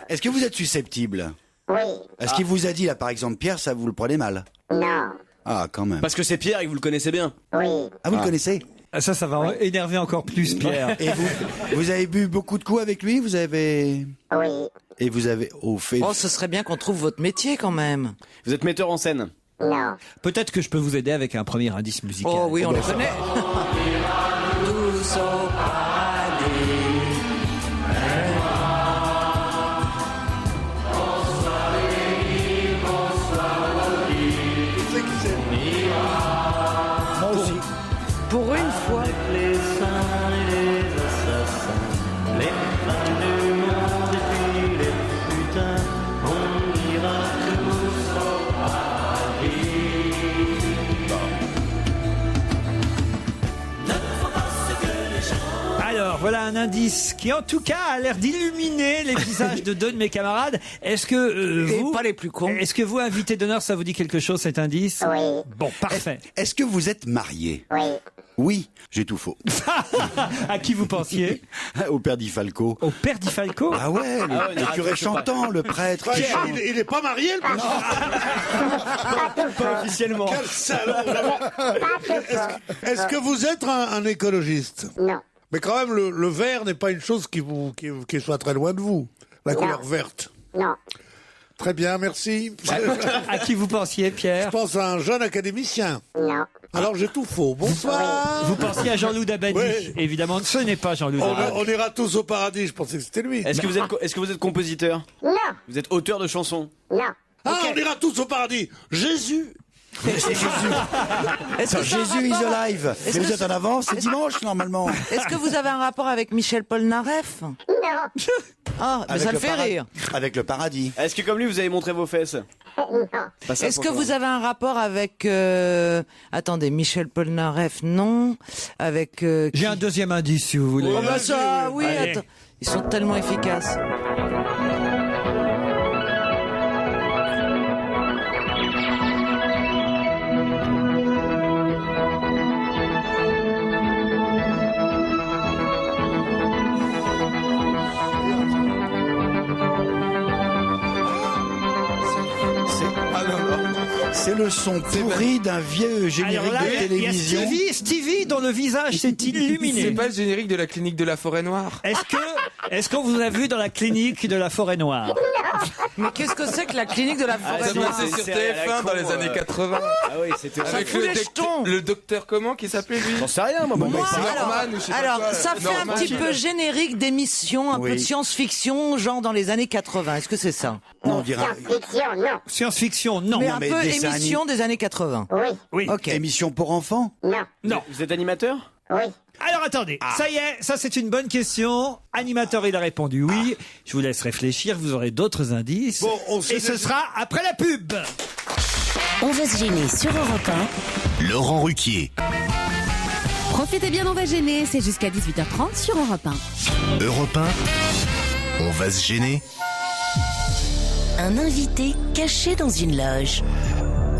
Est-ce que vous êtes susceptible?
Oui.
Est-ce qu'il vous a dit, là, par exemple, Pierre, ça vous le prenez mal?
Non.
Ah, quand même.
Parce que c'est Pierre et que vous le connaissez bien.
Oui.
Ah, vous le connaissez?
Ça va énerver encore plus Pierre.
Et vous avez bu beaucoup de coups avec lui? Vous avez...
Oui.
Et vous avez...
Oh, ce serait bien qu'on trouve votre métier quand même.
Vous êtes metteur en scène?
Non.
Peut-être que je peux vous aider avec un premier indice musical.
Oh oui, on le connaît. Tous au paradis.
Moi aussi.
Pour une fois.
Les saints et les assassins, les femmes du monde et puis les putains, on ira tous au paradis.
Alors, voilà un indice qui, en tout cas, a l'air d'illuminer les visages de deux de mes camarades. Est-ce que vous...
pas les plus cons.
Est-ce que vous, invité d'honneur, ça vous dit quelque chose, cet indice?
Oui.
Bon, parfait.
Est-ce que vous êtes marié?
Oui.
Oui, j'ai tout faux.
À qui vous pensiez?
Au père Di Falco.
Au père Di Falco?
Ah ouais, le curé chantant, le prêtre. qui chante.
Il est pas marié, le
Pas officiellement.
Quel salaud. Est-ce que vous êtes un écologiste?
Non.
Mais quand même, le vert n'est pas une chose qui soit très loin de vous. La couleur verte.
Non.
Très bien, merci.
À qui vous pensiez, Pierre?
Je pense à un jeune académicien.
Non.
Alors j'ai tout faux. Bonsoir.
Vous pensiez à Jean-Loup Dabadi?
Oui.
Évidemment, ce n'est pas Jean-Loup Dabadi.
On ira tous au paradis, je pensais que c'était lui.
Est-ce que vous êtes compositeur?
Non.
Vous êtes auteur de chansons?
Non.
Ah, on ira tous au paradis. Jésus.
C'est Jésus. Jésus is alive.
Est-ce
Mais
que
vous êtes en avance, c'est dimanche normalement.
Est-ce que vous avez un rapport avec Michel Polnareff?
Non.
Ah, mais
Avec
ça le
le
fait rire.
Avec le paradis.
Est-ce que comme lui vous avez montré vos fesses?
Non.
Est-ce que vous avez un rapport avec... Attendez, Michel Polnareff, non. Avec...
J'ai un deuxième indice, si vous voulez.
Oh bah ça, oui,
Allez.
attends. Ils sont tellement efficaces.
C'est le son pourri d'un vieux générique
Alors là,
de
il y a
télévision.
Stevie dont le visage s'est illuminé.
C'est pas le générique de la clinique de la forêt noire?
Est-ce qu'on vous a vu dans la clinique de la forêt noire?
Mais qu'est-ce que c'est que la clinique de la forêt
Ça
noire?
passait sur TF1 dans les années 80.
Ah oui, c'était
Avec
fout les jetons.
le docteur comment qui s'appelait lui?
J'en sais rien, moi.
Moi,
Norman ou je sais pas
alors
quoi,
ça fait
Norman.
un petit peu générique d'émission, un peu de science-fiction, genre dans les années 80. Est-ce que c'est ça?
Non, on dirait
Science-fiction, non.
Science-fiction, non.
Mais un
mais
peu
dessin
émission des années 80.
Oui.
Oui.
Ok.
émission pour enfants.
Non.
Non.
Vous êtes animateur?
Oui.
Alors attendez, ça y est, ça c'est une bonne question. Animateur, il a répondu oui. Je vous laisse réfléchir, vous aurez d'autres indices.
Bon, on sait
et ce sera après la pub.
On va se gêner sur Europe 1.
Laurent Ruquier.
Profitez bien, on va gêner, c'est jusqu'à 18h30 sur Europe 1.
Europe 1. On va se gêner.
Un invité caché dans une loge.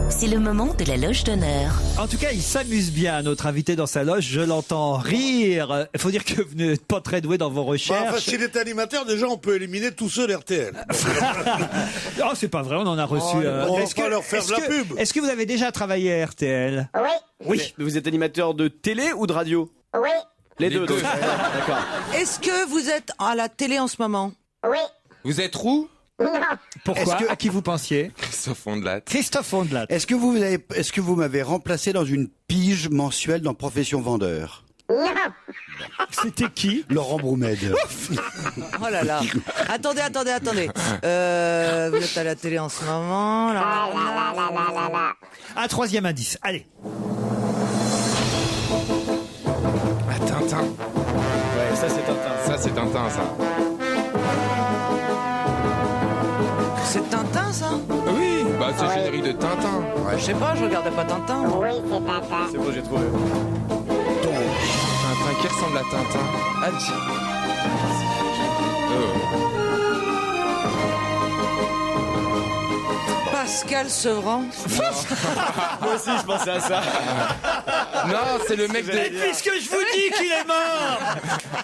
C'est le moment de la loge d'honneur.
En tout cas, il s'amuse bien, notre invité dans sa loge. Je l'entends rire. Il faut dire que vous n'êtes pas très doué dans vos recherches.
Enfin, s'il est animateur, déjà, on peut éliminer tous ceux d'RTL.
Oh, c'est pas vrai, on en a reçu.
On va pas leur faire de la pub.
Est-ce que vous avez déjà travaillé à RTL?
Oui.
Oui.
Mais vous êtes animateur de télé ou de radio?
Oui.
Les deux. donc. D'accord.
Est-ce que vous êtes à la télé en ce moment?
Oui.
Vous êtes roux?
Non.
Pourquoi? À qui vous pensiez?
Christophe Ondelat.
Christophe Ondelat.
Est-ce que vous m'avez remplacé dans une pige mensuelle dans Profession Vendeur?
Non.
C'était qui?
Laurent Broumède.
Oh là là. Attendez. Vous êtes à la télé en ce moment. Là.
Un troisième indice. Allez.
Tintin.
Ça, c'est Tintin.
Ça, c'est Tintin, ça.
C'est Tintin, ça?
Oui, bah c'est le générique de Tintin.
Je sais pas, je regardais pas Tintin.
Oui, c'est Tintin.
C'est bon, j'ai trouvé.
Tintin, qui ressemble à Tintin? Ah,
Pascal Sevran.
Moi aussi, je pensais à ça.
Non, c'est le mec de...
Et puisque je vous dis qu'il est mort,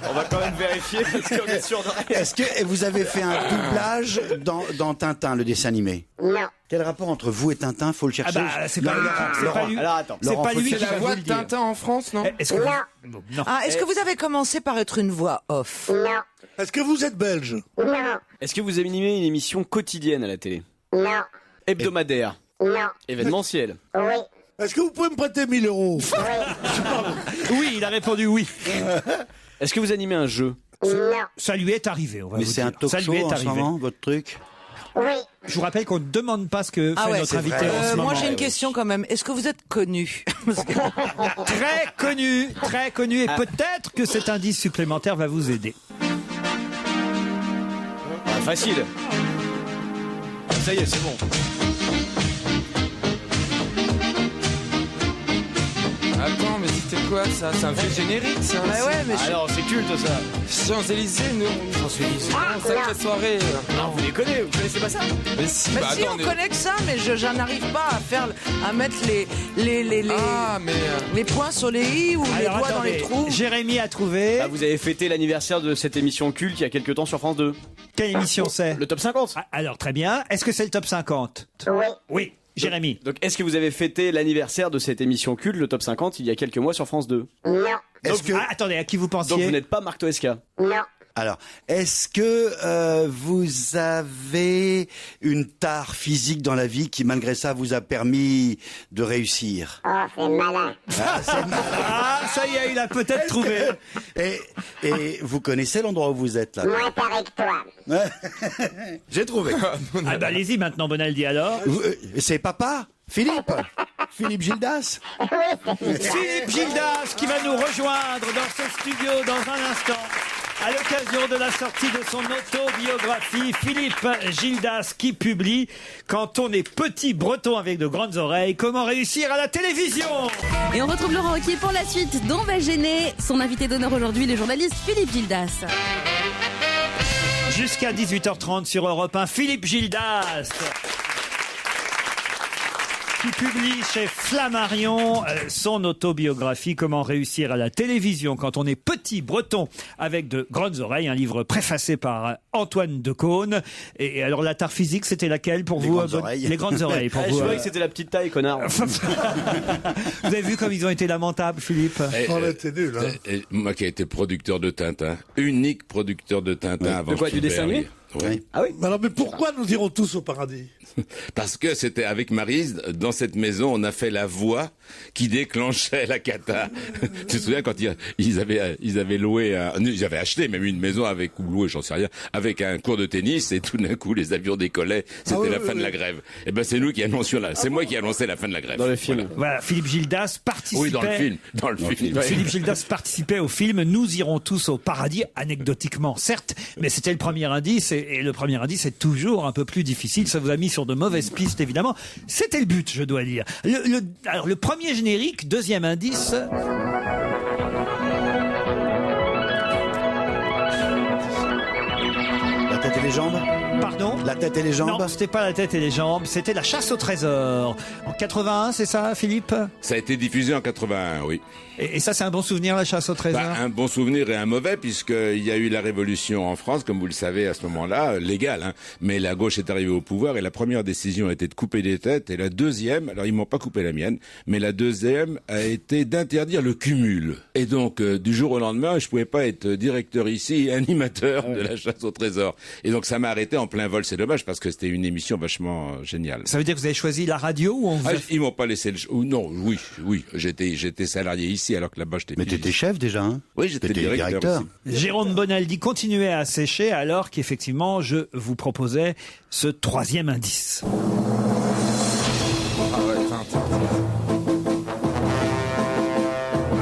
On va quand même vérifier parce qu'on est sûr de rien.
Est-ce que vous avez fait un doublage dans Tintin, le dessin animé?
Non.
Quel rapport entre vous et Tintin? Faut le chercher.
c'est pas lui.
Alors attends.
C'est pas lui
C'est
qui
la
va
voix
vous
de
le dire.
Tintin en France, non?
Est-ce que
Non.
non.
Ah, est-ce que vous avez commencé par être une voix off?
Non.
Est-ce que vous êtes belge?
Non.
Est-ce que vous animez une émission quotidienne à la télé?
Non.
Hebdomadaire?
Non.
Événementiel?
Oui.
Est-ce que vous pouvez me prêter 1000 euros?
Oui, il a répondu oui.
Est-ce que vous animez un jeu?
Non.
Ça lui est arrivé, on va
Mais
vous
c'est
dire.
un talk
Ça
show
lui est
en ce
arrivé.
moment, votre truc?
Oui.
Je vous rappelle qu'on ne demande pas ce que fait notre
c'est
invité
vrai.
en ce moment.
Moi, j'ai une question quand même. Est-ce que vous êtes connu?
Très connu, et peut-être que cet indice supplémentaire va vous aider.
Facile. Ça y est, c'est bon.
Attends, mais c'était quoi ça? C'est un vieux générique, ça?
Bah ouais, mais
Ah non, c'est culte ça.
Champs-Élysées, nous.
Champs-Élysées.
Sacrée soirée.
Non, vous les connaissez, vous connaissez pas ça?
Mais si,
Mais
bah
si,
attends,
on connaît que ça, mais j'en arrive pas à mettre
Ah, mais...
les points sur les i ou les
Alors,
doigts dans les
attendez,
trous.
Jérémy a trouvé.
Bah, vous avez fêté l'anniversaire de cette émission culte il y a quelques temps sur France 2.
Quelle émission c'est?
Le top 50.
Ah, alors très bien. Est-ce que c'est le top 50?
Oui.
Oui. Jérémy.
Donc est-ce que vous avez fêté l'anniversaire de cette émission culte, le top 50, il y a quelques mois sur France 2?
Non.
Est-ce que...
Ah, attendez, à qui vous pensiez?
Donc vous n'êtes pas Marc Toesca?
Non.
Alors, est-ce que vous avez une tare physique dans la vie qui, malgré ça, vous a permis de réussir?
Oh, c'est malin.
Ah, ça y est, il a peut-être trouvé.
Et vous connaissez l'endroit où vous êtes là?
Moins pareil que toi.
J'ai trouvé.
Ah bah allez-y maintenant, Bonaldi, alors.
C'est papa? Philippe? Philippe Gildas?
Philippe Gildas qui va nous rejoindre dans ce studio dans un instant. À l'occasion de la sortie de son autobiographie, Philippe Gildas qui publie « Quand on est petit breton avec de grandes oreilles, comment réussir à la télévision ?»
Et on retrouve Laurent Ruquier pour la suite d'On va gêner. Son invité d'honneur aujourd'hui, le journaliste Philippe Gildas.
Jusqu'à 18h30 sur Europe 1, Philippe Gildas qui publie chez Flammarion son autobiographie « Comment réussir à la télévision quand on est petit breton avec de grandes oreilles », un livre préfacé par Antoine Decaune. Et alors la tare physique, c'était laquelle pour vous?
Grandes oreilles.
Les grandes oreilles pour
Je
vous.
croyais que c'était la petite taille, connard.
Vous avez vu comme ils ont été lamentables, Philippe?
On était nuls, hein.
Et moi qui ai été producteur de Tintin, unique producteur de Tintin avant
De quoi, du
Spielberg.
dessin animé?
Oui.
Ah oui?
Alors, mais pourquoi nous irons tous au paradis?
Parce que c'était avec Maryse, dans cette maison, on a fait la voix qui déclenchait la cata. Tu te souviens quand ils avaient loué, ils avaient acheté même une maison avec, ou loué, j'en sais rien, avec un cours de tennis et tout d'un coup les avions décollaient, c'était la fin de la grève. Et ben c'est nous qui annoncions c'est moi qui ai annoncé la fin de la grève.
Dans le film.
Voilà, Philippe Gildas participait.
Oui, dans le film.
Philippe Gildas participait au film Nous irons tous au paradis, anecdotiquement certes, mais c'était le premier indice et le premier indice est toujours un peu plus difficile. Ça vous a mis sur de mauvaises pistes évidemment. C'était le but, je dois dire. Alors le premier générique, deuxième indice.
La tête et les jambes?
Pardon?
La tête et les jambes?
Non, c'était pas la tête et les jambes, c'était la chasse au trésor. En 81, c'est ça, Philippe?
Ça a été diffusé en 81, oui.
Et ça, c'est un bon souvenir, la chasse au trésor?
Un bon souvenir et un mauvais, puisqu'il y a eu la révolution en France, comme vous le savez à ce moment-là, légale, hein. Mais la gauche est arrivée au pouvoir et la première décision a été de couper des têtes et la deuxième, alors ils m'ont pas coupé la mienne, mais la deuxième a été d'interdire le cumul. Et donc, du jour au lendemain, je pouvais pas être directeur ici et animateur de la chasse au trésor. Et donc ça m'a arrêté en plein vol, c'est dommage, parce que c'était une émission vachement géniale.
Ça veut dire que vous avez choisi la radio ou on vous a...
Ils m'ont pas laissé non, oui, j'étais salarié ici alors que là-bas j'étais.
Mais t'étais chef déjà, hein?
Oui, j'étais directeur. Aussi.
Jérôme Bonaldi continuait à sécher alors qu'effectivement je vous proposais ce troisième indice.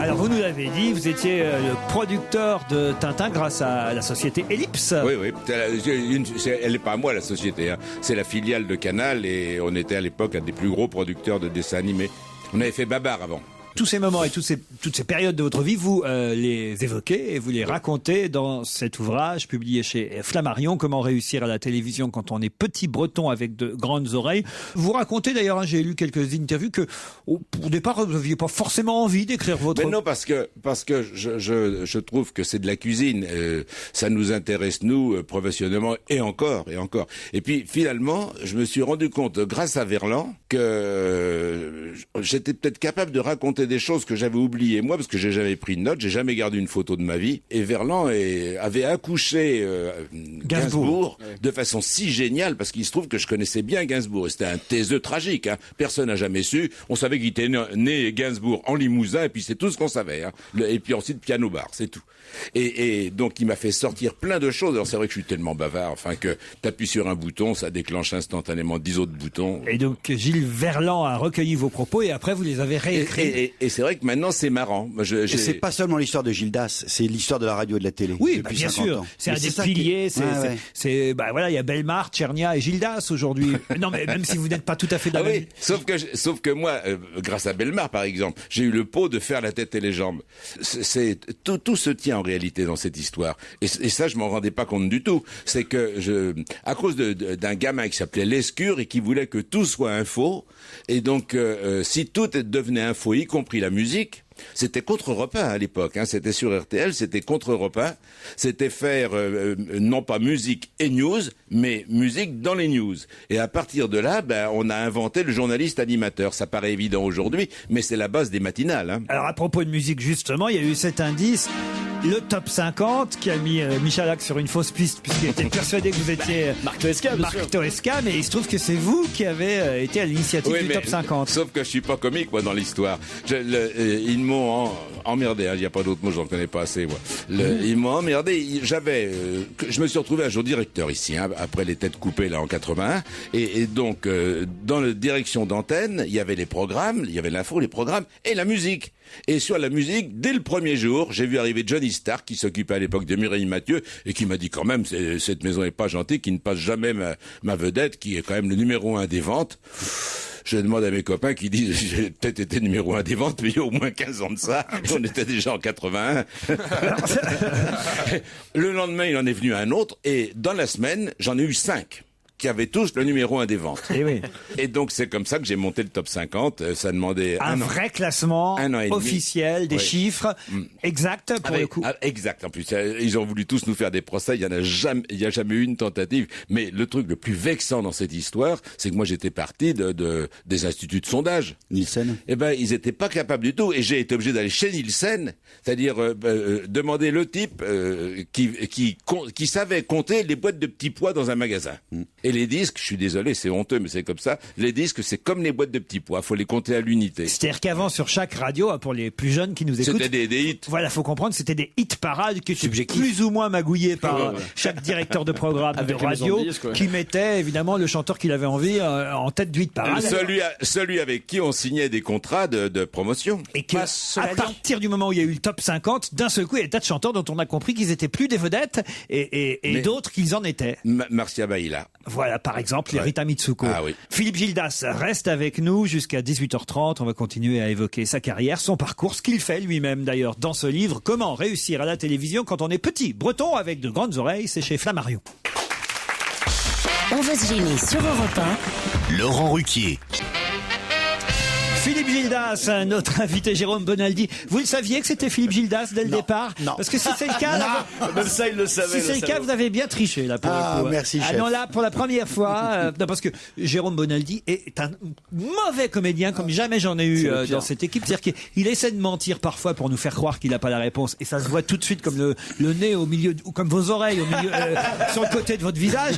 Alors vous nous l'avez l'avez dit, vous étiez le producteur de Tintin grâce à la société Ellipse.
Oui. Elle n'est pas à moi, la société. Hein. C'est la filiale de Canal et on était à l'époque un des plus gros producteurs de dessins animés. On avait fait Babar avant.
Tous ces moments et toutes ces périodes de votre vie, vous les évoquez et vous les racontez dans cet ouvrage publié chez Flammarion, Comment réussir à la télévision quand on est petit breton avec de grandes oreilles. Vous racontez d'ailleurs, hein, j'ai lu quelques interviews, que au départ vous n'aviez pas forcément envie d'écrire votre...
Mais non, parce que je trouve que c'est de la cuisine. Ça nous intéresse, nous, professionnellement, et encore. Et puis finalement, je me suis rendu compte, grâce à Verlan, que j'étais peut-être capable de raconter des choses que j'avais oubliées moi, parce que j'ai jamais pris de notes, j'ai jamais gardé une photo de ma vie. Et Verlan avait accouché Gainsbourg de façon si géniale, parce qu'il se trouve que je connaissais bien Gainsbourg. Et c'était un taiseux tragique. Hein. Personne n'a jamais su. On savait qu'il était né Gainsbourg en Limousin, et puis c'est tout ce qu'on savait. Hein. Et puis ensuite piano bar, c'est tout. Et donc il m'a fait sortir plein de choses. Alors c'est vrai que je suis tellement bavard, enfin que t'appuies sur un bouton, ça déclenche instantanément 10 autres boutons.
Et donc Gilles Verlan a recueilli vos propos et après vous les avez réécrits.
Et c'est vrai que maintenant c'est marrant.
Et c'est pas seulement l'histoire de Gildas, c'est l'histoire de la radio et de la télé.
Oui, bien sûr. C'est un des piliers. Voilà, il y a Bellemare, Tchernia et Gildas aujourd'hui. Non, mais même si vous n'êtes pas tout à fait dans
oui, sauf que moi, grâce à Bellemare par exemple, j'ai eu le pot de faire la tête et les jambes. Tout se tient en réalité dans cette histoire. Et ça, je m'en rendais pas compte du tout. C'est que à cause d'un gamin qui s'appelait Lescure et qui voulait que tout soit info, et donc si tout devenait info, y compris la musique, c'était contre Europe 1 à l'époque, hein. C'était sur RTL, c'était contre Europe 1. C'était faire non pas musique et news, mais musique dans les news. Et à partir de là, on a inventé le journaliste animateur. Ça paraît évident aujourd'hui, mais c'est la base des matinales. Hein.
Alors à propos de musique justement, il y a eu cet indice, le top 50, qui a mis Michalak sur une fausse piste, puisqu'il était persuadé que vous étiez
Marc Toesca,
mais il se trouve que c'est vous qui avez été à l'initiative du top 50.
Sauf que je suis pas comique moi dans l'histoire. Ils m'ont emmerdé, hein, il n'y a pas d'autre mot, j'en connais pas assez moi. Ils m'ont emmerdé, je me suis retrouvé un jour directeur ici, hein, après les têtes coupées là en 81, et donc dans la direction d'antenne, il y avait les programmes, il y avait l'info, les programmes et la musique. Et sur la musique, dès le premier jour, j'ai vu arriver Johnny Stark, qui s'occupait à l'époque de Mireille Mathieu, et qui m'a dit quand même, cette maison est pas gentille, qui ne passe jamais ma vedette, qui est quand même le numéro 1 des ventes. Je demande à mes copains qui disent, j'ai peut-être été numéro 1 des ventes, mais il y a au moins 15 ans de ça. On était déjà en 81. Le lendemain, il en est venu un autre, et dans la semaine, j'en ai eu 5. Qui avaient tous le numéro 1 des ventes. Et donc c'est comme ça que j'ai monté le top 50. Ça demandait
un vrai classement officiel, des chiffres exacts pour le coup.
Exact. En plus, ils ont voulu tous nous faire des procès. Il y a jamais eu une tentative. Mais le truc le plus vexant dans cette histoire, c'est que moi j'étais parti des instituts de sondage.
Nielsen.
Eh ben ils étaient pas capables du tout. Et j'ai été obligé d'aller chez Nielsen, c'est-à-dire demander le type qui savait compter les boîtes de petits pois dans un magasin. Et les disques, je suis désolé, c'est honteux, mais c'est comme ça. Les disques, c'est comme les boîtes de petits pois. Faut les compter à l'unité.
C'est-à-dire qu'avant, sur chaque radio, pour les plus jeunes qui nous écoutent.
C'était des hits.
Voilà, faut comprendre, c'était des hits parades qui étaient plus ou moins magouillés par chaque directeur de programme de radio, qui mettait évidemment le chanteur qu'il avait envie en tête du hit parade.
Celui avec qui on signait des contrats de promotion.
Et que, à partir du moment où il y a eu le top 50, d'un seul coup, il y a des tas de chanteurs dont on a compris qu'ils étaient plus des vedettes et d'autres qu'ils en étaient.
Marcia Baïla.
Voilà, par exemple, les Rita Mitsuko.
Ah oui.
Philippe Gildas reste avec nous jusqu'à 18h30. On va continuer à évoquer sa carrière, son parcours, ce qu'il fait lui-même d'ailleurs dans ce livre, Comment réussir à la télévision quand on est petit, breton avec de grandes oreilles. C'est chez Flammarion.
On va se gêner sur Europe 1.
Laurent Ruquier.
Philippe Gildas, notre invité Jérôme Bonaldi. Vous le saviez que c'était Philippe Gildas dès le départ?
Non.
Parce que si c'est le cas, là,
même ça il le savait.
Si c'est le cas, vous avez bien triché là pour le coup.
Merci chef.
Non, là pour la première fois, non, parce que Jérôme Bonaldi est un mauvais comédien comme jamais j'en ai eu dans cette équipe. C'est-à-dire qu'il essaie de mentir parfois pour nous faire croire qu'il n'a pas la réponse, et ça se voit tout de suite comme le nez au milieu, ou comme vos oreilles au milieu, sur le côté de votre visage.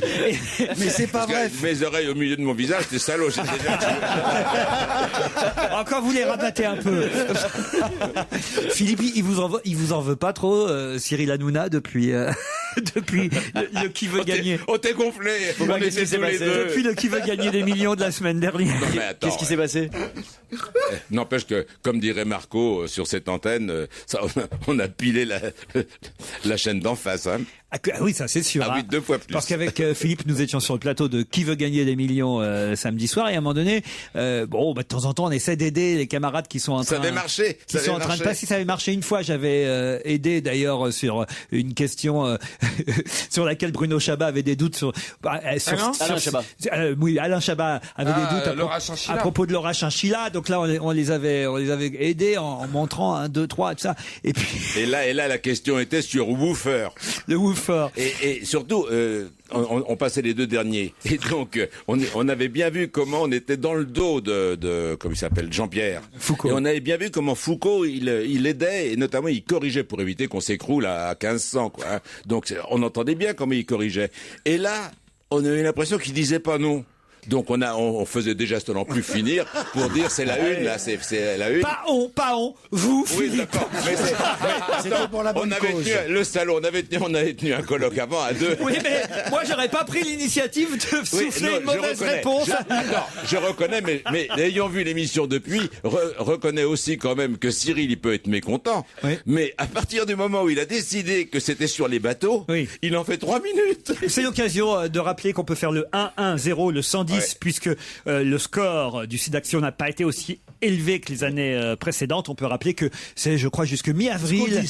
Mais c'est pas vrai.
Mes oreilles au milieu de mon visage, c'est salaud.
Encore vous les rabattez un peu. Philippe, il vous en veut pas trop, Cyril Hanouna, depuis depuis le qui veut gagner.
On t'est gonflé. On était tous les deux.
Depuis le qui veut gagner des millions de la semaine dernière.
Non, mais attends,
Qu'est-ce qui s'est passé?
N'empêche que, comme dirait Marco sur cette antenne, on a pilé la chaîne d'en face. Hein.
Ah oui, ça c'est sûr.
Ah oui, 2 fois plus.
Parce qu'avec Philippe, nous étions sur le plateau de Qui veut gagner des millions samedi soir, et à un moment donné, de temps en temps, on essaie d'aider les camarades qui sont en train.
Ça avait marché.
Qui sont en train de passer. Ça avait marché une fois. J'avais aidé d'ailleurs sur une question sur laquelle Bruno Chabat avait des doutes sur.
Alain Chabat.
Oui, Alain Chabat avait des doutes à propos de Laura Chinchilla. Donc là, on les avait aidés en montrant 1, 2, 3 et tout ça. Et puis.
Et là, la question était sur Woofer.
Le Woofer.
Et surtout, on passait les 2 derniers. Et donc, on avait bien vu comment on était dans le dos de comment il s'appelle, Jean-Pierre
Foucault.
Et on avait bien vu comment Foucault, il aidait, et notamment il corrigeait pour éviter qu'on s'écroule à 1500, quoi. Hein. Donc, on entendait bien comment il corrigeait. Et là, on avait l'impression qu'il disait pas non. Donc on faisait déjà ce n'en plus finir pour dire c'est la une là, c'est la une.
Pas on, vous.
Oui, d'accord. Mais
C'était pour la bonne cause.
Le salaud, on avait tenu un colloque avant à 2.
Oui, mais moi j'aurais pas pris l'initiative de souffler une mauvaise réponse.
Je reconnais, mais ayant vu l'émission depuis, reconnais aussi quand même que Cyril il peut être mécontent. Oui. Mais à partir du moment où il a décidé que c'était sur les bateaux, il en fait 3 minutes.
C'est l'occasion de rappeler qu'on peut faire le 1-1-0, le 110. Puisque le score du SIDAction n'a pas été aussi élevé que les années précédentes. On peut rappeler que c'est, je crois, jusque mi-avril.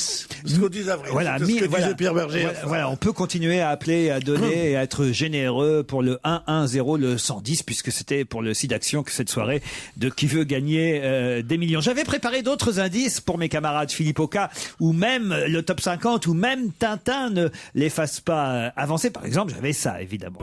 Jusqu'au 10 avril.
Voilà,
c'est ce que disait Pierre Berger.
Voilà, on peut continuer à appeler, à donner et à être généreux pour le 1-1-0, le 110, puisque c'était pour le SIDAction que cette soirée de qui veut gagner des millions. J'avais préparé d'autres indices pour mes camarades Philippe Oka, ou même le top 50, ou même Tintin ne les fasse pas avancer. Par exemple, j'avais ça, évidemment.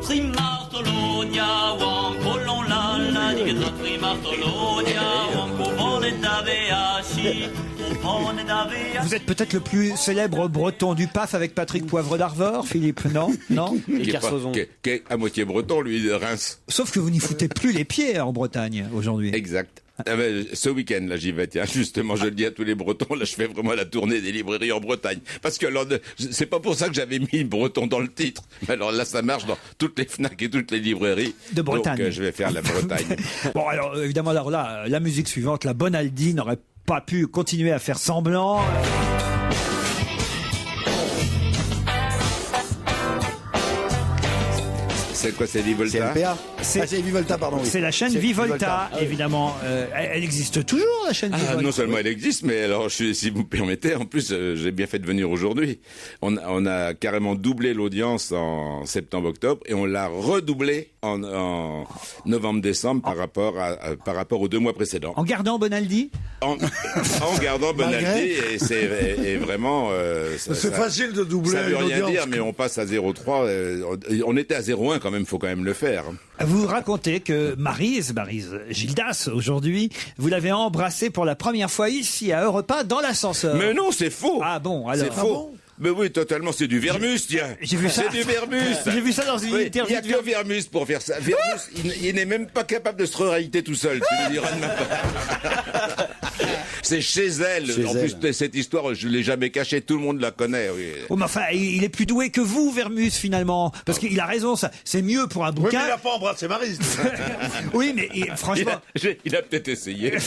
Vous êtes peut-être le plus célèbre breton du PAF avec Patrick Poivre d'Arvor, Philippe, non?
Qui est à moitié breton, lui, de Reims.
Sauf que vous n'y foutez plus les pieds en Bretagne aujourd'hui.
Exact. Ce week-end, là, j'y vais, tiens, justement, je le dis à tous les Bretons, là, je fais vraiment la tournée des librairies en Bretagne. Parce que alors, c'est pas pour ça que j'avais mis breton dans le titre. Mais alors là, ça marche dans toutes les FNAC et toutes les librairies.
De Bretagne.
Donc, je vais faire la Bretagne.
Bon, alors, évidemment, alors là, la musique suivante, la Bonaldi n'aurait pas pu continuer à faire semblant.
C'est quoi, c'est Vivolta?
C'est Vivolta, pardon. Oui.
C'est la chaîne Vivolta, évidemment. Elle existe toujours, la chaîne Vivolta.
Non seulement elle existe, mais alors, si vous me permettez, en plus, j'ai bien fait de venir aujourd'hui. On a carrément doublé l'audience en septembre-octobre et on l'a redoublé en novembre-décembre par rapport aux 2 mois précédents.
En gardant Bonaldi?
En gardant Bonaldi, et c'est vraiment...
c'est facile de doubler.
Ça veut rien dire, mais on passe à 0,3. On était à 0,1 quand même, faut quand même le faire.
Vous racontez que Maryse Gildas, aujourd'hui, vous l'avez embrassée pour la première fois ici à Europe 1 dans l'ascenseur.
Mais non, c'est faux.
Ah bon, alors.
C'est faux. Mais oui, totalement, c'est du Vermus, tiens.
J'ai vu ça.
C'est du Vermus.
J'ai vu ça dans une interview.
Il n'y a que Vermus pour faire ça. Vermus, il n'est même pas capable de se réalité tout seul, tu le diras de ma part. C'est chez elle. Plus, cette histoire, je l'ai jamais cachée, tout le monde la connaît. Oui.
Oh, mais enfin, il est plus doué que vous, Vermus, finalement. Parce qu'il a raison, ça. C'est mieux pour un bouquin.
Oui, mais il n'a pas embrassé Maryse.
Oui, mais franchement.
Il a peut-être essayé.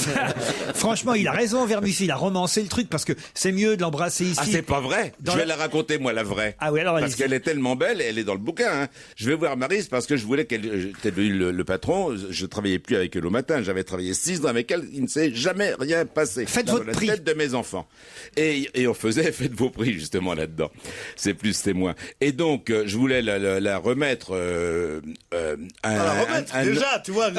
Franchement, il a raison, Vermus. Il a romancé le truc parce que c'est mieux de l'embrasser ici.
Ah, c'est pas vrai. Je vais la raconter, moi, la vraie.
Ah oui, alors
parce qu'elle est tellement belle, elle est dans le bouquin. Hein. Je vais voir Maryse parce que je voulais j'étais devenu le patron. Je travaillais plus avec elle au matin. J'avais travaillé 6 ans avec elle. Il ne s'est jamais rien passé.
Faites votre prix.
Tête de mes enfants. Et on faisait faites vos prix, justement, là-dedans. C'est plus, c'est moins. Et donc, je voulais la remettre,
déjà, tu vois.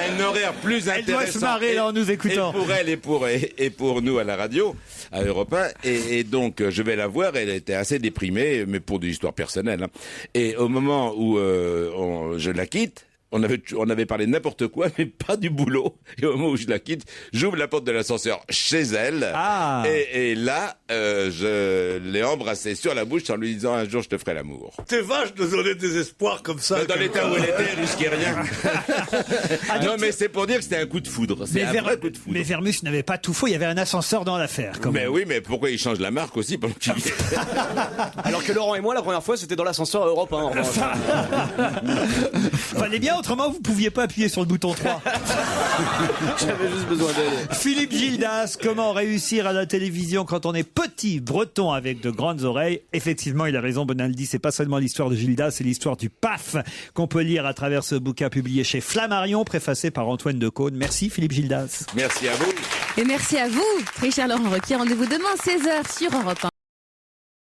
un horaire plus intéressant.
Elle doit se marrer, là, en nous écoutant.
Et pour elle et pour nous à la radio, à Europe 1. Et donc, je vais la voir. Elle était assez déprimée, mais pour des histoires personnelles. Hein. Et au moment où je la quitte, on avait parlé de n'importe quoi, mais pas du boulot. Et au moment où je la quitte, j'ouvre la porte de l'ascenseur chez elle.
Ah.
Et là, je l'ai embrassée sur la bouche en lui disant un jour je te ferai l'amour.
T'es vache de donner des espoirs comme ça.
Dans l'état où elle était, elle risquait rien. Non, mais c'est pour dire que c'était un coup de foudre. C'est un vrai coup de foudre.
Mais Vermus n'avait pas tout faux, il y avait un ascenseur dans l'affaire.
Mais oui, mais pourquoi il change la marque aussi pendant qu'il
Alors que Laurent et moi, la première fois, c'était dans l'ascenseur Europe 1.
Fallait bien, autrement vous pouviez pas appuyer sur le bouton 3.
J'avais juste besoin d'aide.
Philippe Gildas, comment réussir à la télévision quand on est petit, breton avec de grandes oreilles? Effectivement, il a raison, Bonaldi, c'est pas seulement l'histoire de Gildas, c'est l'histoire du PAF qu'on peut lire à travers ce bouquin publié chez Flammarion, préfacé par Antoine Decaune. Merci Philippe Gildas.
Merci à vous.
Et merci à vous, Richard Laurent Ruquier. Rendez-vous demain 16h sur Europe 1.